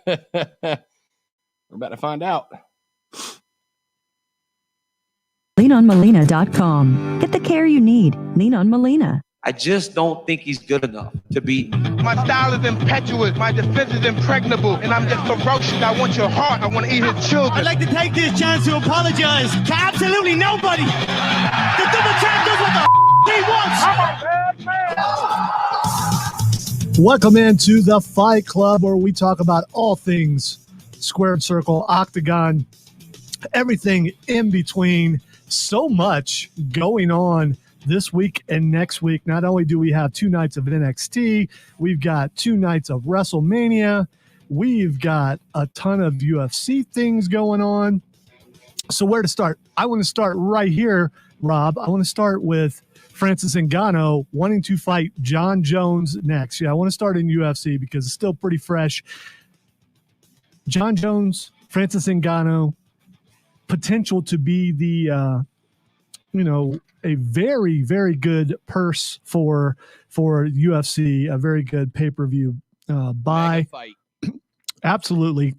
We're about to find out. LeanOnMolina.com. Get the care you need. Lean on Molina. I just don't think he's good enough to beat me. My style is impetuous, my defense is impregnable, and I'm just ferocious. I want your heart, I want to eat his children. I'd like to take this chance to apologize to absolutely nobody. The double champ does what the he wants. Welcome into the Fight Club, where we talk about all things squared circle, octagon, everything in between. So much going on this week and next week. Not only do we have 2 nights of NXT, we've got 2 nights of WrestleMania. We've got a ton of UFC things going on. So where to start? I want to start right here, Rob. I want to start with Francis Ngannou wanting to fight Jon Jones next. Yeah, I want to start in UFC because it's still pretty fresh. Jon Jones, Francis Ngannou, potential to be the, a very, very good purse for UFC, a very good pay-per-view buy. Absolutely.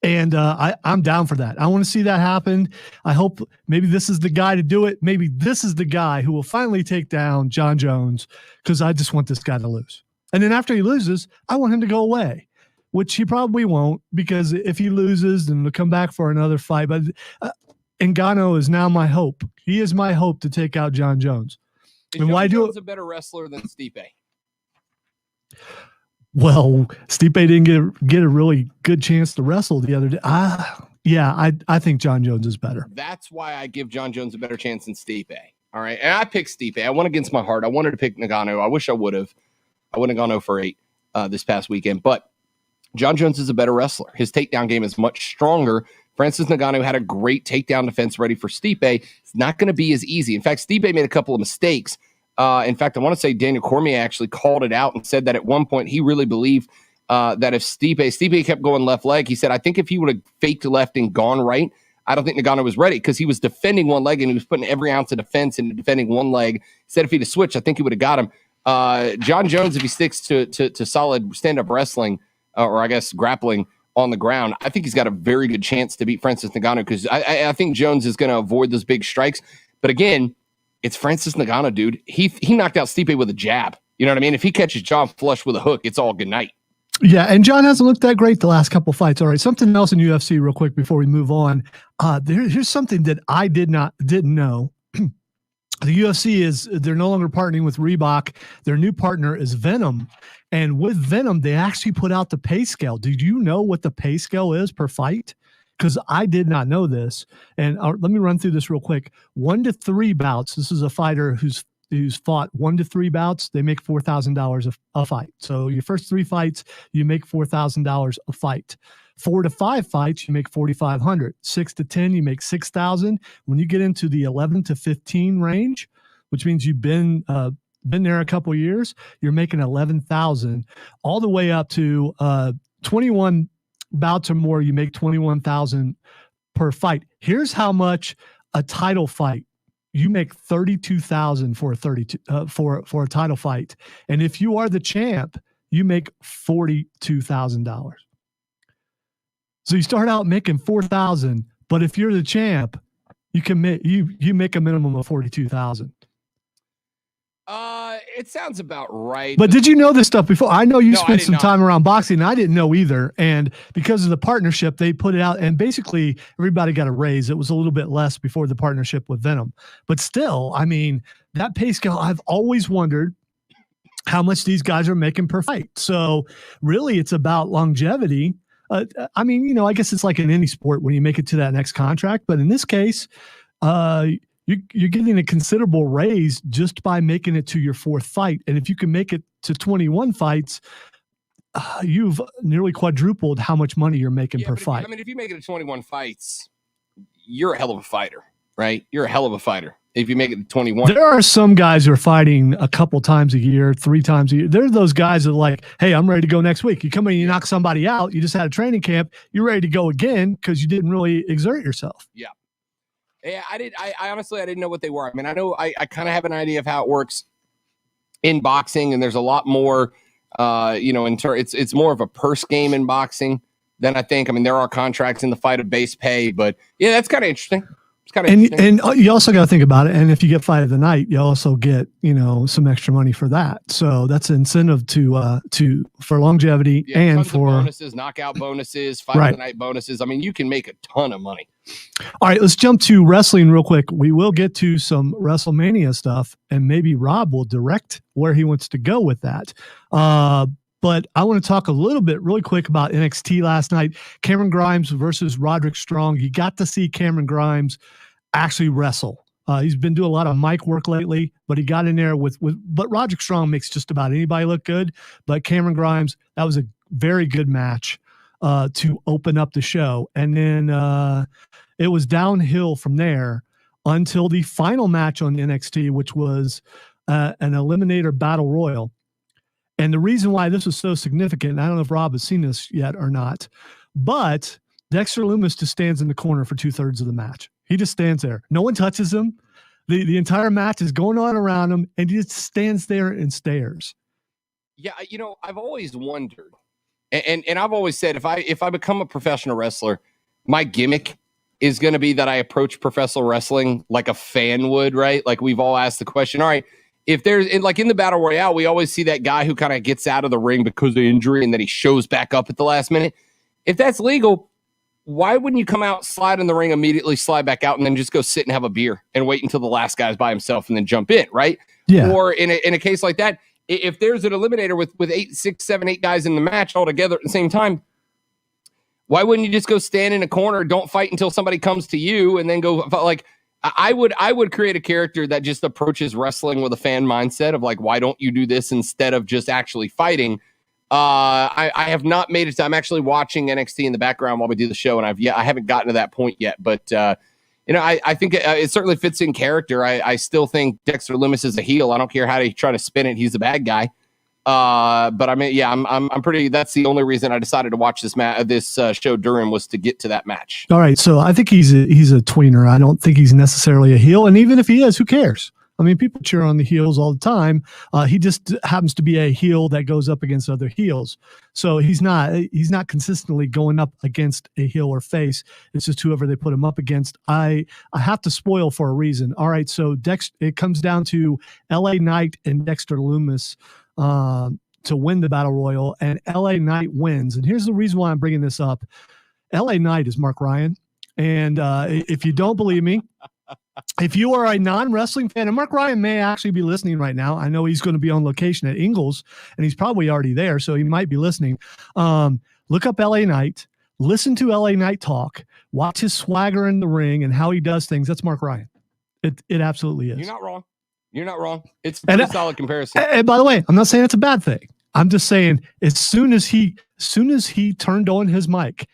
And I'm down for that. I want to see that happen. I hope maybe this is the guy to do it. Maybe this is the guy who will finally take down Jon Jones, because I just want this guy to lose. And then after he loses, I want him to go away, which he probably won't, because if he loses, then he'll come back for another fight. But Ngannou is now my hope. He is my hope to take out Jon Jones. Is Jon Jones a better wrestler than Stipe? Well, Stipe didn't get a really good chance to wrestle the other day. I think Jon Jones is better. That's why I give Jon Jones a better chance than Stipe. All right, and I picked Stipe. I went against my heart. I wanted to pick Ngannou. I wish I would have. I wouldn't have gone 0-8 this past weekend. But Jon Jones is a better wrestler. His takedown game is much stronger. Francis Ngannou had a great takedown defense ready for Stipe. It's not going to be as easy. In fact, Stipe made a couple of mistakes. In fact, I want to say Daniel Cormier actually called it out and said that at one point he really believed that if Stipe kept going left leg, he said, I think if he would have faked left and gone right, I don't think Ngannou was ready, because he was defending one leg and he was putting every ounce of defense into defending one leg. He said if he'd have switched, I think he would have got him. Jon Jones, if he sticks to solid stand-up wrestling, or I guess grappling on the ground, I think he's got a very good chance to beat Francis Ngannou, because I think Jones is going to avoid those big strikes. But again, it's Francis Ngannou, dude. He knocked out Stipe with a jab. You know what I mean? If he catches Jon flush with a hook, it's all good night. Yeah, and Jon hasn't looked that great the last couple fights. All right, something else in UFC real quick before we move on. Here's something that I didn't know. The UFC they're no longer partnering with Reebok. Their new partner is Venom. And with Venom, they actually put out the pay scale. Did you know what the pay scale is per fight? Because I did not know this. And let me run through this real quick. 1 to 3 bouts. This is a fighter who's fought 1 to 3 bouts. They make $4,000 a fight. So your first 3 fights, you make $4,000 a fight. 4 to 5 fights, you make $4,500. 6 to 10, you make $6,000. When you get into the 11 to 15 range, which means you've been there a couple of years, you're making $11,000. All the way up to 21 bouts or more, you make $21,000 per fight. Here's how much a title fight. You make $32,000 for a title fight, and if you are the champ, you make $42,000. So you start out making $4,000, but if you're the champ, you can you make a minimum of $42,000. It sounds about right. But did you know this stuff before? I know you spent some time around boxing, and I didn't know either. And because of the partnership, they put it out, and basically everybody got a raise. It was a little bit less before the partnership with Venom. But still, I mean, that pay scale, I've always wondered how much these guys are making per fight. So really, it's about longevity. I mean, I guess it's like in any sport when you make it to that next contract. But in this case, you're getting a considerable raise just by making it to your 4th fight. And if you can make it to 21 fights, you've nearly quadrupled how much money you're making per fight. If you make it to 21 fights, you're a hell of a fighter, right? You're a hell of a fighter. If you make it to 21. There are some guys who are fighting a couple times a year, 3 times a year. There are those guys that are like, hey, I'm ready to go next week. You come in and you knock somebody out. You just had a training camp. You're ready to go again because you didn't really exert yourself. Yeah. Yeah, I honestly, I didn't know what they were. I mean, I know I kind of have an idea of how it works in boxing, and there's a lot more, it's more of a purse game in boxing than I think. I mean, there are contracts in the fight of base pay, but yeah, that's kind of interesting. It's kind of interesting. And you also got to think about it. And if you get fight of the night, you also get, some extra money for that. So that's an incentive for longevity and tons for of bonuses, knockout bonuses, fight of the night bonuses. I mean, you can make a ton of money. All right, let's jump to wrestling real quick. We will get to some WrestleMania stuff, and maybe Rob will direct where he wants to go with that. But I want to talk a little bit really quick about NXT last night. Cameron Grimes versus Roderick Strong. You got to see Cameron Grimes actually wrestle. He's been doing a lot of mic work lately, but he got in there but Roderick Strong makes just about anybody look good. But Cameron Grimes, that was a very good match to open up the show. And then it was downhill from there until the final match on NXT, which was an Eliminator Battle Royal. And the reason why this was so significant, I don't know if Rob has seen this yet or not, but Dexter Lumis just stands in the corner for 2/3 of the match. He just stands there. No one touches him. The entire match is going on around him, and he just stands there and stares. Yeah, I've always wondered, and I've always said, if I become a professional wrestler, my gimmick is going to be that I approach professional wrestling like a fan would, right? Like we've all asked the question, all right, if there's like in the Battle Royale, we always see that guy who kind of gets out of the ring because of injury and then he shows back up at the last minute. If that's legal, why wouldn't you come out, slide in the ring, immediately slide back out, and then just go sit and have a beer and wait until the last guy's by himself and then jump in, right? Yeah. Or in a case like that, if there's an eliminator with 8, 6, 7, 8 guys in the match all together at the same time, why wouldn't you just go stand in a corner, don't fight until somebody comes to you, and then go like? I would create a character that just approaches wrestling with a fan mindset of like, why don't you do this instead of just actually fighting? I have not made it. I'm actually watching NXT in the background while we do the show, and I haven't gotten to that point yet. But I think it certainly fits in character. I still think Dexter Lumis is a heel. I don't care how they try to spin it. He's a bad guy. But I mean, yeah, I'm pretty. That's the only reason I decided to watch this show during was to get to that match. All right, so I think he's a tweener. I don't think he's necessarily a heel, and even if he is, who cares? I mean, people cheer on the heels all the time. He just happens to be a heel that goes up against other heels. So he's not consistently going up against a heel or face. It's just whoever they put him up against. I have to spoil for a reason. All right, so it comes down to LA Knight and Dexter Lumis to win the Battle Royal, and LA Knight wins. And here's the reason why I'm bringing this up. LA Knight is Mark Ryan. And if you don't believe me, if you are a non-wrestling fan, and Mark Ryan may actually be listening right now. I know he's going to be on location at Ingles, and he's probably already there, so he might be listening. Look up LA Knight, listen to LA Knight talk, watch his swagger in the ring and how he does things. That's Mark Ryan. It absolutely is. You're not wrong. It's a pretty solid comparison. And by the way, I'm not saying it's a bad thing. I'm just saying as soon as he turned on his mic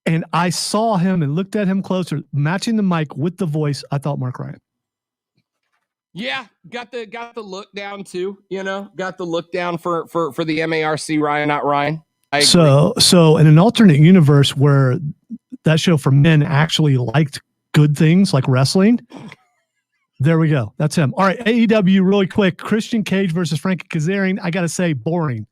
and I saw him and looked at him closer, matching the mic with the voice, I thought Mark Ryan. Yeah, got the look down too, got the look down for the MARC Ryan, not Ryan. I agree. So in an alternate universe where that show for men actually liked good things like wrestling, there we go. That's him. All right, AEW really quick. Christian Cage versus Frankie Kazarian. I got to say, boring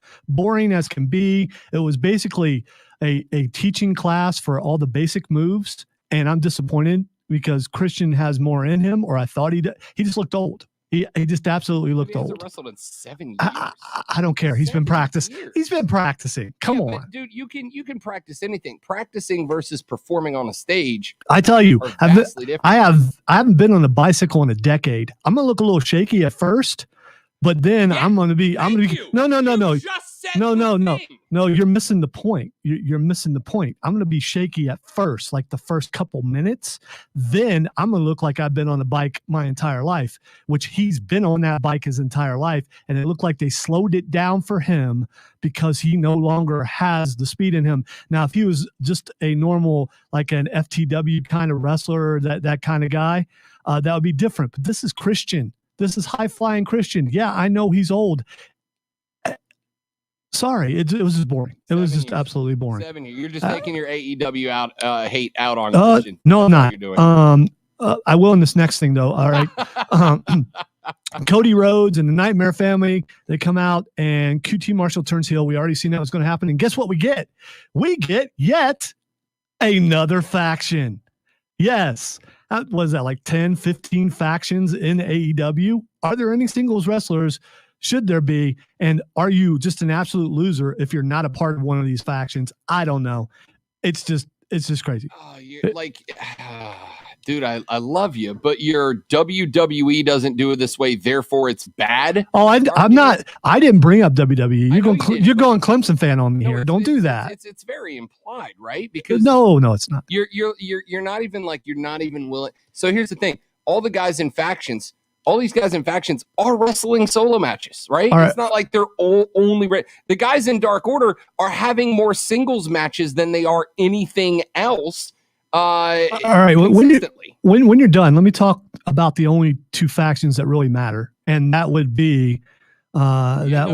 as can be. It was basically a teaching class for all the basic moves, and I'm disappointed because Christian has more in him, or I thought he did. He just looked old. He just absolutely looked old. He hasn't wrestled in 7 years. I don't care. He's been practicing. He's been practicing. Come on, dude. You can practice anything. Practicing versus performing on a stage. I tell you, I haven't been on a bicycle in a decade. I'm gonna look a little shaky at first, but then I'm gonna be. No. You're missing the point. You're missing the point. I'm gonna be shaky at first, like the first couple minutes. Then I'm gonna look like I've been on a bike my entire life, which he's been on that bike his entire life, and it looked like they slowed it down for him because he no longer has the speed in him. Now, if he was just a normal, like an FTW kind of wrestler, that kind of guy, that would be different. But this is Christian. This is high-flying Christian. Yeah, I know he's old. Sorry, it was just boring. It was just absolutely boring. 7 years. You're just taking your AEW hate out on Christian. No, I'm not. I will in this next thing, though. All right. Cody Rhodes and the Nightmare Family, they come out, and QT Marshall turns heel. We already seen that was going to happen. And guess what we get? We get yet another faction. Yes. was that like 10, 15 factions in AEW? Are there any singles wrestlers? Should there be? And are you just an absolute loser if you're not a part of one of these factions? I don't know. It's just crazy. Oh, you're like, dude, I love you, but your WWE doesn't do it this way, therefore it's bad. Oh, I'm not. I didn't bring up WWE. You're going Clemson fan on me here. Don't do that. It's very implied, right? Because no, it's not. You're not even willing. So here's the thing: all the guys in factions. All these guys in factions are wrestling solo matches, right? It's not like they're only the guys in Dark Order are having more singles matches than they are anything else. All right, when you're done, let me talk about the only two factions that really matter, and that would be that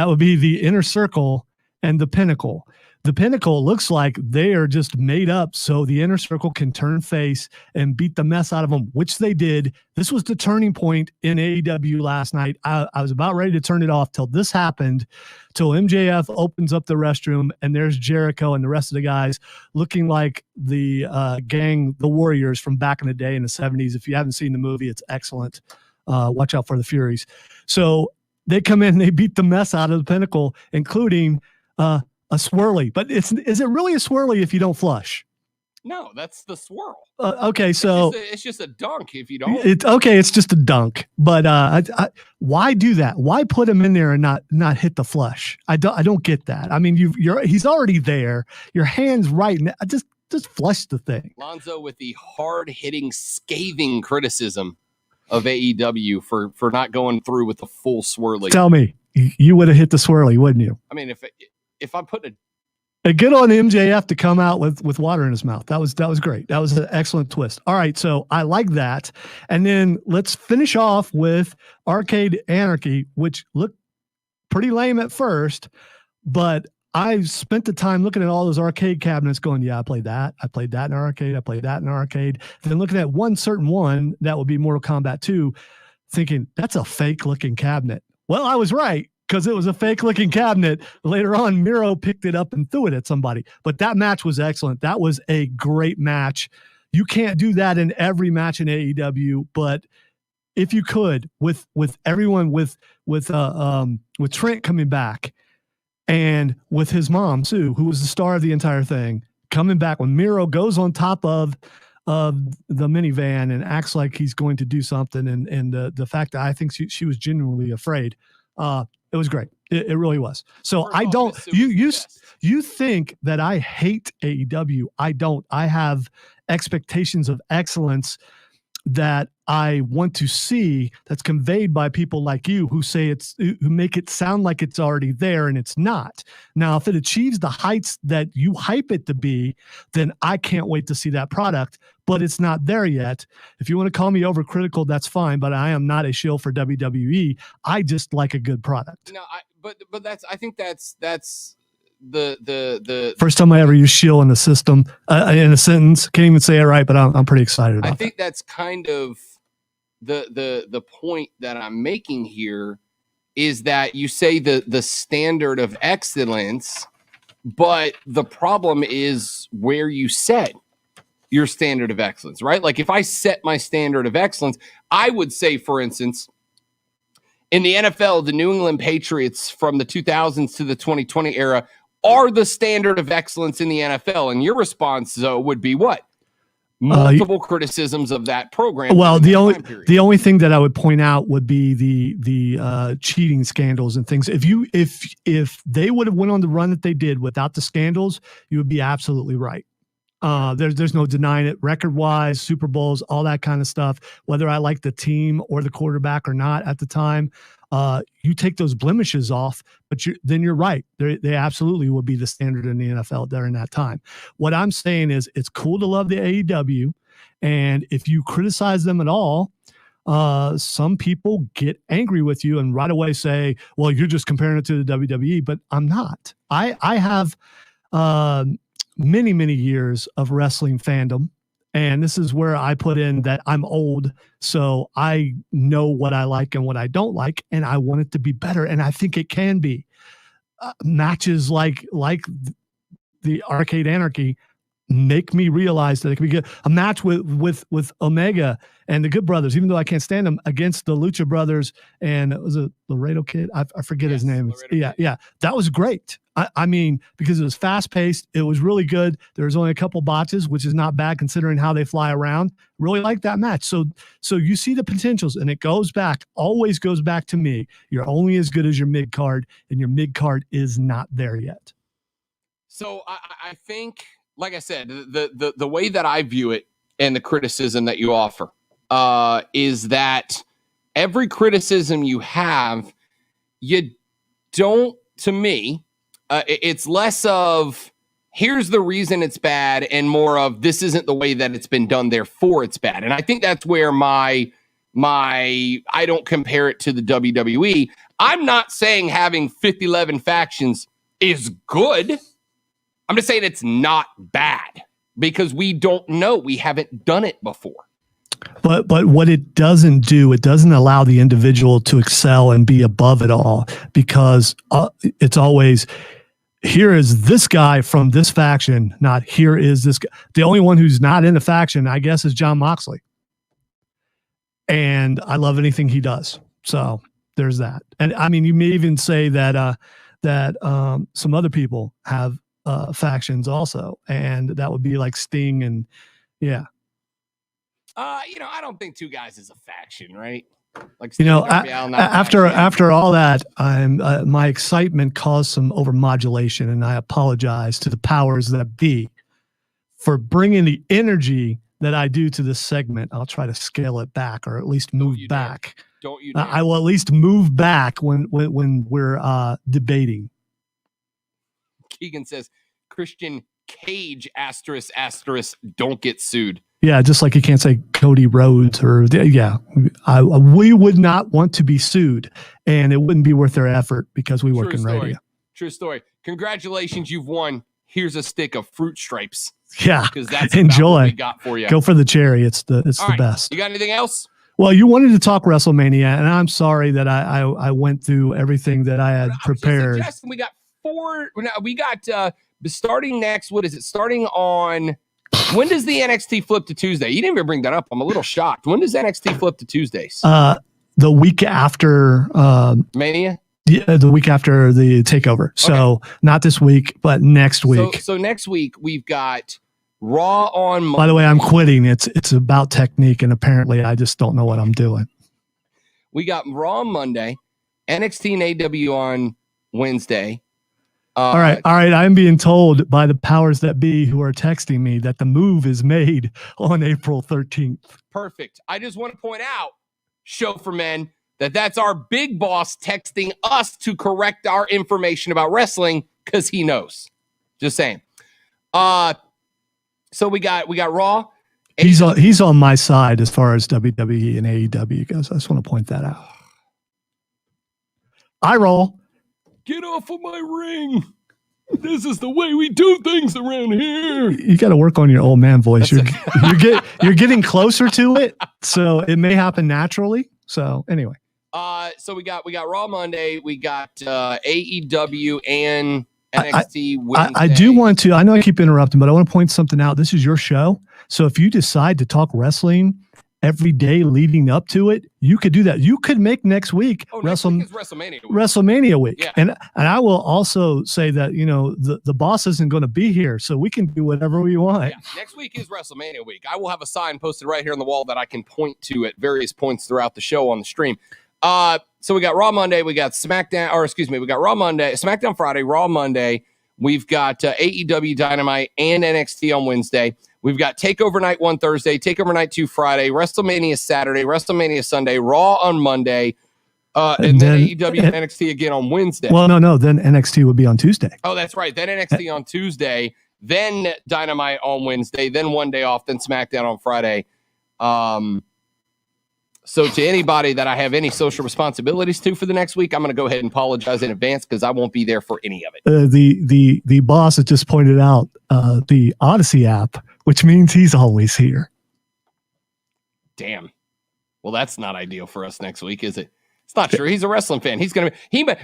would be the Inner Circle and the Pinnacle. The Pinnacle looks like they are just made up so the Inner Circle can turn face and beat the mess out of them, which they did. This was the turning point in AEW last night. I was about ready to turn it off till this happened, till MJF opens up the restroom and there's Jericho and the rest of the guys looking like the gang, the Warriors from back in the day in the 70s. If you haven't seen the movie, it's excellent. Watch out for the Furies. So they come in, they beat the mess out of the Pinnacle, including a swirly, but is it really a swirly if you don't flush? No, that's the swirl. Okay, so it's just a dunk if you don't. It's just a dunk. But why do that? Why put him in there and not hit the flush? I don't get that. I mean, he's already there. Your hand's right, and just flush the thing. Lonzo with the hard-hitting, scathing criticism of AEW for not going through with the full swirly. Tell me, you would have hit the swirly, wouldn't you? I mean, if I put a good on MJF to come out with water in his mouth. That was great. That was an excellent twist. All right. So I like that. And then let's finish off with Arcade Anarchy, which looked pretty lame at first, but I spent the time looking at all those arcade cabinets going, yeah, I played that. I played that in arcade. I played that in arcade. Then looking at one certain one that would be Mortal Kombat 2, thinking that's a fake looking cabinet. Well, I was right, because it was a fake looking cabinet. Later on, Miro picked it up and threw it at somebody. But that match was excellent. That was a great match. You can't do that in every match in AEW, but if you could, with everyone, with Trent coming back and with his mom, Sue, who was the star of the entire thing, coming back when Miro goes on top of the minivan and acts like he's going to do something. And the fact that I think she was genuinely afraid. It was great. It really was. So I don't, you think that I hate AEW. I don't. I have expectations of excellence that I want to see, that's conveyed by people like you who say who make it sound like it's already there and it's not. Now, if it achieves the heights that you hype it to be, then I can't wait to see that product, but it's not there yet. If you want to call me overcritical, that's fine, but I am not a shill for WWE. I just like a good product. No, but I think that's the first time I ever use shill in the system in a sentence. Can't even say it right, but I'm pretty excited about it. I think that's kind of the point that I'm making here, is that you say the standard of excellence, but the problem is where you set your standard of excellence, right? Like if I set my standard of excellence, I would say, for instance, in the NFL, the New England Patriots from the 2000s to the 2020 era are the standard of excellence in the NFL. And your response, though, would be what? Multiple criticisms of that program. Well, the only thing that I would point out would be the cheating scandals and things. If they would have went on the run that they did without the scandals, you would be absolutely right. There's no denying it. Record-wise, Super Bowls, all that kind of stuff. Whether I like the team or the quarterback or not at the time, you take those blemishes off, but then you're right. They absolutely would be the standard in the NFL during that time. What I'm saying is it's cool to love the AEW, and if you criticize them at all, some people get angry with you and right away say, well, you're just comparing it to the WWE, but I'm not. I have many, many years of wrestling fandom. And this is where I put in that I'm old, so I know what I like and what I don't like, and I want it to be better, and I think it can be. Matches like the Arcade Anarchy, make me realize that it could be good. A match with Omega and the Good Brothers, even though I can't stand them, against the Lucha Brothers and was it Laredo Kid? I forget his name. Yeah. That was great. I mean, because it was fast paced, it was really good. There was only a couple botches, which is not bad considering how they fly around. Really like that match. So you see the potentials, and it always goes back to me. You're only as good as your mid card, and your mid card is not there yet. So I think, like I said, the way that I view it and the criticism that you offer is that every criticism you have, you don't, to me, it's less of here's the reason it's bad and more of this isn't the way that it's been done, therefore it's bad. And I think that's where my I don't compare it to the WWE. I'm not saying having 11 factions is good. I'm just saying it's not bad because we don't know. We haven't done it before. But what it doesn't do, it doesn't allow the individual to excel and be above it all, because it's always, here is this guy from this faction, not here is this guy. The only one who's not in the faction, I guess, is Jon Moxley. And I love anything he does. So there's that. And I mean, you may even say that some other people have factions also, and that would be like Sting and yeah. I don't think two guys is a faction, right? Like after all that, my excitement caused some overmodulation, and I apologize to the powers that be for bringing the energy that I do to this segment. I'll try to scale it back, or at least move back. Don't you? Dare. I will at least move back when we're debating. Keegan says, Christian Cage ***, don't get sued. Yeah, just like you can't say Cody Rhodes or we would not want to be sued, and it wouldn't be worth their effort because we work in radio. True story. Congratulations, you've won. Here's a stick of Fruit Stripes. Yeah, because that's enjoy. What we got for you. Go for the cherry. It's the best. You got anything else? Well, you wanted to talk WrestleMania, and I'm sorry that I went through everything that I had prepared. We got four. We got starting next. What is it? Starting on. When does the NXT flip to Tuesday? You didn't even bring that up. I'm a little shocked. When does NXT flip to Tuesdays? The week after Mania. Yeah, the week after the takeover. So not this week, but next week. So next week we've got Raw on Monday. By the way, I'm quitting. It's about technique, and apparently I just don't know what I'm doing. We got Raw on Monday, NXT and AEW on Wednesday. All right. I'm being told by the powers that be who are texting me that the move is made on April 13th. Perfect. I just want to point out, Show for Men, that's our big boss texting us to correct our information about wrestling because he knows. Just saying. So we got Raw. He's on my side as far as WWE and AEW goes. I just want to point that out. I roll. Get off of my ring. This is the way we do things around here. You got to work on your old man voice. You're getting closer to it, so it may happen naturally. So anyway. So we got Raw Monday. We got AEW and NXT Wednesday. I do want to. I know I keep interrupting, but I want to point something out. This is your show, so if you decide to talk wrestling every day leading up to it, you could do that. You could make next week WrestleMania week. Yeah. And I will also say that, the boss isn't going to be here, so we can do whatever we want. Yeah. Next week is WrestleMania week. I will have a sign posted right here on the wall that I can point to at various points throughout the show on the stream. So we got Raw Monday, we got we got Raw Monday, SmackDown Friday, Raw Monday. We've got AEW Dynamite and NXT on Wednesday. We've got TakeOver Night 1 Thursday, TakeOver Night 2 Friday, WrestleMania Saturday, WrestleMania Sunday, Raw on Monday, and then AEW and NXT again on Wednesday. Well, no, then NXT would be on Tuesday. Oh, that's right. Then NXT on Tuesday, then Dynamite on Wednesday, then one day off, then SmackDown on Friday. So to anybody that I have any social responsibilities to for the next week, I'm going to go ahead and apologize in advance because I won't be there for any of it. The boss has just pointed out the Odyssey app, which means he's always here. Damn. Well, that's not ideal for us next week, is it? It's not true. He's a wrestling fan.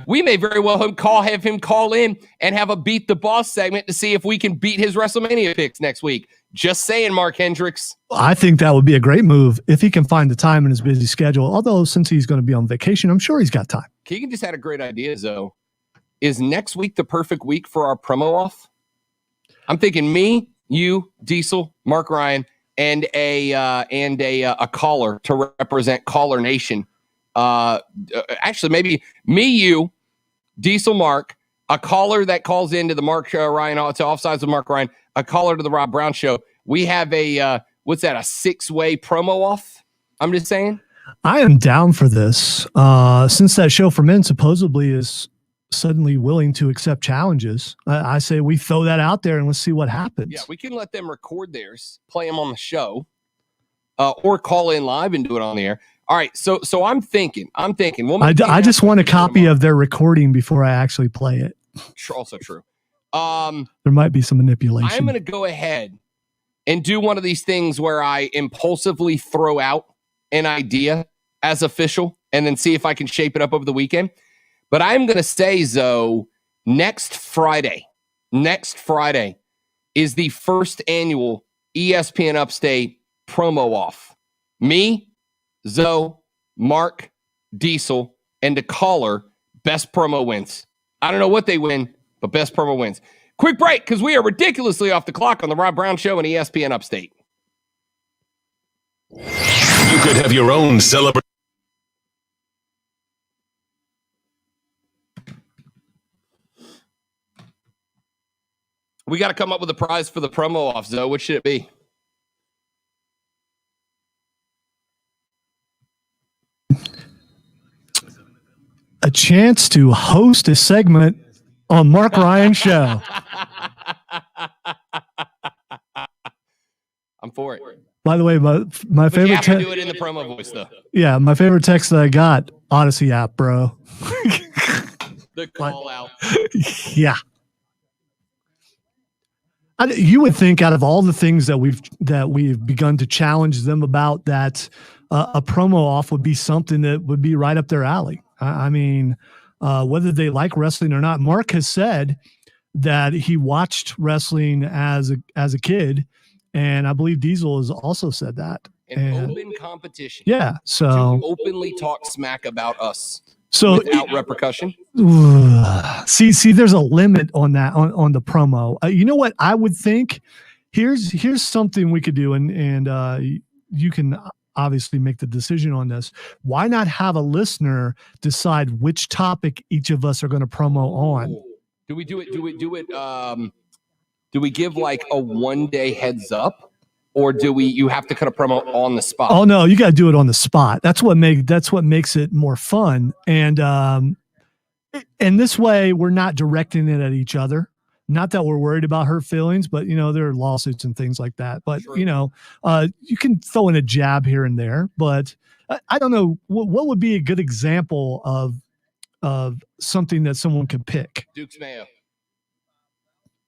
We may very well have him call in and have a Beat the Boss segment to see if we can beat his WrestleMania picks next week. Just saying, Mark Hendricks. I think that would be a great move if he can find the time in his busy schedule. Although since he's going to be on vacation, I'm sure he's got time. Keegan just had a great idea, though. Is next week the perfect week for our promo off? I'm thinking me, you, Diesel, Mark Ryan, and a caller to represent Caller Nation. Actually, maybe me, you, Diesel, Mark, a caller that calls into the Mark Ryan to Offsides with Mark Ryan, a caller to the Rob Brown Show. We have a 6-way promo off. I'm just saying. I am down for this. Since that show for men supposedly is suddenly willing to accept challenges, I say we throw that out there and let's see what happens. Yeah, we can let them record theirs, play them on the show, or call in live and do it on the air. All right, so I'm thinking. I just want a copy of their recording before I actually play it. Also true. There might be some manipulation. I'm going to go ahead and do one of these things where I impulsively throw out an idea as official and then see if I can shape it up over the weekend. But I'm going to say, Zoe, next Friday is the first annual ESPN Upstate promo off. Me, Zoe, Mark, Diesel, and the caller, best promo wins. I don't know what they win, but best promo wins. Quick break, because we are ridiculously off the clock on the Rob Brown Show and ESPN Upstate. You could have your own celebration. We got to come up with a prize for the promo off, Zoe. What should it be? A chance to host a segment on Mark Ryan Show. I'm for it. By the way, my favorite. You have to do it in the promo voice, though. Yeah, my favorite text that I got: Odyssey app, bro. The call out. Yeah. You would think out of all the things that we've begun to challenge them about, that a promo off would be something that would be right up their alley. I mean, whether they like wrestling or not, Mark has said that he watched wrestling as a kid, and I believe Diesel has also said that. Open competition. Yeah, so to openly talk smack about us. So without repercussion. See, there's a limit on that on the promo. You know what I would think? Here's something we could do, and you can obviously make the decision on this. Why not have a listener decide which topic each of us are going to promo on? Do we do it? Do we give like a 1-day heads up? Or you have to cut a promo on the spot? Oh no, you got to do it on the spot. That's what makes it more fun. And this way we're not directing it at each other. Not that we're worried about hurt feelings, but there are lawsuits and things like that. But sure. You can throw in a jab here and there. But I don't know what would be a good example of something that someone could pick. Duke's Mayo.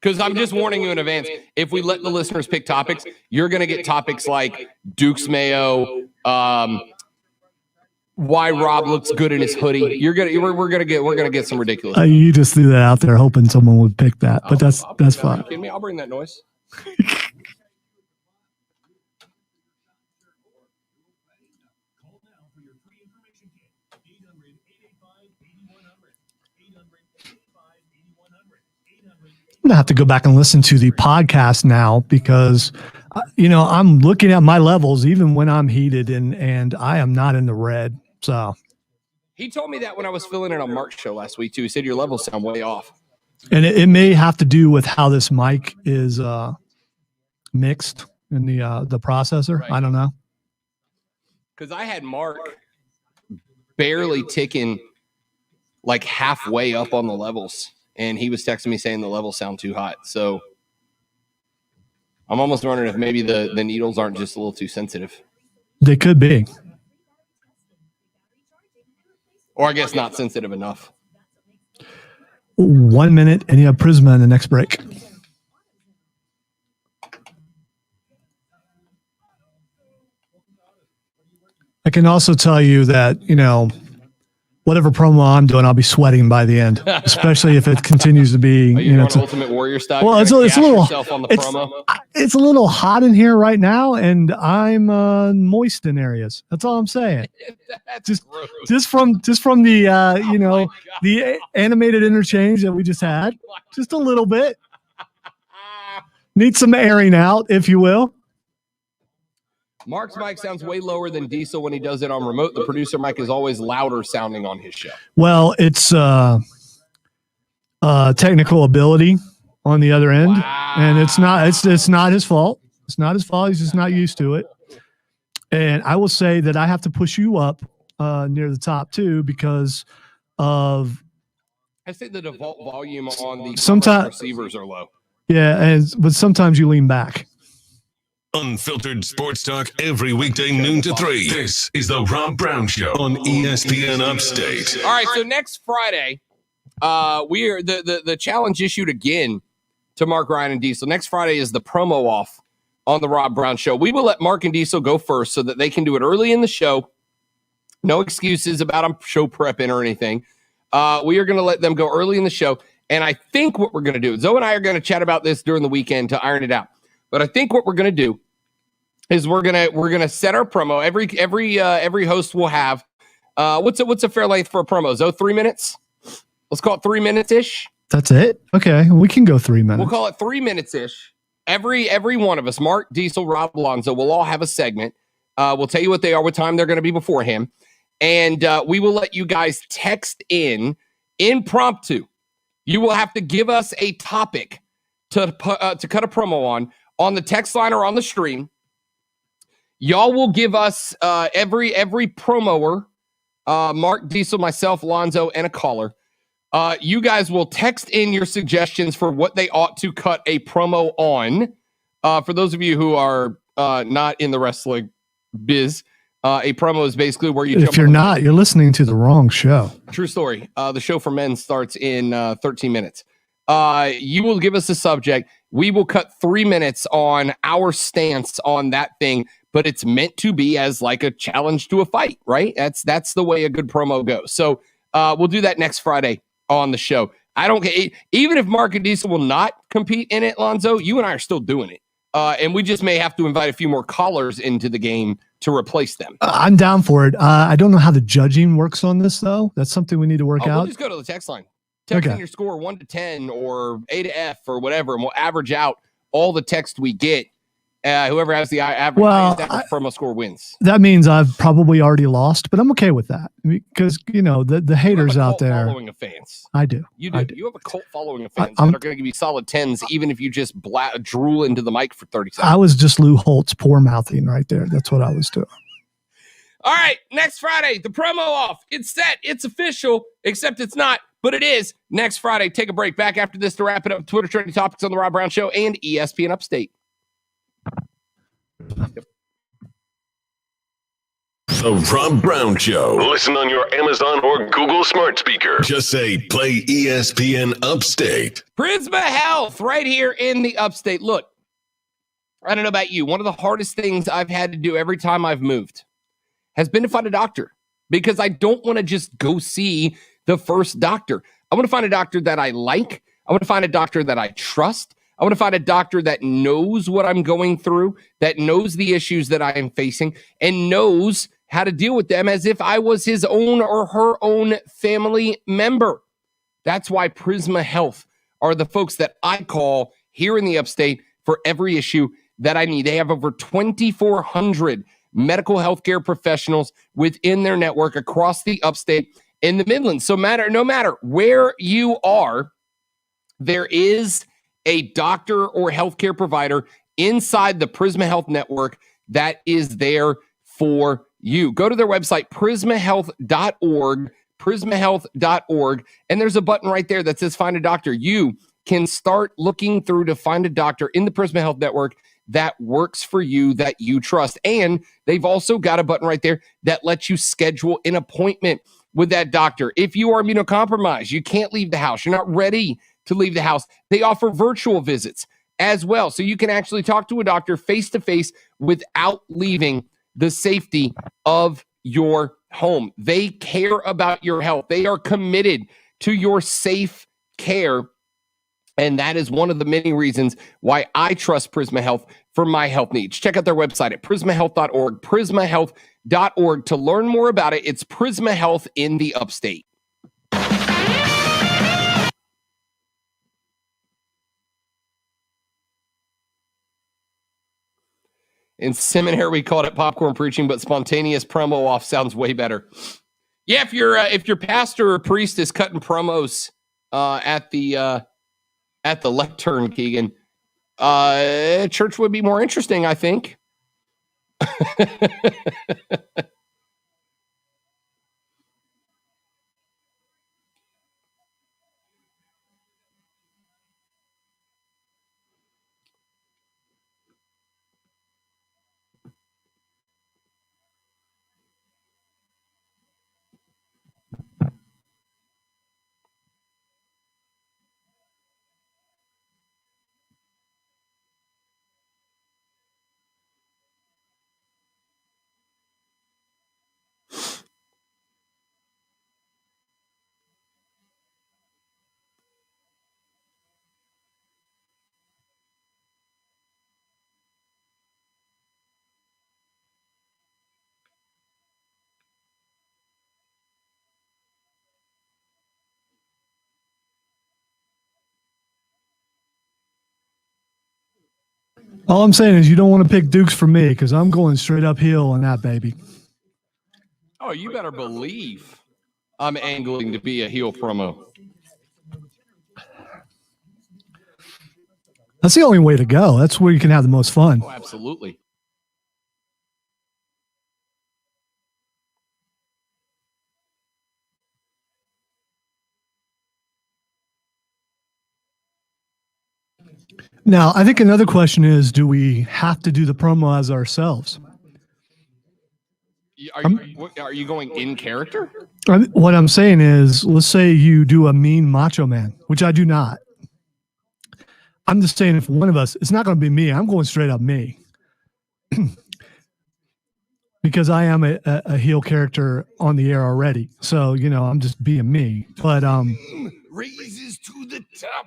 Because I'm just warning you in advance, if we let the listeners pick topics, you're going to get topics like Duke's Mayo, why Rob looks good in his hoodie. We're gonna get some ridiculous. You just threw that out there, hoping someone would pick that, but that's fine. Are you kidding me? I'll bring that noise. I'm gonna have to go back and listen to the podcast now because, I'm looking at my levels even when I'm heated and I am not in the red. So he told me that when I was filling in on Mark's show last week too. He said your levels sound way off, and it may have to do with how this mic is mixed in the processor. Right. I don't know. Because I had Mark barely ticking like halfway up on the levels. And he was texting me saying the levels sound too hot. So I'm almost wondering if maybe the needles aren't just a little too sensitive. They could be. Or I guess not sensitive enough. 1 minute, and you have Prisma in the next break. I can also tell you that, whatever promo I'm doing, I'll be sweating by the end, especially if it continues to be. Are you doing Ultimate Warrior style? Well, it's a little. On the promo? It's a little hot in here right now, and I'm moist in areas. That's all I'm saying. just from the the animated interchange that we just had, just a little bit. Need some airing out, if you will. Mark's mic sounds way lower than Diesel when he does it on remote. The producer mic is always louder sounding on his show. Well, it's technical ability on the other end, and it's not his fault. It's not his fault. He's just not used to it. And I will say that I have to push you up near the top too because of. I say the default volume on the sometimes receivers are low. Yeah, but sometimes you lean back. Unfiltered sports talk every weekday noon to 3. This is the Rob Brown Show on ESPN Upstate. All right, so next Friday, we are the challenge issued again to Mark, Ryan, and Diesel. Next Friday is the promo off on the Rob Brown Show. We will let Mark and Diesel go first so that they can do it early in the show. No excuses about show prepping or anything. We are going to let them go early in the show. And I think what we're going to do, Zoe and I are going to chat about this during the weekend to iron it out. But I think what we're going to do is we're gonna set our promo. Every host will have what's a fair length for a promo? Zoe, 3 minutes? Let's call it 3 minutes ish. That's it. Okay, we can go 3 minutes. We'll call it 3 minutes ish. Every one of us, Mark, Diesel, Rob, Alonzo, will all have a segment. We'll tell you what they are, what time they're going to be beforehand, and we will let you guys text in impromptu. You will have to give us a topic to cut a promo on the text line or on the stream. Y'all will give us every promoer, Mark, Diesel, myself, Lonzo, and a caller. You guys will text in your suggestions for what they ought to cut a promo on. For those of you who are not in the wrestling biz, a promo is basically where you. If you're not, you're listening to the wrong show. True story. The show for men starts in 13 minutes. You will give us a subject. We will cut 3 minutes on our stance on that thing. But it's meant to be as like a challenge to a fight, right? That's the way a good promo goes. So we'll do that next Friday on the show. I don't get even if Mark and Diesel will not compete in it, Lonzo, you and I are still doing it. And we just may have to invite a few more callers into the game to replace them. I'm down for it. I don't know how the judging works on this, though. That's something we need to work out. We'll just go to the text line. Text in your score 1 to 10 or A to F or whatever, and we'll average out all the text we get. Whoever has the average promo score wins. That means I've probably already lost, but I'm okay with that because the haters out there. Following of fans, I do. You do. You have a cult following of fans that are going to give you solid 10s, even if you just drool into the mic for 30 seconds. I was just Lou Holtz poor mouthing right there. That's what I was doing. All right, next Friday, the promo off. It's set. It's official, except it's not, but it is next Friday. Take a break. Back after this to wrap it up. Twitter trending topics on the Rob Brown Show and ESPN Upstate. The Rob Brown Show. Listen on your Amazon or Google smart speaker. Just say, play ESPN Upstate. Prisma Health right here in the Upstate. Look, I don't know about you. One of the hardest things I've had to do every time I've moved has been to find a doctor because I don't want to just go see the first doctor. I want to find a doctor that I like. I want to find a doctor that I trust. I want to find a doctor that knows what I'm going through, that knows the issues that I am facing, and knows how to deal with them as if I was his own or her own family member. That's why Prisma Health are the folks that I call here in the Upstate for every issue that I need. They have over 2,400 medical healthcare professionals within their network across the Upstate in the Midlands. So no matter where you are, there is a doctor or healthcare provider inside the Prisma Health network that is there for you. Go to their website, prismahealth.org, prismahealth.org, and there's a button right there that says find a doctor. You can start looking through to find a doctor in the Prisma Health network that works for you, that you trust. And they've also got a button right there that lets you schedule an appointment with that doctor. If you are immunocompromised, you can't leave the house, you're not ready to leave the house, they offer virtual visits as well. So you can actually talk to a doctor face-to-face without leaving the safety of your home. They care about your health. They are committed to your safe care. And that is one of the many reasons why I trust Prisma Health for my health needs. Check out their website at prismahealth.org, prismahealth.org to learn more about it. It's Prisma Health in the Upstate. In seminary, we called it popcorn preaching, but spontaneous promo off sounds way better. Yeah, if your pastor or priest is cutting promos at the lectern, Keegan, church would be more interesting, I think. All I'm saying is you don't want to pick Dukes for me because I'm going straight uphill on that baby. Oh, you better believe I'm angling to be a heel promo. That's the only way to go. That's where you can have the most fun. Oh, absolutely. Now, I think another question is, do we have to do the promo as ourselves? Are you going in character? What I'm saying is, let's say you do a mean Macho Man, which I do not. I'm just saying if one of us, it's not going to be me. I'm going straight up me. Because I am a heel character on the air already. So, I'm just being me. But raises to the top.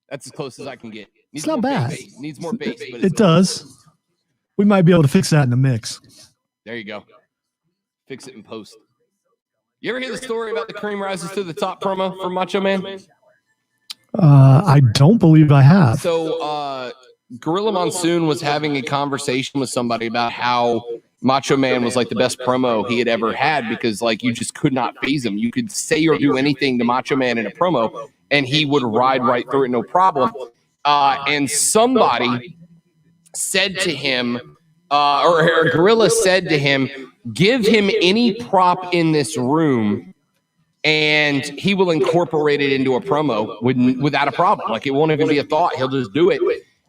That's as close as I can get. It's not bad. Needs more bass. But it does. We might be able to fix that in the mix. There you go. Fix it in post. You ever hear the story about the cream rises to the top promo from Macho Man? I don't believe I have. So Gorilla Monsoon was having a conversation with somebody about how Macho Man was like the best promo he had ever had because like you just could not phase him. You could say or do anything to Macho Man in a promo and he would ride right through it, no problem. And somebody said to him, or Gorilla said to him, give him any prop in this room and he will incorporate it into a promo without a problem. Like it won't even be a thought. He'll just do it.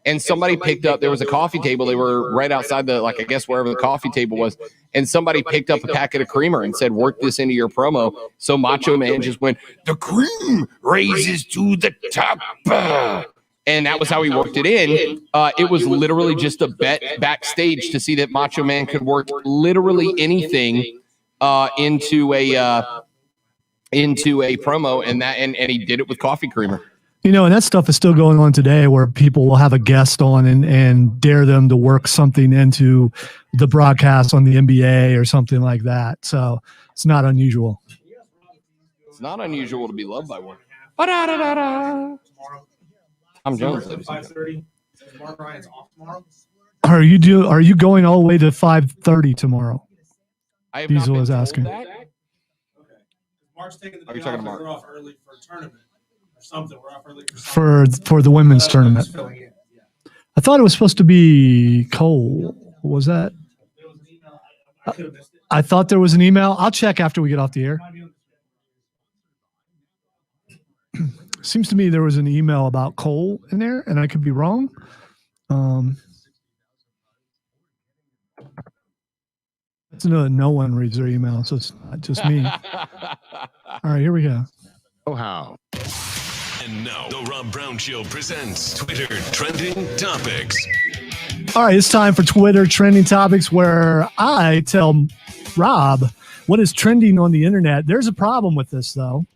And somebody picked up, there was a coffee table. They were right outside I guess wherever the coffee table was. And somebody picked up a packet of creamer and said, work this into your promo. So Macho Man just went, the cream raises to the top. And that was how he worked it in. It was literally just a bet backstage to see that Macho Man could work literally anything into a promo. And he did it with coffee creamer. And that stuff is still going on today where people will have a guest on and dare them to work something into the broadcast on the NBA or something like that. So it's not unusual. It's not unusual to be loved by one. I'm Jones. 5:30. Mark Ryan's off tomorrow. Are you going all the way to 5:30 tomorrow? Diesel is asking. That. Okay. Mark's taking the day off. We're off early for a tournament. Something. We're off early for the women's tournament. I thought it was supposed to be Cole. What was that? There was an email. I could have missed it. I thought there was an email. I'll check after we get off the air. Seems to me there was an email about Cole in there, and I could be wrong. No one reads their email, so it's not just me. All right, here we go. Oh, how. And now, the Rob Brown Show presents Twitter Trending Topics. All right, it's time for Twitter Trending Topics where I tell Rob what is trending on the internet. There's a problem with this though,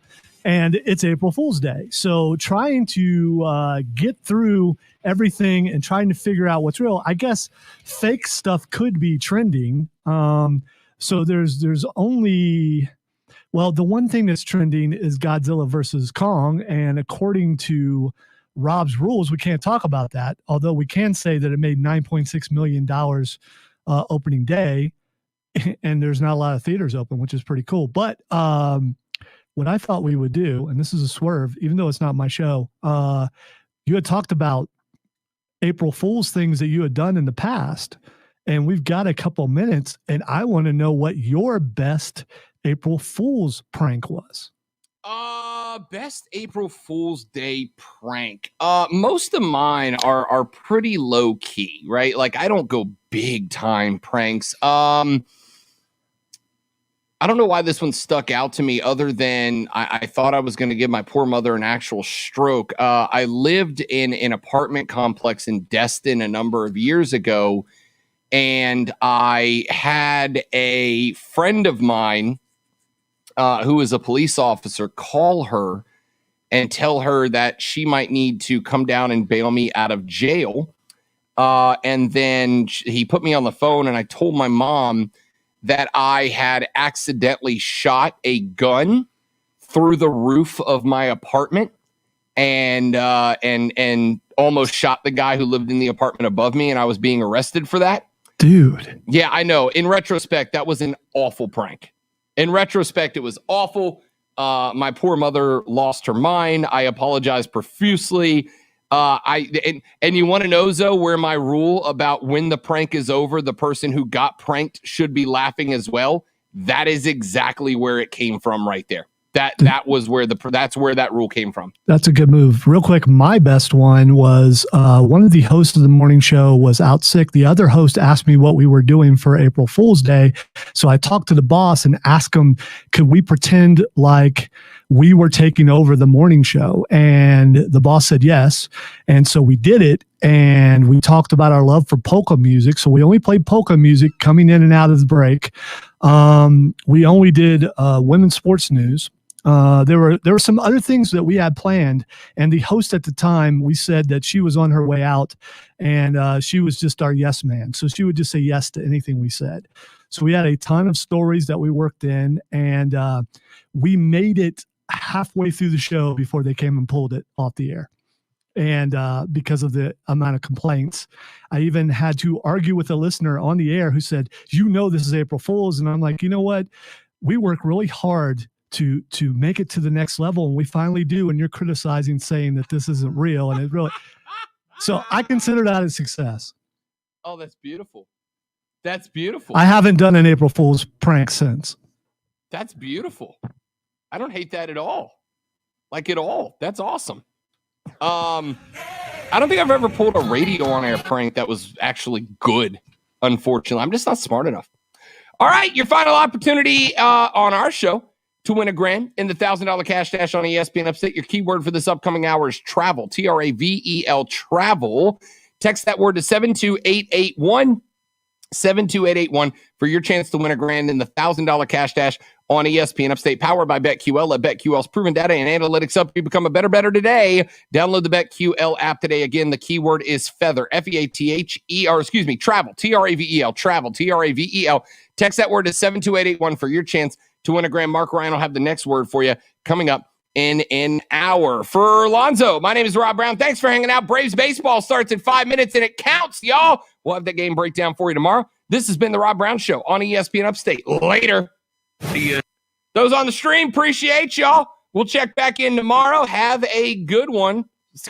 and it's April Fool's Day. So trying to get through everything and trying to figure out what's real. I guess fake stuff could be trending. So there's only, well, the one thing that's trending is Godzilla versus Kong, and according to Rob's rules, we can't talk about that. Although we can say that it made $9.6 million opening day, and there's not a lot of theaters open, which is pretty cool. But what I thought we would do, and this is a swerve, even though it's not my show, you had talked about April Fool's things that you had done in the past, and we've got a couple minutes, and I want to know what your best April Fool's prank was. Best April Fool's Day prank. Most of mine are pretty low key, right? Like I don't go big time pranks. I don't know why this one stuck out to me other than I thought I was going to give my poor mother an actual stroke. I lived in an apartment complex in Destin a number of years ago, and I had a friend of mine who is a police officer call her and tell her that she might need to come down and bail me out of jail. And then he put me on the phone, and I told my mom that I had accidentally shot a gun through the roof of my apartment and almost shot the guy who lived in the apartment above me, and I was being arrested for that. Dude. Yeah, I know. In retrospect, that was an awful prank. In retrospect, it was awful. My poor mother lost her mind. I apologize profusely. And you want to know, Zoe, where my rule about when the prank is over, the person who got pranked should be laughing as well? That is exactly where it came from right there. That was where that's where that rule came from. That's a good move. Real quick, my best one was one of the hosts of the morning show was out sick. The other host asked me what we were doing for April Fool's Day. So I talked to the boss and asked him, could we pretend like we were taking over the morning show? And the boss said yes. And so we did it. And we talked about our love for polka music. So we only played polka music coming in and out of the break. We only did women's sports news. There were some other things that we had planned, and the host at the time, we said that she was on her way out, and she was just our yes man. So she would just say yes to anything we said. So we had a ton of stories that we worked in, and we made it halfway through the show before they came and pulled it off the air. And because of the amount of complaints, I even had to argue with a listener on the air who said, this is April Fool's. And I'm like, you know what? We work really hard to make it to the next level, and we finally do. And you're criticizing, saying that this isn't real. And it really, so I consider that a success. Oh, that's beautiful. That's beautiful. I haven't done an April Fool's prank since. That's beautiful. I don't hate that at all. Like at all. That's awesome. I don't think I've ever pulled a radio on air prank that was actually good. Unfortunately, I'm just not smart enough. All right. Your final opportunity on our show to win $1,000 in the $1,000 cash dash on ESPN Upstate. Your keyword for this upcoming hour is travel, TRAVEL, travel. Text that word to 72881, 72881 for your chance to win $1,000 in the $1,000 cash dash on ESPN Upstate, powered by BetQL. Let BetQL's proven data and analytics help you become a better today. Download the BetQL app today. Again, the keyword is feather, FEATHER, travel, TRAVEL, travel, TRAVEL. Text that word to 72881 for your chance to win $1,000. Mark Ryan will have the next word for you coming up in an hour. For Lonzo, my name is Rob Brown. Thanks for hanging out. Braves baseball starts in 5 minutes, and it counts, y'all. We'll have that game breakdown for you tomorrow. This has been the Rob Brown Show on ESPN Upstate. Later. Those on the stream, appreciate y'all. We'll check back in tomorrow. Have a good one.